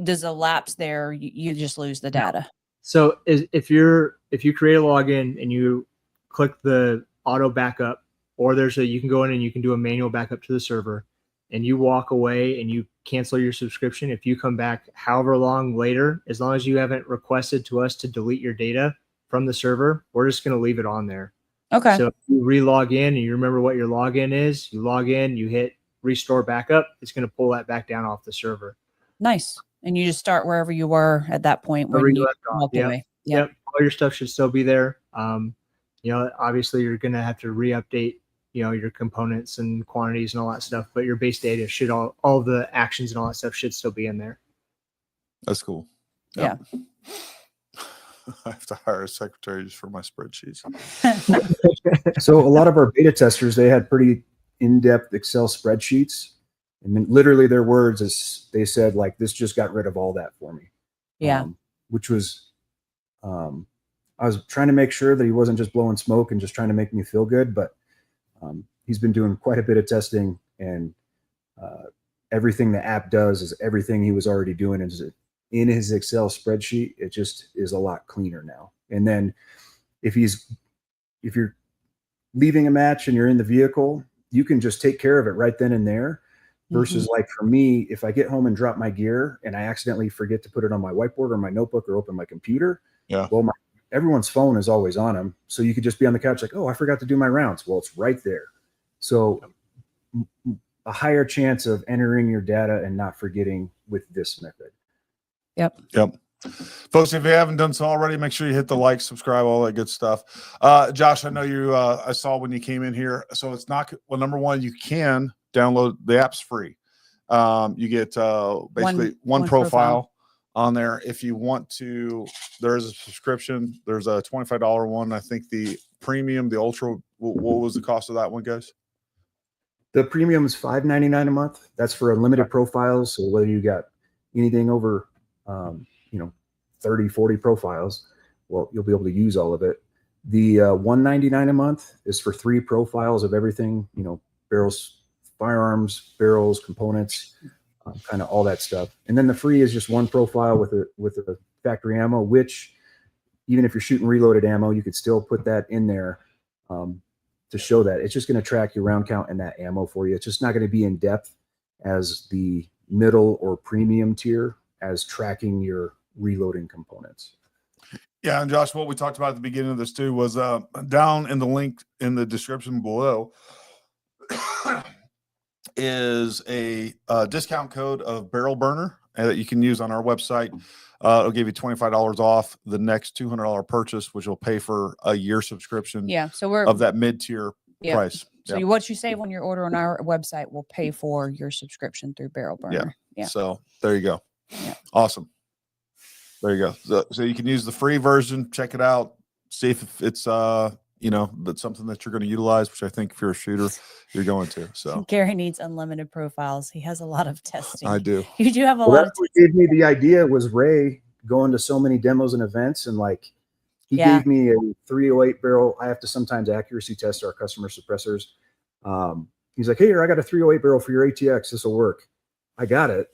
does a lapse there? You just lose the data. So if you create a login and you click the auto backup, or you can go in and you can do a manual backup to the server, and you walk away and you cancel your subscription. If you come back however long later, as long as you haven't requested to us to delete your data from the server, we're just going to leave it on there. Okay. So if you re-log in and you remember what your login is, you log in, you hit restore backup, it's going to pull that back down off the server. Nice. And you just start wherever you were at that point when Wherever you left off. walked away. Yep. All your stuff should still be there. Obviously you're going to have to re-update, your components and quantities and all that stuff, but your base data should all the actions and all that stuff should still be in there. That's cool. Yeah. I have to hire a secretary just for my spreadsheets. So a lot of our beta testers, they had pretty in-depth Excel spreadsheets, and then literally their words is they said like, this just got rid of all that for me. Yeah. Which was, I was trying to make sure that he wasn't just blowing smoke and just trying to make me feel good, but he's been doing quite a bit of testing, and everything the app does is everything he was already doing is in his Excel spreadsheet. It just is a lot cleaner now. And then if you're leaving a match and you're in the vehicle, you can just take care of it right then and there. Versus like for me, if I get home and drop my gear and I accidentally forget to put it on my whiteboard or my notebook or open my computer, well, everyone's phone is always on them. So you could just be on the couch like, oh, I forgot to do my rounds. Well, it's right there. So a higher chance of entering your data and not forgetting with this method. Yep. Folks, if you haven't done so already, make sure you hit the like, subscribe, all that good stuff. Josh, I know you, I saw when you came in here. So it's not, well, number one, you can download the app's free. You get basically one profile on there. If you want to, there's a subscription. There's a $25 one. I think the premium, the ultra, what was the cost of that one, guys? The premium is $5.99 a month. That's for unlimited profiles. So whether you got anything over, 30, 40 profiles, well, you'll be able to use all of it. The $1.99 a month is for 3 profiles of everything, barrels, firearms, barrels, components, kind of all that stuff. And then the free is just 1 profile with a factory ammo, which even if you're shooting reloaded ammo, you could still put that in there to show that. It's just going to track your round count and that ammo for you. It's just not going to be in depth as the middle or premium tier as tracking your reloading components. Yeah, and Josh, what we talked about at the beginning of this too was down in the link in the description below is a discount code of Barrel Burner that you can use on our website. It'll give you $25 off the next $200 purchase, which will pay for a year subscription. Yeah, so we're of that mid-tier price. So what you save on your order on our website will pay for your subscription through Barrel Burner. Yeah. So there you go. Yeah. Awesome. There you go. So you can use the free version, check it out, see if it's that's something that you're going to utilize, which I think if you're a shooter, you're going to. So Gary needs unlimited profiles. He has a lot of testing. I do. You do have a lot of testing. What gave me the idea was Ray going to so many demos and events, and like he gave me a 308 barrel. I have to sometimes accuracy test our customer suppressors. He's like, hey, here, I got a 308 barrel for your ATX. This will work. I got it.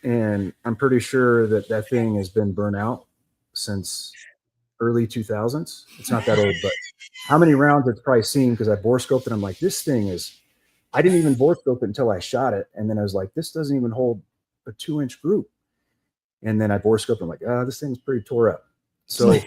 And I'm pretty sure that thing has been burnt out since early 2000s. It's not that old, but how many rounds it's probably seen, because I bore scoped it. I'm like, this thing is, I didn't even bore scope it until I shot it. And then I was like, this doesn't even hold a 2-inch group. And then I bore scoped. I'm like, this thing's pretty tore up. So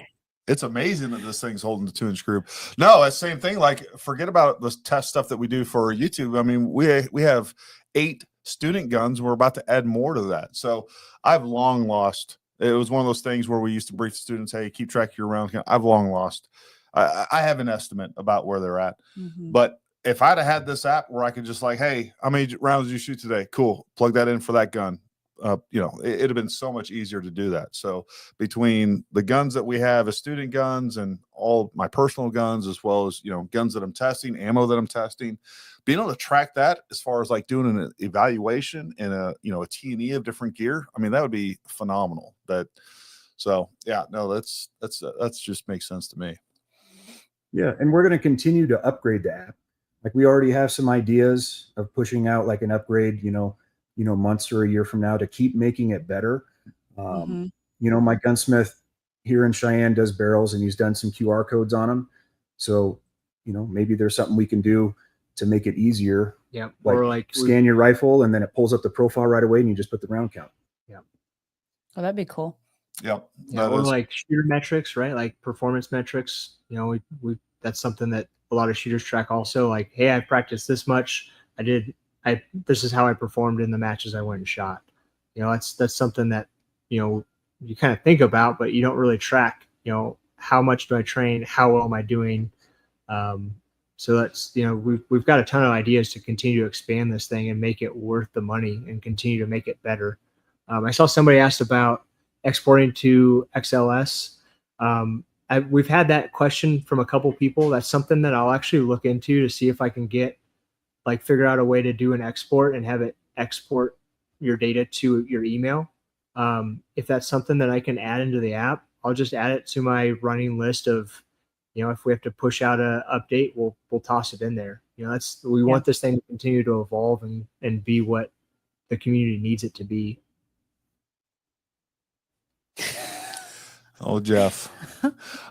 it's amazing that this thing's holding the 2-inch group. No, it's the same thing. Like, forget about the test stuff that we do for YouTube. I mean, we have 8 student guns. We're about to add more to that. So I've long lost. It was one of those things where we used to brief students, hey, keep track of your round count. I've long lost. I have an estimate about where they're at. But if I'd have had this app where I could just like, hey, how many rounds did you shoot today? Cool. Plug that in for that gun. It'd have been so much easier to do that. So between the guns that we have as student guns and all my personal guns, as well as, guns that I'm testing, ammo that I'm testing, being able to track that as far as like doing an evaluation and a T&E of different gear, I mean, that would be phenomenal. That's just makes sense to me. Yeah. And we're going to continue to upgrade the app. Like we already have some ideas of pushing out like an upgrade, months or a year from now to keep making it better. My gunsmith here in Cheyenne does barrels, and he's done some QR codes on them. So, maybe there's something we can do to make it easier. Yeah. Like, Or like scan your rifle and then it pulls up the profile right away and you just put the round count. Yeah. Oh, that'd be cool. Yep. Yeah, or like shooter metrics, right? Like performance metrics. You know, we that's something that a lot of shooters track also. Like, hey, I practiced this much. This is how I performed in the matches I went and shot. You know, that's something that, you know, you kind of think about, but you don't really track, you know, how much do I train? How well am I doing? So that's, you know, we've got a ton of ideas to continue to expand this thing and make it worth the money and continue to make it better. I saw somebody asked about exporting to XLS. We've had that question from a couple people. That's something that I'll actually look into to see if I can figure out a way to do an export and have it export your data to your email. If that's something that I can add into the app, I'll just add it to my running list of, you know, if we have to push out a update, we'll toss it in there. You know, we want this thing to continue to evolve and be what the community needs it to be. Oh, Jeff.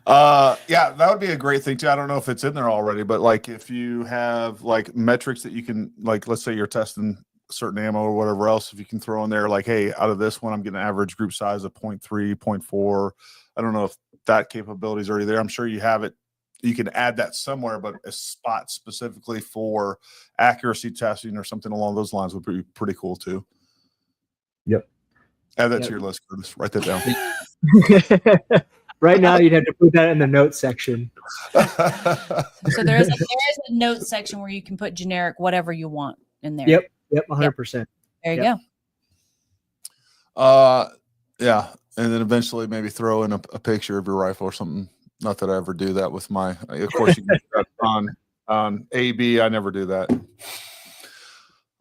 Yeah, that would be a great thing too. I don't know if it's in there already, but like if you have like metrics that you can, like, let's say you're testing certain ammo or whatever else, if you can throw in there like, hey, out of this one, I'm getting an average group size of 0.3, 0.4. I don't know if that capability is already there. I'm sure you have it. You can add that somewhere, but a spot specifically for accuracy testing or something along those lines would be pretty cool too. Yep. Add that to your list, Curtis. Write that down. Right now, you'd have to put that in the notes section. So there is a notes section where you can put generic whatever you want in there. Yep, 100%. There you go. Yeah, and then eventually maybe throw in a picture of your rifle or something. Not that I ever do that with my. Of course, you can do that on AB. I never do that.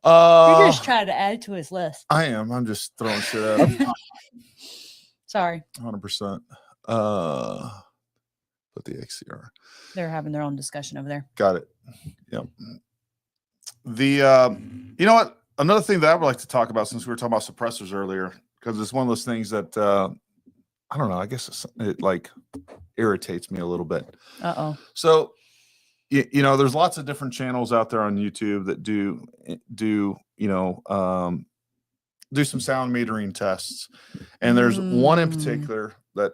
You're just trying to add to his list. I am. I'm just throwing shit out. Sorry. 100%. Put the XCR. They're having their own discussion over there. Got it. Yep. You know what? Another thing that I would like to talk about, since we were talking about suppressors earlier, because it's one of those things that I don't know. I guess it like irritates me a little bit. So, you know, there's lots of different channels out there on YouTube that do some sound metering tests, and there's one in particular that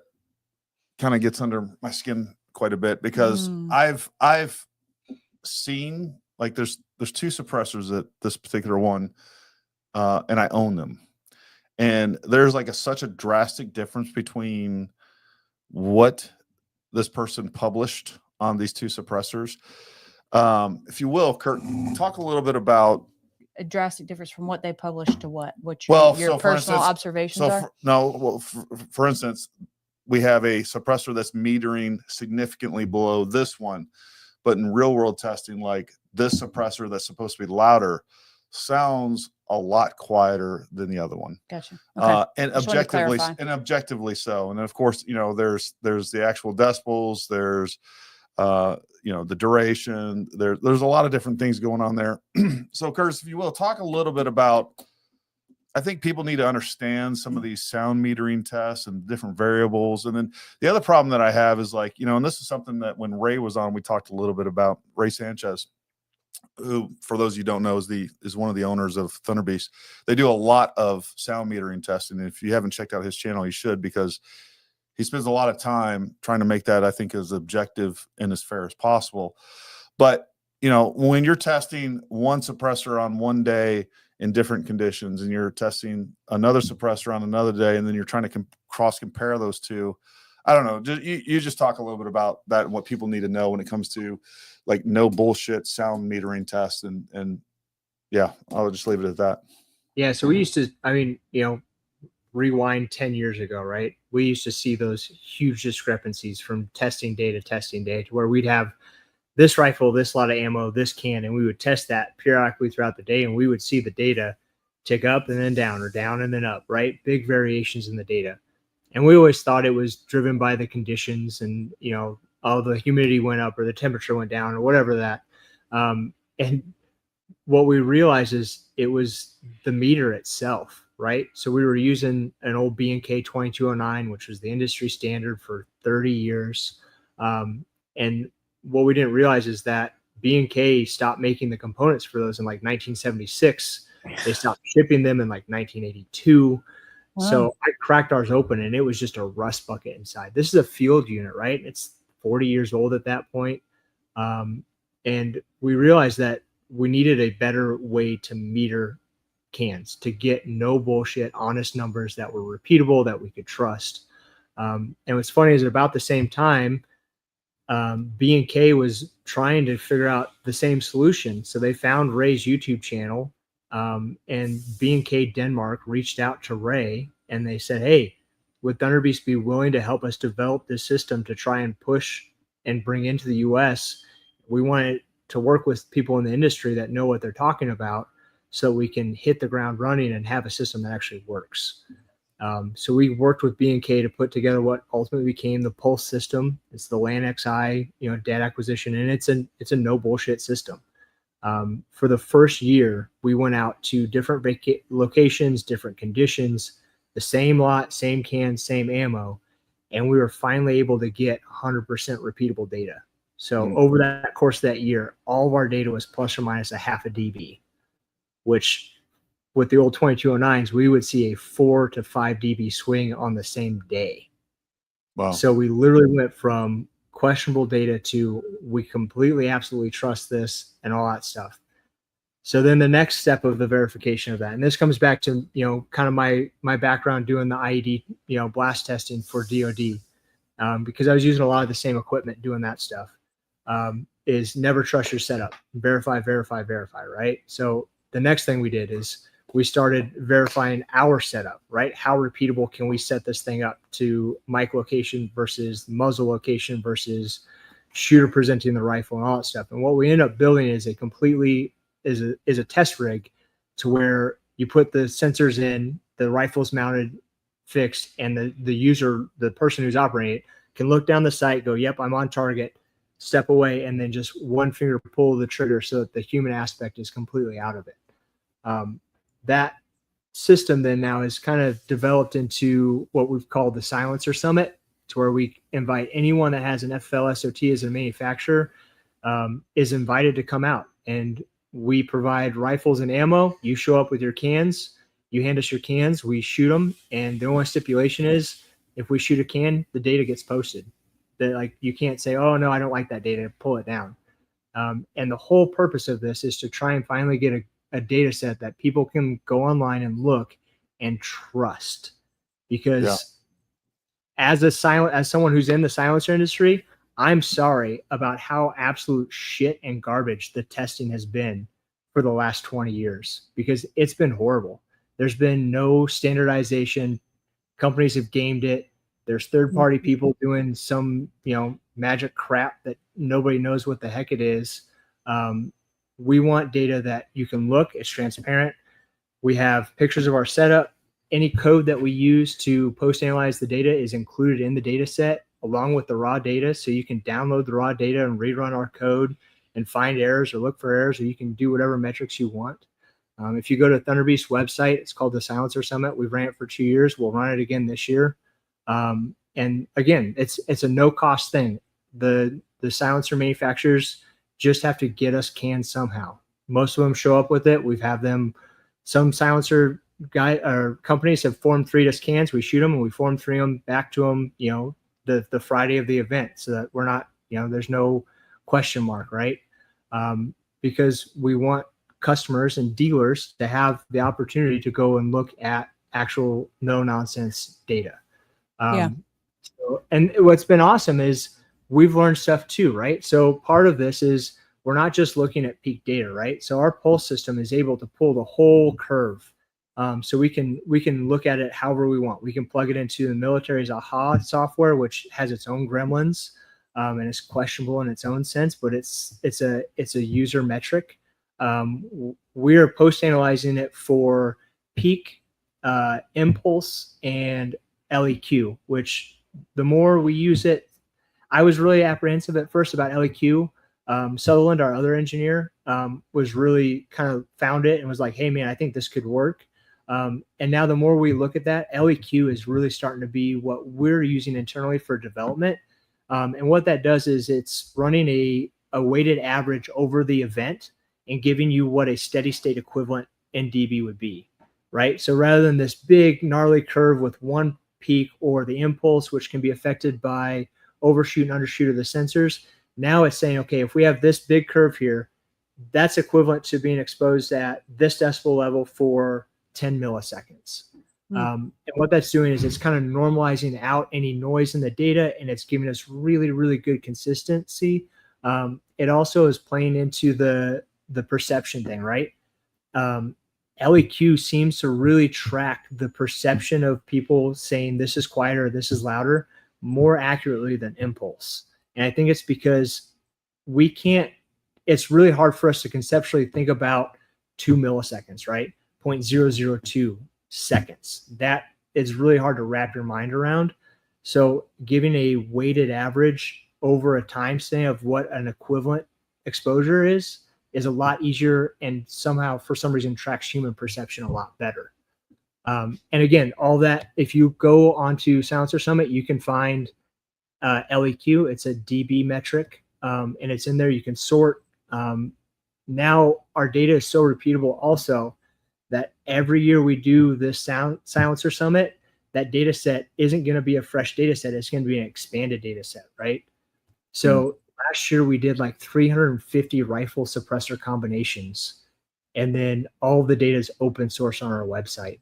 kind of gets under my skin quite a bit because I've seen like there's two suppressors at this particular one, and I own them. And there's like such a drastic difference between what this person published on these two suppressors. If you will, Kurt, talk a little bit about a drastic difference from what they published to what your personal observations are. For instance, we have a suppressor that's metering significantly below this one, but in real world testing, like this suppressor that's supposed to be louder sounds a lot quieter than the other one. Gotcha. Okay. And objectively so. And of course, you know, there's the actual decibels, there's the duration, there's a lot of different things going on there. So Curtis, if you will, talk a little bit about, I think people need to understand some of these sound metering tests and different variables. And then the other problem that I have is like, you know, and this is something that when Ray was on, we talked a little bit about. Ray Sanchez, who, for those of you who don't know, is one of the owners of Thunder Beast. They do a lot of sound metering testing. And if you haven't checked out his channel, you should, because he spends a lot of time trying to make that, I think, as objective and as fair as possible. But, you know, when you're testing one suppressor on one day in different conditions, and you're testing another suppressor on another day, and then you're trying to cross compare those two, I don't know. You just talk a little bit about that and what people need to know when it comes to like no bullshit sound metering tests. And yeah, I'll just leave it at that. Yeah. So we used to, I mean, you know, rewind 10 years ago, right? We used to see those huge discrepancies from testing day to where we'd have this rifle, this lot of ammo, this can, and we would test that periodically throughout the day, and we would see the data tick up and then down, or down and then up, right? Big variations in the data. And we always thought it was driven by the conditions, and, you know, all the humidity went up or the temperature went down or whatever that. And what we realized is it was the meter itself, right? So we were using an old B&K 2209, which was the industry standard for 30 years. And what we didn't realize is that B&K stopped making the components for those in like 1976. They stopped shipping them in like 1982. Wow. So I cracked ours open and it was just a rust bucket inside. This is a field unit, right? It's 40 years old at that point. And we realized that we needed a better way to meter cans, to get no bullshit, honest numbers that were repeatable, that we could trust. And what's funny is at about the same time, B&K was trying to figure out the same solution. So they found Ray's YouTube channel, and B&K Denmark reached out to Ray and they said, hey, would Thunderbeast be willing to help us develop this system to try and push and bring into the US? We wanted to work with people in the industry that know what they're talking about so we can hit the ground running and have a system that actually works. So we worked with B&K to put together what ultimately became the Pulse system. It's the LAN-XI, data acquisition, and it's a no bullshit system. For the first year, we went out to different locations, different conditions, the same lot, same cans, same ammo, and we were finally able to get 100% repeatable data. So over that course of that year, all of our data was plus or minus a half a dB, which with the old 2209s, we would see a 4 to 5 dB swing on the same day. Wow. So we literally went from questionable data to we completely, absolutely trust this and all that stuff. So then the next step of the verification of that, and this comes back to, kind of my background doing the IED, blast testing for DOD, because I was using a lot of the same equipment doing that stuff, is never trust your setup, verify, right? So the next thing we did is we started verifying our setup, right? How repeatable can we set this thing up to mic location versus muzzle location versus shooter presenting the rifle and all that stuff. And what we end up building is a test rig to where you put the sensors in, the rifle's mounted, fixed, and the user, the person who's operating it, can look down the sight, go, yep, I'm on target, step away, and then just one finger pull the trigger so that the human aspect is completely out of it. That system then now is kind of developed into what we've called the Silencer Summit, to where we invite anyone that has an FFL SOT as a manufacturer, is invited to come out, and we provide rifles and ammo. You show up with your cans, you hand us your cans, we shoot them, and the only stipulation is if we shoot a can, the data gets posted. That, like, you can't say, oh no, I don't like that data, pull it down. And the whole purpose of this is to try and finally get a data set that people can go online and look and trust. Because as someone who's in the silencer industry, I'm sorry about how absolute shit and garbage the testing has been for the last 20 years, because it's been horrible. There's been no standardization. Companies have gamed it. There's third-party people doing some, magic crap that nobody knows what the heck it is. We want data that you can look, it's transparent. We have pictures of our setup. Any code that we use to post-analyze the data is included in the data set along with the raw data. So you can download the raw data and rerun our code and find errors or look for errors, or you can do whatever metrics you want. If you go to Thunderbeast website, it's called the Silencer Summit. We've ran it for 2 years. We'll run it again this year. And again, it's a no-cost thing. The silencer manufacturers just have to get us cans somehow. Most of them show up with it. We've had them. Some silencer companies have formed 3 us cans. We shoot them and we form 3 them back to them, the Friday of the event, so that we're not, there's no question mark, right? Because we want customers and dealers to have the opportunity to go and look at actual no nonsense data. And what's been awesome is we've learned stuff too, right? So part of this is we're not just looking at peak data, right? So our Pulse system is able to pull the whole curve. So we can look at it however we want. We can plug it into the military's AHA software, which has its own gremlins, and it's questionable in its own sense, but it's a user metric. We are post-analyzing it for peak, impulse, and LEQ, which the more we use it, I was really apprehensive at first about LEQ. Sutherland, our other engineer, was really kind of found it and was like, hey man, I think this could work. And now the more we look at that, LEQ is really starting to be what we're using internally for development. And what that does is it's running a weighted average over the event and giving you what a steady state equivalent in dB would be, right? So rather than this big gnarly curve with one peak or the impulse, which can be affected by overshoot and undershoot of the sensors, now it's saying, okay, if we have this big curve here, that's equivalent to being exposed at this decibel level for 10 milliseconds. And what that's doing is it's kind of normalizing out any noise in the data, and it's giving us really, really good consistency. It also is playing into the perception thing, right? LEQ seems to really track the perception of people saying this is quieter, this is louder, more accurately than impulse. And I think it's because it's really hard for us to conceptually think about 2 milliseconds, right? 0.002 seconds. That is really hard to wrap your mind around. So giving a weighted average over a time span of what an equivalent exposure is a lot easier, and somehow for some reason tracks human perception a lot better. And again, all that, if you go onto Silencer Summit, you can find LEQ. It's a dB metric, and it's in there. You can sort. Now our data is so repeatable also that every year we do this Silencer Summit, that data set isn't going to be a fresh data set. It's going to be an expanded data set, right? So last year we did like 350 rifle suppressor combinations, and then all the data is open source on our website.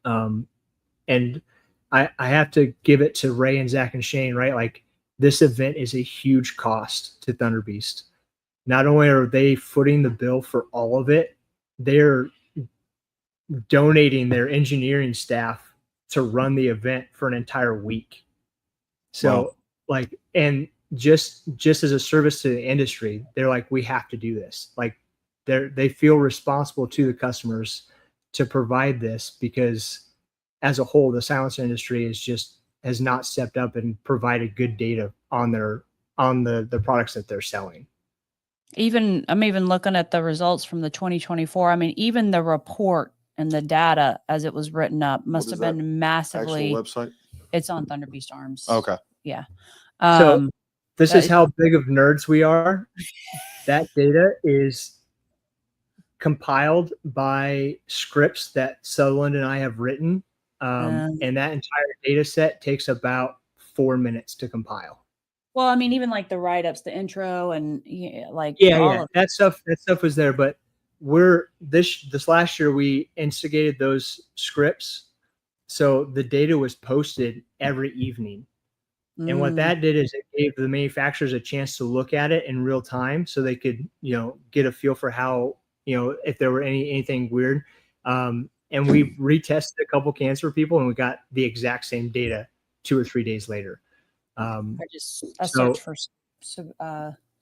And I have to give it to Ray and Zach and Shane, right? Like, this event is a huge cost to Thunder Beast. Not only are they footing the bill for all of it, they're donating their engineering staff to run the event for an entire week. So like, and just as a service to the industry, they're like, we have to do this. Like, they feel responsible to the customers to provide this, because as a whole, the silencer industry has not stepped up and provided good data on the products that they're selling. I'm even looking at the results from the 2024. I mean, even the report and the data as it was written up must have been massively. Actual website? It's on Thunder Beast Arms. Okay. Yeah. So this is how big of nerds we are. That data is compiled by scripts that Sutherland and I have written. And that entire data set takes about 4 minutes to compile. Well, I mean, even like the write-ups, the intro, and that stuff was there. But this last year we instigated those scripts, so the data was posted every evening. And what that did is it gave the manufacturers a chance to look at it in real time, so they could, get a feel for how, if there were anything weird. And we retested a couple cans for people, and we got the exact same data 2 or 3 days later. I searched for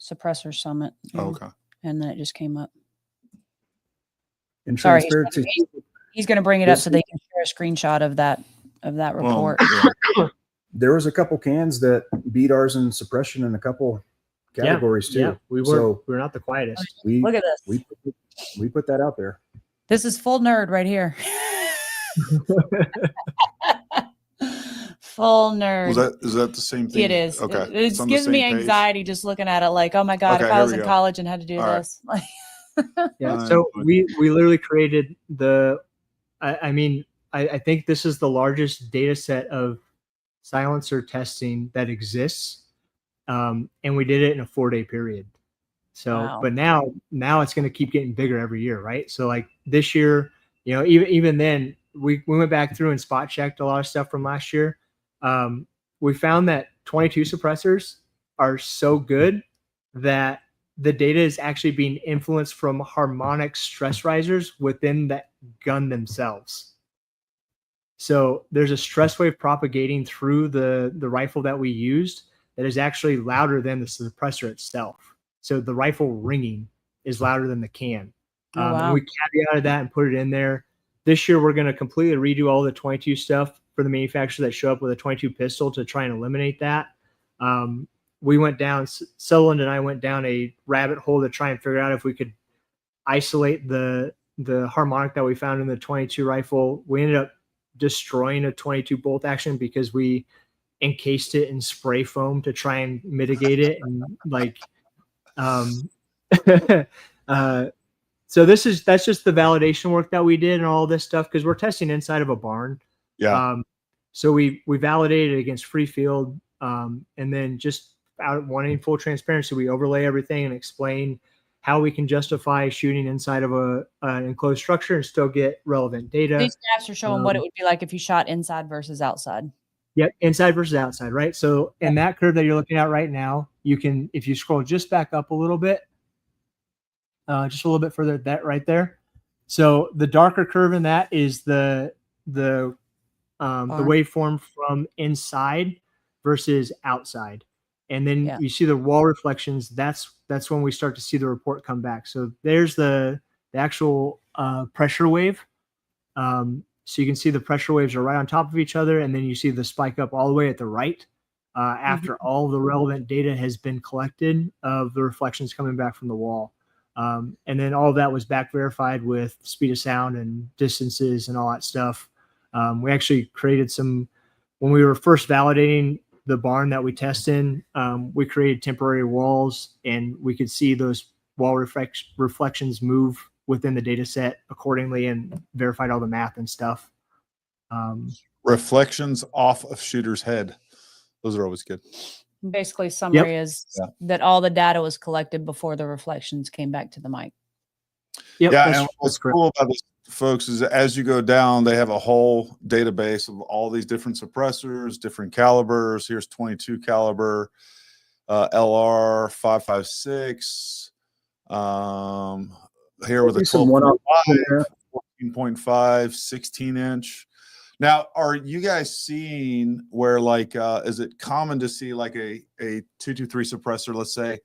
Suppressor Summit. Okay. And then it just came up. In Sorry, transparency, he's going to bring it up so they can share a screenshot of that report. there was a couple cans that beat ours in suppression in a couple categories too. Yeah, we're not the quietest. Look at this. We put that out there. This is full nerd right here. Full nerd. Is that the same thing? It is. Okay. It gives me anxiety just looking at it. Like, oh my God, if I was in college and had to do this. Right. Yeah. So we literally created I think this is the largest data set of silencer testing that exists. And we did it in a 4-day period. So, wow. But now it's going to keep getting bigger every year, right? So like this year, even then we went back through and spot checked a lot of stuff from last year. We found that 22 suppressors are so good that the data is actually being influenced from harmonic stress risers within that gun themselves. So there's a stress wave propagating through the rifle that we used that is actually louder than the suppressor itself. So the rifle ringing is louder than the can. And we caveated that and put it in there. This year, we're going to completely redo all the 22 stuff for the manufacturers that show up with a 22 pistol to try and eliminate that. We went down, Sutherland and I went down a rabbit hole to try and figure out if we could isolate the harmonic that we found in the 22 rifle. We ended up destroying a 22 bolt action because we encased it in spray foam to try and mitigate it. And like, So that's just the validation work that we did and all this stuff, because we're testing inside of a barn. Yeah. So we validated against free field, and then just out wanting full transparency, we overlay everything and explain how we can justify shooting inside of an enclosed structure and still get relevant data. These graphs are showing what it would be like if you shot inside versus outside. Yep, inside versus outside, right? So in that curve that you're looking at right now, you can, if you scroll just back up a little bit, just a little bit further, that right there. So the darker curve in that is the waveform from inside versus outside. And then you see the wall reflections. That's when we start to see the report come back. So there's the actual pressure wave. So you can see the pressure waves are right on top of each other, and then you see the spike up all the way at the right after all the relevant data has been collected of the reflections coming back from the wall. And then all of that was back verified with speed of sound and distances and all that stuff. We actually created some, when we were first validating the barn that we test in, we created temporary walls, and we could see those wall reflections move within the data set accordingly and verified all the math and stuff. Reflections off of shooter's head. Those are always good. Basically, summary is that all the data was collected before the reflections came back to the mic. Yep, yeah, and what's cool about this, folks, is as you go down, they have a whole database of all these different suppressors, different calibers. Here's 22 caliber, LR 5.56. Here with a 12.5, 14.5, 16-inch. Now, are you guys seeing where, like, is it common to see like a 223 suppressor? Let's say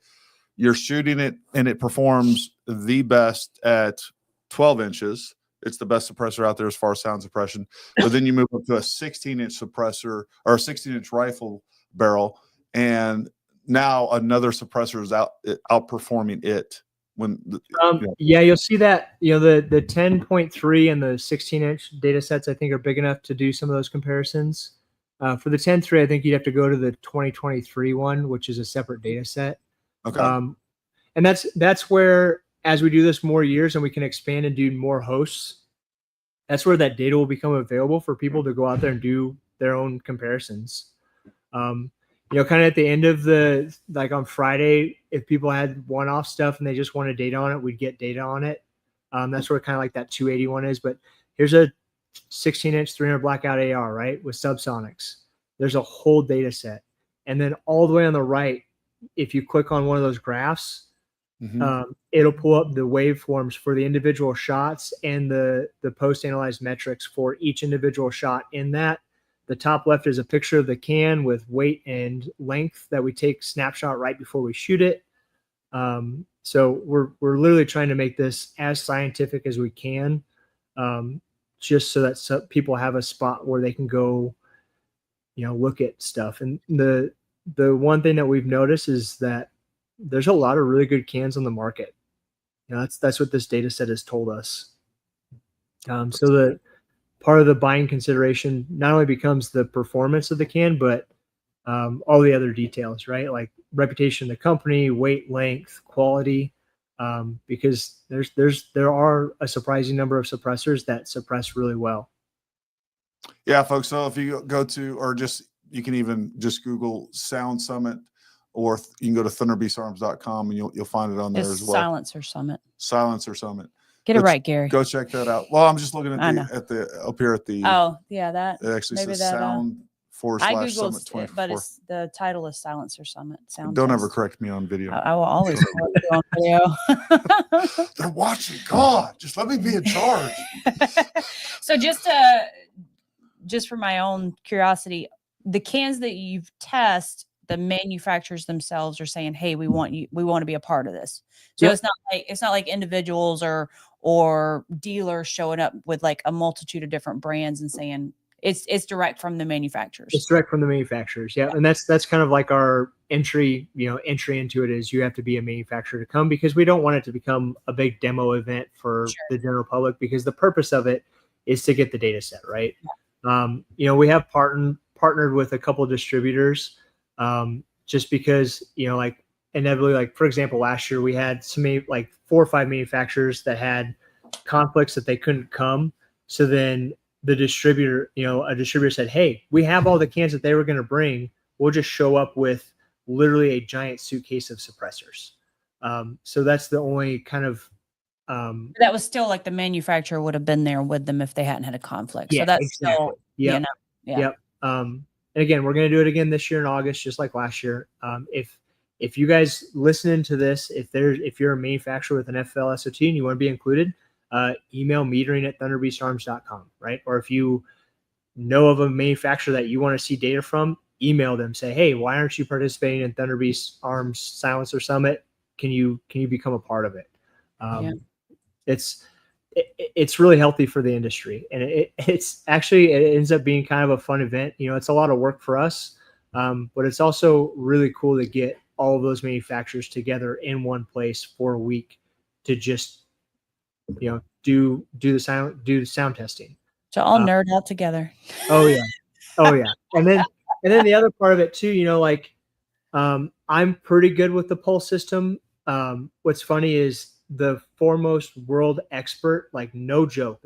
you're shooting it and it performs the best at 12 inches. It's the best suppressor out there as far as sound suppression. But then you move up to a 16-inch suppressor or a 16-inch rifle barrel, and now another suppressor is outperforming it. Yeah, you'll see that, the 10.3 and the 16-inch data sets, I think, are big enough to do some of those comparisons. For the 10.3, I think you'd have to go to the 2023 one, which is a separate data set. Okay. And that's where, as we do this more years and we can expand and do more hosts, that's where that data will become available for people to go out there and do their own comparisons. Kind of at the end of like on Friday, if people had one-off stuff and they just wanted data on it, we'd get data on it. That's where kind of like that 281 is. But here's a 16-inch 300 blackout AR, right, with subsonics. There's a whole data set. And then all the way on the right, if you click on one of those graphs, it'll pull up the waveforms for the individual shots and the post-analyzed metrics for each individual shot in that. The top left is a picture of the can with weight and length that we take snapshot right before we shoot it. So we're literally trying to make this as scientific as we can, just so that people have a spot where they can go, look at stuff. And the one thing that we've noticed is that there's a lot of really good cans on the market. That's what this data set has told us. So the part of the buying consideration not only becomes the performance of the can, but all the other details, right? Like reputation of the company, weight, length, quality, because there are a surprising number of suppressors that suppress really well. Yeah, folks. So if you go to, or you can even just Google Sound Summit, or you can go to thunderbeastarms.com and you'll find it on there as well. Silencer Summit. Silencer Summit. Get it right, Gary. Go check that out. Well, I'm just looking at the up here at the. Oh yeah, that it actually maybe says that, Sound / Summit 24. But the title is Silencer Summit. Don't ever correct me on video. I will always correct you on video. They're watching. God, just let me be in charge. So just for my own curiosity, the cans that you've tested, the manufacturers themselves are saying, "Hey, we want to be a part of this." So it's not like individuals or dealers showing up with like a multitude of different brands and saying it's direct from the manufacturers. It's direct from the manufacturers. Yeah. And that's kind of like our entry into it is you have to be a manufacturer to come, because we don't want it to become a big demo event for the general public, because the purpose of it is to get the data set, right? Yeah. We have partnered with a couple of distributors, just because, like inevitably, like for example, last year we had like 4 or 5 manufacturers that had conflicts that they couldn't come. So then the distributor, a distributor said, "Hey, we have all the cans that they were going to bring. We'll just show up with literally a giant suitcase of suppressors." So that's the only kind of that was still like the manufacturer would have been there with them if they hadn't had a conflict. Yeah, so that's exactly. still, yeah. Yep. And again, we're going to do it again this year in August, just like last year. If you guys listening to this, if you're a manufacturer with an FFL SOT and you want to be included, email metering@thunderbeastarms.com, right? Or if you know of a manufacturer that you want to see data from, email them, say, "Hey, why aren't you participating in Thunderbeast Arms Silencer Summit? Can you become a part of it?" It's really healthy for the industry, and it ends up being kind of a fun event. It's a lot of work for us, but it's also really cool to get all of those manufacturers together in one place for a week to just do the sound testing. So all nerd out together. Oh yeah. And then the other part of it too, I'm pretty good with the pulse system. What's funny is the foremost world expert, like no joke,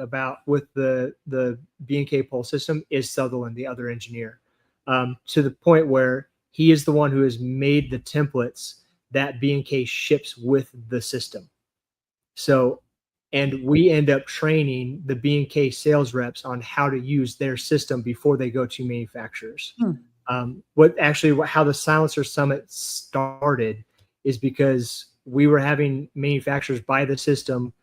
with the B&K pulse system is Sutherland, the other engineer, to the point where he is the one who has made the templates that B&K ships with the system. So, and we end up training the B&K sales reps on how to use their system before they go to manufacturers. How the Silencer Summit started is because we were having manufacturers buy the system.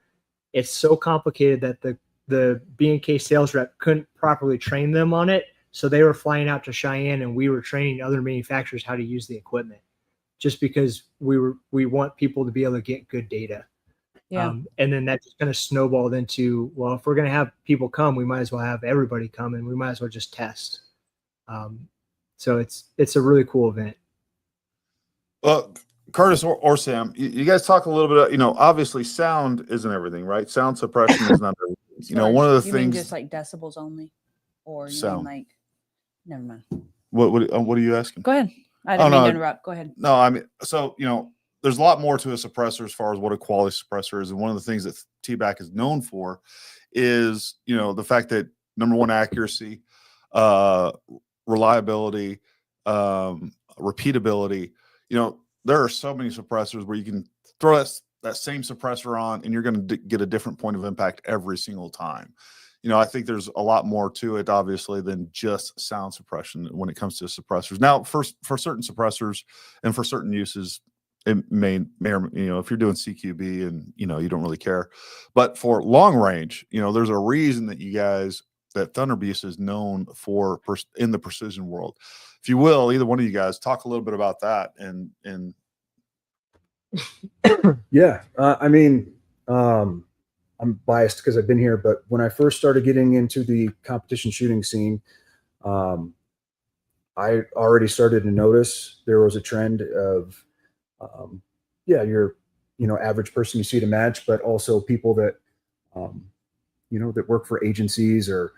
It's so complicated that the B&K sales rep couldn't properly train them on it. So they were flying out to Cheyenne and we were training other manufacturers how to use the equipment, just because we want people to be able to get good data. Yeah. And then that just kind of snowballed into, well, if we're going to have people come, we might as well have everybody come and we might as well just test. So it's a really cool event. Well, Curtis or Sam, you guys talk a little bit, obviously sound isn't everything, right? Sound suppression is not everything. One of the you things. Mean just like decibels only, or you sound. mean like, never mind. What are you asking? Go ahead. I didn't mean to interrupt. Go ahead. No, I mean, so, there's a lot more to a suppressor as far as what a quality suppressor is. And one of the things that TBAC is known for is, the fact that number one, accuracy, reliability, repeatability. There are so many suppressors where you can throw that same suppressor on and you're going to get a different point of impact every single time. I think there's a lot more to it, obviously, than just sound suppression when it comes to suppressors. Now, for certain suppressors and for certain uses, it may or, if you're doing CQB and, you don't really care. But for long range, there's a reason that Thunder Beast is known for in the precision world. If you will, either one of you guys talk a little bit about that. And yeah, I'm biased because I've been here, but when I first started getting into the competition shooting scene, I already started to notice there was a trend of, your, average person you see at a match, but also people that, that work for agencies or,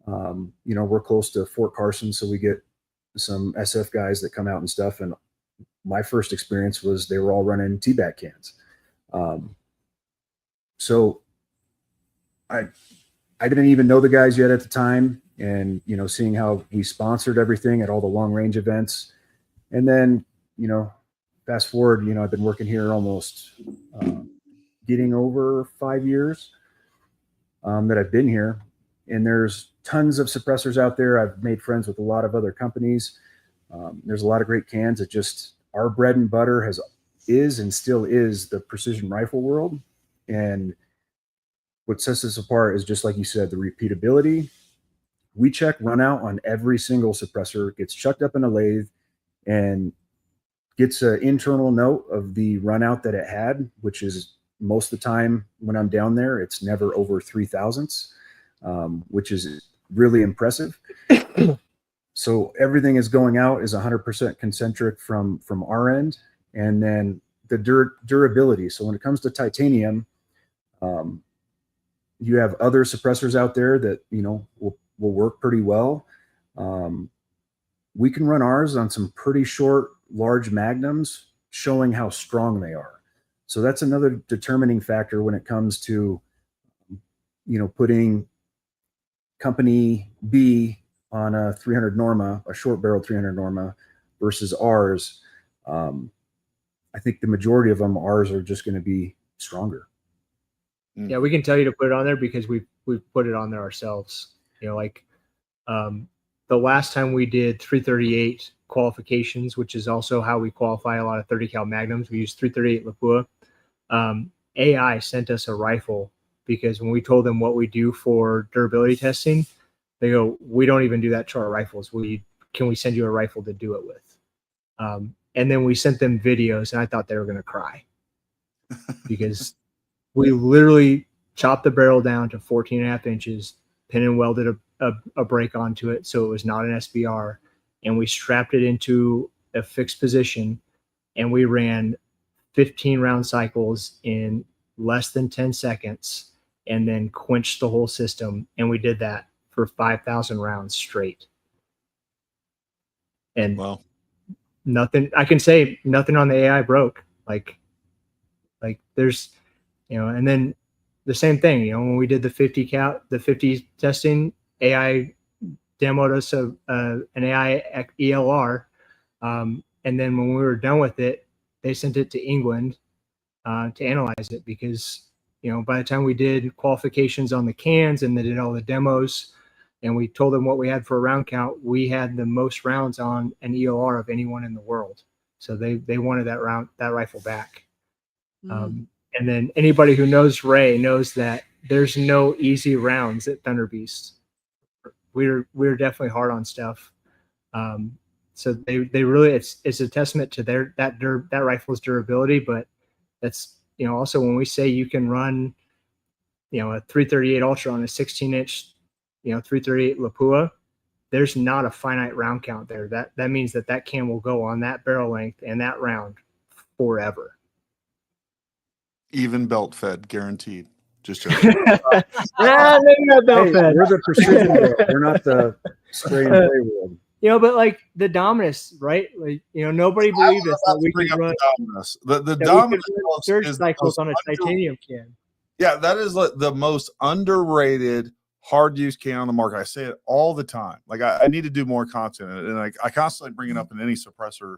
we're close to Fort Carson. So we get some SF guys that come out and stuff. And my first experience was they were all running TBAC cans. So I didn't even know the guys yet at the time. And, seeing how we sponsored everything at all the long range events. And then, fast forward, I've been working here almost getting over 5 years that I've been here. And there's tons of suppressors out there. I've made friends with a lot of other companies. There's a lot of great cans. It just, our bread and butter is and still is the precision rifle world. And what sets us apart is, just like you said, the repeatability. We check run out on every single suppressor, gets chucked up in a lathe and gets an internal note of the run out that it had, which is most of the time when I'm down there, it's never over 3 thousandths, which is really impressive. So everything is going out is 100% concentric from our end. And then the durability. So when it comes to titanium, you have other suppressors out there that, will work pretty well. We can run ours on some pretty short, large magnums showing how strong they are. So that's another determining factor when it comes to, putting company B on a 300 Norma, a short barrel 300 Norma versus ours. I think the majority of them, ours are just going to be stronger. Yeah, we can tell you to put it on there because we've put it on there ourselves. The last time we did 338 qualifications, which is also how we qualify a lot of 30 cal magnums, we use 338 Lapua. AI sent us a rifle because when we told them what we do for durability testing, they go, "We don't even do that to our rifles. Can we send you a rifle to do it with?" And then we sent them videos, and I thought they were going to cry because we literally chopped the barrel down to 14.5 inches, pin and welded a brake onto it so it was not an SBR, and we strapped it into a fixed position, and we ran 15 round cycles in less than 10 seconds and then quenched the whole system. And we did that for 5,000 rounds straight. And wow. Nothing, I can say nothing on the AI broke. Like there's, and then the same thing, when we did the 50 testing, AI demoed us an AI ELR. And then when we were done with it, they sent it to England to analyze it because, by the time we did qualifications on the cans and they did all the demos and we told them what we had for a round count, we had the most rounds on an ELR of anyone in the world. So they wanted that rifle back. And then anybody who knows Ray knows that there's no easy rounds at Thunder Beast. We're definitely hard on stuff. So they really, it's a testament to that rifle's durability, but that's, also when we say you can run, a 338 Ultra on a 16-inch, 338 Lapua, there's not a finite round count there. That means that can will go on that barrel length and that round forever. Even belt fed, guaranteed. Just joking. Maybe not belt fed. We're the precision world. We're not the spray and play world. But like the Dominus, right? Like, nobody believed us that we could run the Dominus surge cycles on a titanium can. Yeah, that is the most underrated hard use can on the market. I say it all the time. Like I need to do more content, and I constantly bring it up in any suppressor,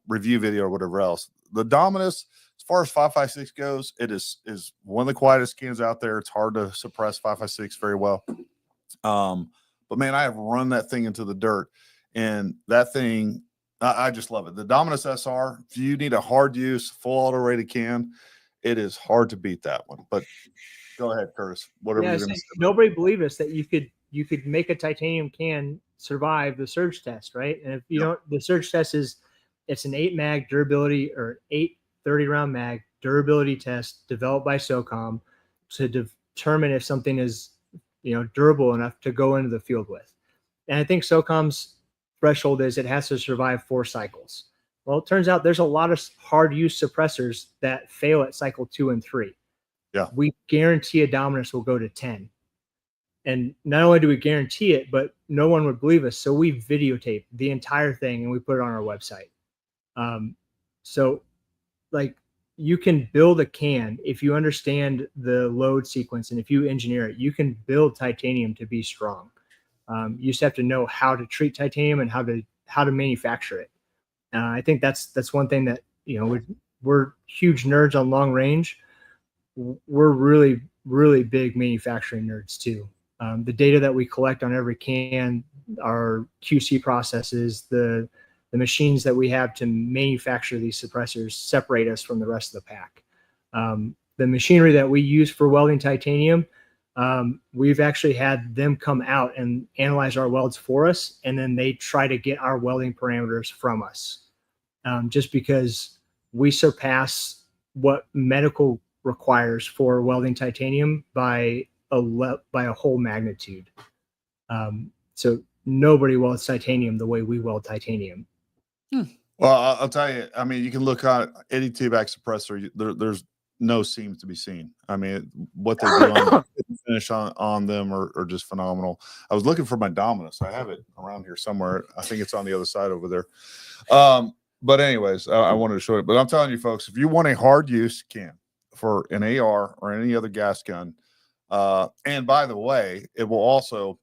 review video or whatever else. The Dominus, as far as 5.56 goes, it is one of the quietest cans out there. It's hard to suppress 5.56 very well. But man, I have run that thing into the dirt, and that thing, I just love it. The Dominus SR, if you need a hard use, full auto rated can, it is hard to beat that one. But go ahead, Curtis. Whatever you're going to say. Nobody believed us that you could make a titanium can survive the surge test, right? And if you don't, the surge test it's an 8 mag durability or 8 30 round mag durability test developed by SOCOM to determine if something is durable enough to go into the field with. And I think SOCOM's threshold is it has to survive 4 cycles. Well, it turns out there's a lot of hard use suppressors that fail at cycle 2 and 3. Yeah. We guarantee a Dominus will go to 10. And not only do we guarantee it, but no one would believe us. So we videotape the entire thing and we put it on our website. So like you can build a can if you understand the load sequence, and if you engineer it, you can build titanium to be strong. You just have to know how to treat titanium and how to manufacture it. I think that's one thing that we're huge nerds on long range. We're really, really big manufacturing nerds too. The data that we collect on every can, our QC processes, the machines that we have to manufacture these suppressors separate us from the rest of the pack. The machinery that we use for welding titanium, we've actually had them come out and analyze our welds for us, and then they try to get our welding parameters from us, just because we surpass what medical requires for welding titanium by a whole magnitude. So nobody welds titanium the way we weld titanium. Well, I'll tell you, I mean, you can look at any two-back suppressor. There's no seams to be seen. I mean, what they do on the finish on them are just phenomenal. I was looking for my Dominus. I have it around here somewhere. I think it's on the other side over there. But anyways, I wanted to show it. But I'm telling you, folks, if you want a hard use can for an AR or any other gas gun, and by the way, it will also.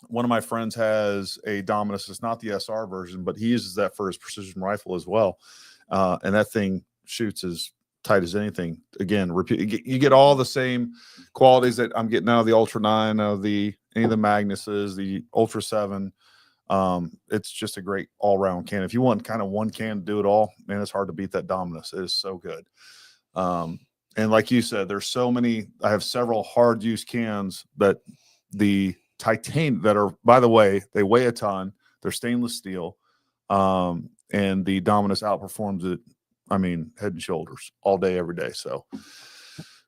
One of my friends has a Dominus. It's not the SR version, but he uses that for his precision rifle as well. And that thing shoots as tight as anything. Again, you get all the same qualities that I'm getting out of the Ultra 9, out of any of the Magnuses, the Ultra 7. It's just a great all-round can. If you want kind of one can to do it all, man, it's hard to beat that Dominus. It is so good. And like you said, there's so many. I have several hard use cans that the titanium that are, by the way, they weigh a ton. They're stainless steel, and the Dominus outperforms it. I mean, head and shoulders all day, every day. So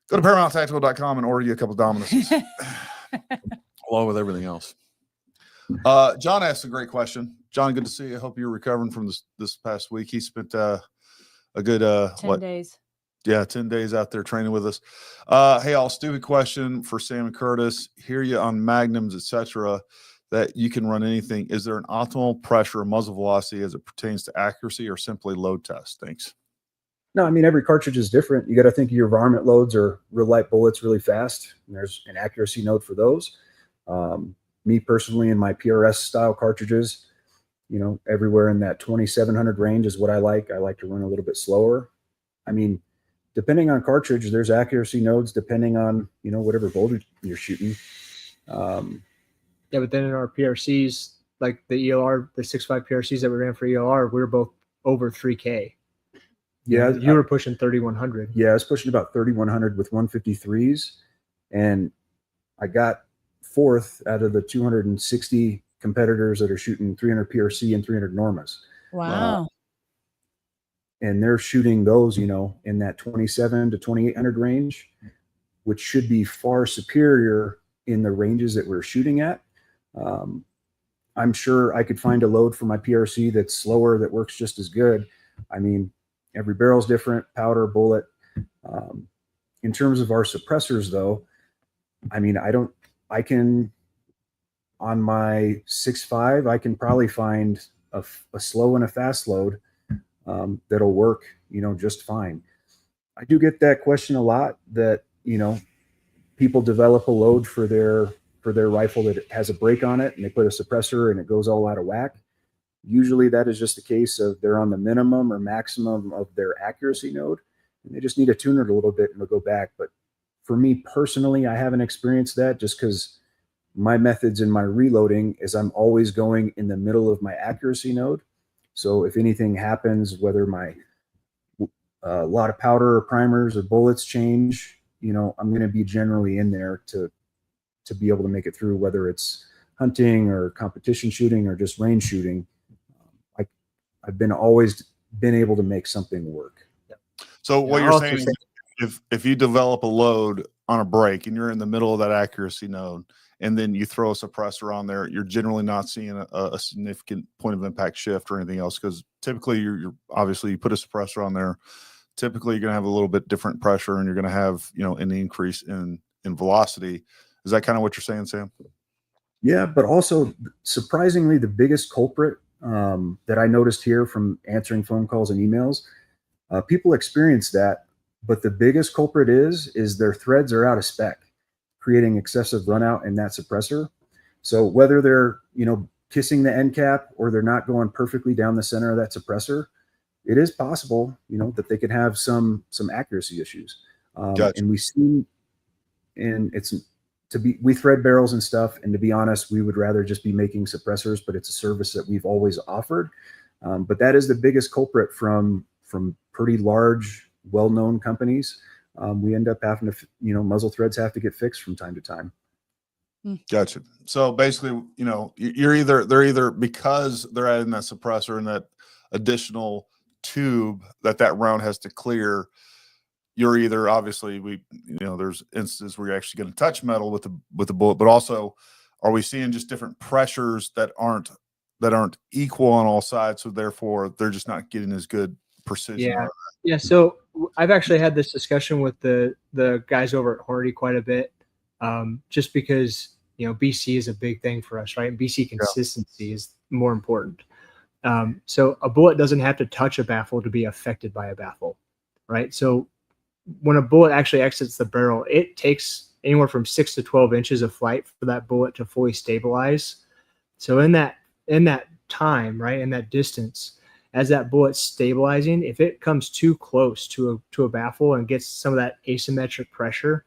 go to ParamountTactical.com and order you a couple of Dominuses, along with everything else. John asked a great question. John, good to see you. I hope you're recovering from this past week. He spent a good 10 days. Yeah, 10 days out there training with us. Hey, all, stupid question for Sam and Curtis. Hear you on magnums, etc., that you can run anything. Is there an optimal pressure or muzzle velocity as it pertains to accuracy or simply load test? Thanks. No, I mean, every cartridge is different. You got to think of your varmint loads or real light bullets really fast. And there's an accuracy node for those. Me personally, in my PRS style cartridges, everywhere in that 2700 range is what I like. I like to run a little bit slower. I mean, depending on cartridge, there's accuracy nodes depending on, whatever voltage you're shooting. Yeah, but then in our PRCs, like the ELR, the 6.5 PRCs that we ran for ELR, we were both over 3K. Yeah. You were pushing 3,100. Yeah, I was pushing about 3,100 with 153s. And I got fourth out of the 260 competitors that are shooting 300 PRC and 300 Normas. Wow. And they're shooting those, in that 27 to 2,800 range, which should be far superior in the ranges that we're shooting at. I'm sure I could find a load for my PRC that's slower that works just as good. I mean, every barrel's different, powder, bullet. In terms of our suppressors, though, I mean, I can, on my 6.5, I can probably find a slow and a fast load that'll work, just fine. I do get that question a lot that, people develop a load for their rifle that has a break on it and they put a suppressor and it goes all out of whack. Usually that is just the case of they're on the minimum or maximum of their accuracy node and they just need to tune it a little bit and it'll go back. But for me personally, I haven't experienced that just because my methods in my reloading is I'm always going in the middle of my accuracy node. So if anything happens, whether my a lot of powder or primers or bullets change, I'm going to be generally in there to be able to make it through, whether it's hunting or competition shooting or just range shooting. I've always been able to make something work. So what you're saying is if you develop a load on a break and you're in the middle of that accuracy node and then you throw a suppressor on there, you're generally not seeing a significant point of impact shift or anything else, because typically you're obviously you put a suppressor on there, typically you're going to have a little bit different pressure and you're going to have an increase in velocity. Is that kind of what you're saying, Sam? Yeah, but also surprisingly the biggest culprit that I noticed here from answering phone calls and emails, people experience that, but the biggest culprit is their threads are out of spec, creating excessive runout in that suppressor. So whether they're, kissing the end cap or they're not going perfectly down the center of that suppressor, it is possible, that they could have some accuracy issues. Gotcha. And we see, and we thread barrels and stuff. And to be honest, we would rather just be making suppressors, but it's a service that we've always offered. But that is the biggest culprit from pretty large, well-known companies. We end up having to, muzzle threads have to get fixed from time to time. Gotcha. So basically, they're either because they're adding that suppressor and that additional tube that round has to clear, you're either obviously there's instances where you're actually going to touch metal with the bullet, but also are we seeing just different pressures that aren't equal on all sides, so therefore they're just not getting as good precision? Yeah. So I've actually had this discussion with the guys over at Hornady quite a bit, just because BC is a big thing for us, right? And BC consistency is more important. So a bullet doesn't have to touch a baffle to be affected by a baffle, right? So when a bullet actually exits the barrel, it takes anywhere from 6 to 12 inches of flight for that bullet to fully stabilize. So in that time, right, in that distance, as that bullet's stabilizing, if it comes too close to a baffle and gets some of that asymmetric pressure,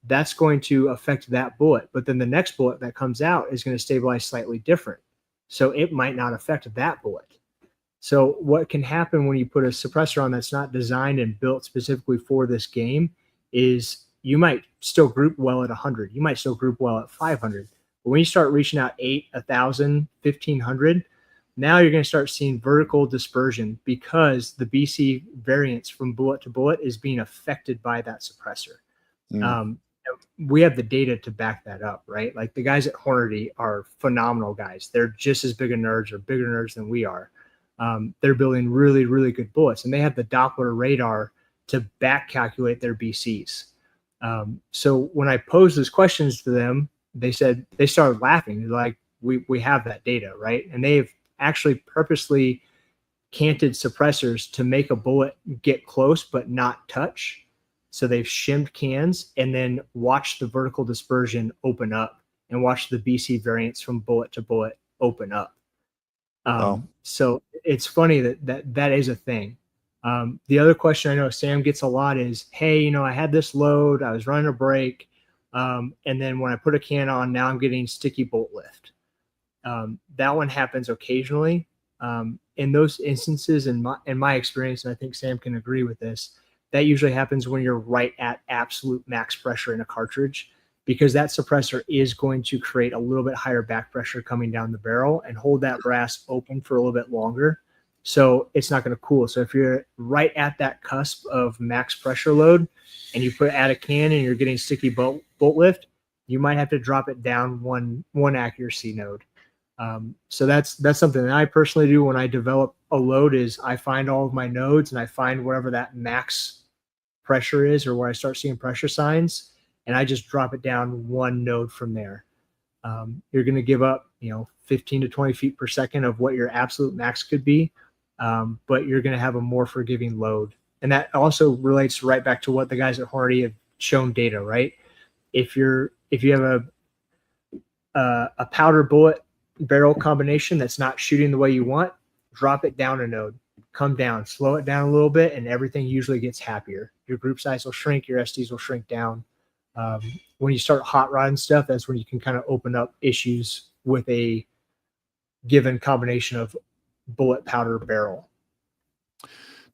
that's going to affect that bullet. But then the next bullet that comes out is going to stabilize slightly different. So it might not affect that bullet. So what can happen when you put a suppressor on that's not designed and built specifically for this game is you might still group well at 100. You might still group well at 500. But when you start reaching out 8, 1,000, 1,500, now you're going to start seeing vertical dispersion because the BC variance from bullet to bullet is being affected by that suppressor. We have the data to back that up, right? Like the guys at Hornady are phenomenal guys. They're just as big a nerds or bigger nerds than we are. They're building really, really good bullets, and they have the Doppler radar to back calculate their BCs. So when I posed those questions to them, they started laughing. They're like, we have that data, right? And they've actually purposely canted suppressors to make a bullet get close but not touch. So they've shimmed cans and then watched the vertical dispersion open up and watch the BC variance from bullet to bullet open up. So it's funny that is a thing. The other question I know Sam gets a lot is, hey, I had this load, I was running a break, and then when I put a can on, now I'm getting sticky bolt lift. That one happens occasionally. In those instances, in my experience, and I think Sam can agree with this, that usually happens when you're right at absolute max pressure in a cartridge, because that suppressor is going to create a little bit higher back pressure coming down the barrel and hold that brass open for a little bit longer. So it's not going to cool. So if you're right at that cusp of max pressure load and you add a can and you're getting sticky bolt lift, you might have to drop it down one accuracy node. So that's something that I personally do when I develop a load is I find all of my nodes and I find wherever that max pressure is or where I start seeing pressure signs, and I just drop it down one node from there. You're going to give up, 15 to 20 feet per second of what your absolute max could be, but you're going to have a more forgiving load. And that also relates right back to what the guys at Hornady have shown data, right? If you have a powder bullet barrel combination that's not shooting the way you want, drop it down a node, come down, slow it down a little bit, and everything usually gets happier. Your group size will shrink, your SDs will shrink down. When you start hot rodding stuff, that's when you can kind of open up issues with a given combination of bullet powder barrel.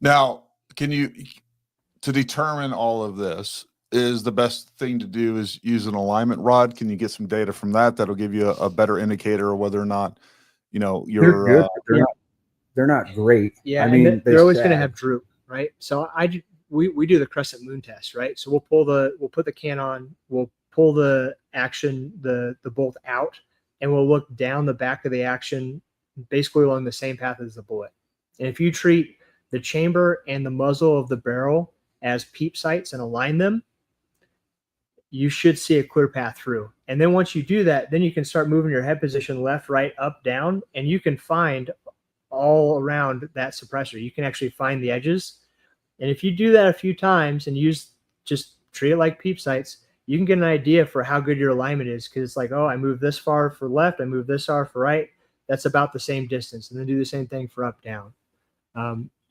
Now, to determine all of this, is the best thing to do is use an alignment rod? Can you get some data from that? That'll give you a better indicator of whether or not, you're good. They're not great. Yeah. I mean, they're always going to have droop, right? So we do the crescent moon test, right? So we'll put the can on, we'll pull the action, the bolt out, and we'll look down the back of the action, basically along the same path as the bullet. And if you treat the chamber and the muzzle of the barrel as peep sights and align them, you should see a clear path through. And then once you do that, then you can start moving your head position left, right, up, down, and you can find all around that suppressor. You can actually find the edges. And if you do that a few times and just treat it like peep sights, you can get an idea for how good your alignment is. Because it's like, oh, I move this far for left, I move this far for right. That's about the same distance. And then do the same thing for up, down.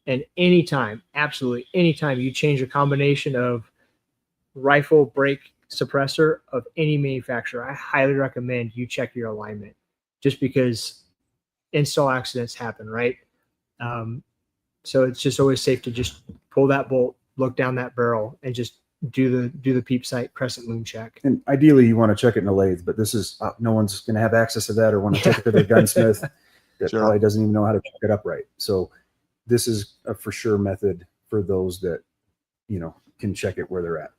And anytime, absolutely anytime you change a combination of rifle, brake, suppressor of any manufacturer, I highly recommend you check your alignment, just because install accidents happen, right? So it's just always safe to just pull that bolt, look down that barrel, and just do the peep sight crescent moon check. And ideally, you want to check it in a lathe, but this is no one's going to have access to that or want to take it to their gunsmith that probably doesn't even know how to check it up right. So this is a for sure method for those that can check it where they're at.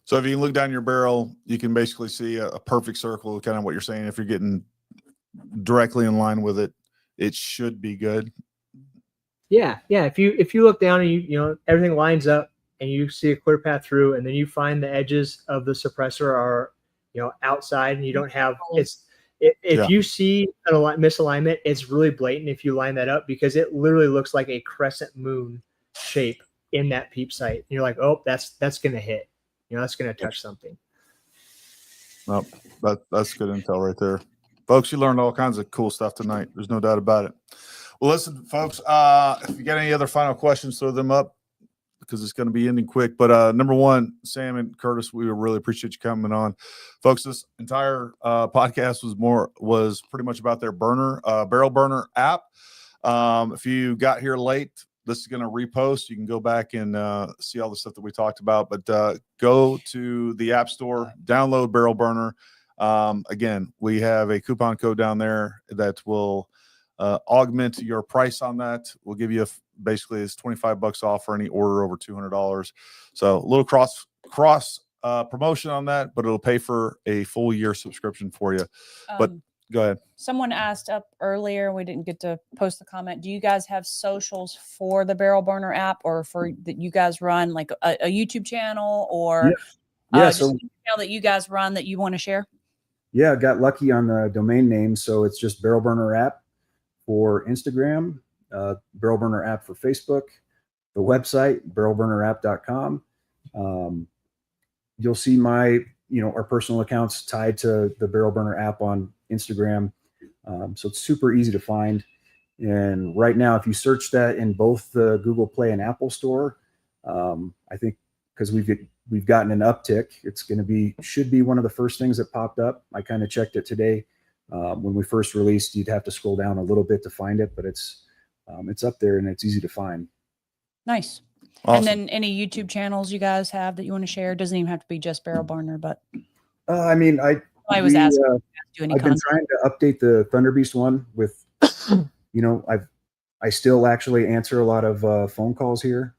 So if you look down your barrel, you can basically see a perfect circle, kind of what you're saying. If you're getting directly in line with it, it should be good. Yeah. If you look down and you everything lines up and you see a clear path through, and then you find the edges of the suppressor are outside, and you don't have If you see a misalignment, it's really blatant if you line that up, because it literally looks like a crescent moon shape in that peep sight. And you're like, oh, that's going to hit. That's going to touch something. Nope. That's good intel right there. Folks, you learned all kinds of cool stuff tonight. There's no doubt about it. Well, listen, folks, if you got any other final questions, throw them up, because it's going to be ending quick. But number one, Sam and Curtis, we really appreciate you coming on. Folks, this entire podcast was pretty much about their barrel burner app. If you got here late, this is going to repost. You can go back and see all the stuff that we talked about. But go to the App Store, download Barrel Burner. Again, we have a coupon code down there that will augment your price on that. We'll give you basically it's $25 off for any order over $200. So a little cross promotion on that, but it'll pay for a full year subscription for you. But go ahead. Someone asked up earlier, we didn't get to post the comment. Do you guys have socials for the Barrel Burner app, or for that you guys run, like a YouTube channel, or just an email that you guys run that you want to share? Yeah, got lucky on the domain name. So it's just Barrel Burner app for Instagram, Barrel Burner app for Facebook, the website, barrelburnerapp.com. You'll see our personal accounts tied to the Barrel Burner app on Instagram. So it's super easy to find. And right now, if you search that in both the Google Play and Apple Store, I think because we've gotten an uptick, should be one of the first things that popped up. I kind of checked it today. When we first released, you'd have to scroll down a little bit to find it, but it's up there and it's easy to find. Nice. Awesome. And then any YouTube channels you guys have that you want to share? Doesn't even have to be just Barrel Burner, but I was asking. I've been trying to update the Thunder Beast one with, I still actually answer a lot of phone calls here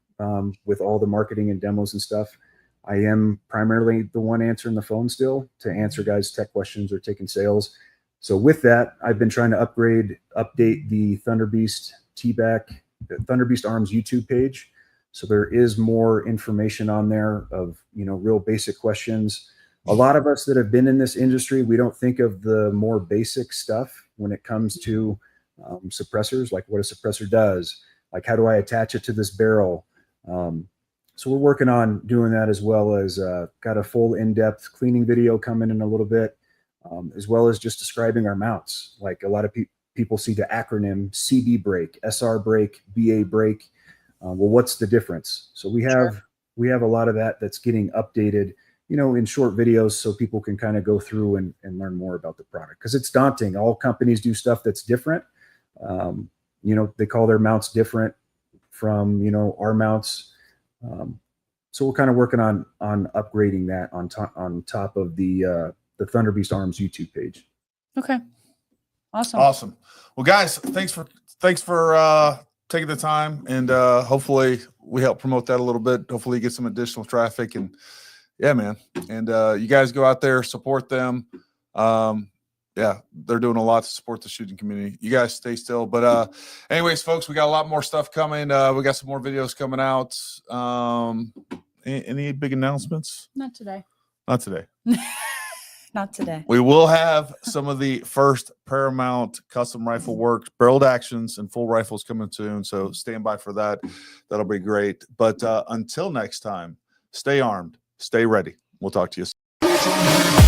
with all the marketing and demos and stuff. I am primarily the one answering the phone still to answer guys' tech questions or taking sales. So with that, I've been trying to update the Thunder Beast Thunder Beast Arms YouTube page. So there is more information on there of, real basic questions. A lot of us that have been in this industry, we don't think of the more basic stuff when it comes to suppressors, like what a suppressor does, like how do I attach it to this barrel? So we're working on doing that, as well as got a full in-depth cleaning video coming in a little bit, as well as just describing our mounts. Like a lot of people see the acronym CB brake, SR brake, BA brake. Well, what's the difference? So we have a lot of that's getting updated, in short videos, so people can kind of go through and learn more about the product, because it's daunting. All companies do stuff that's different. They call their mounts different from, our mounts. So we're kind of working on upgrading that on top of the Thunder Beast Arms YouTube page. Okay. Awesome. Well, guys, thanks for taking the time, and hopefully we help promote that a little bit. Hopefully you get some additional traffic, and yeah, man. And you guys go out there, support them. They're doing a lot to support the shooting community. You guys stay still. But anyways, folks, we got a lot more stuff coming. We got some more videos coming out. Any big announcements? Not today. Not today. We will have some of the first Paramount custom rifle work, barreled actions, and full rifles coming soon. So stand by for that. That'll be great. But until next time, stay armed, stay ready. We'll talk to you soon.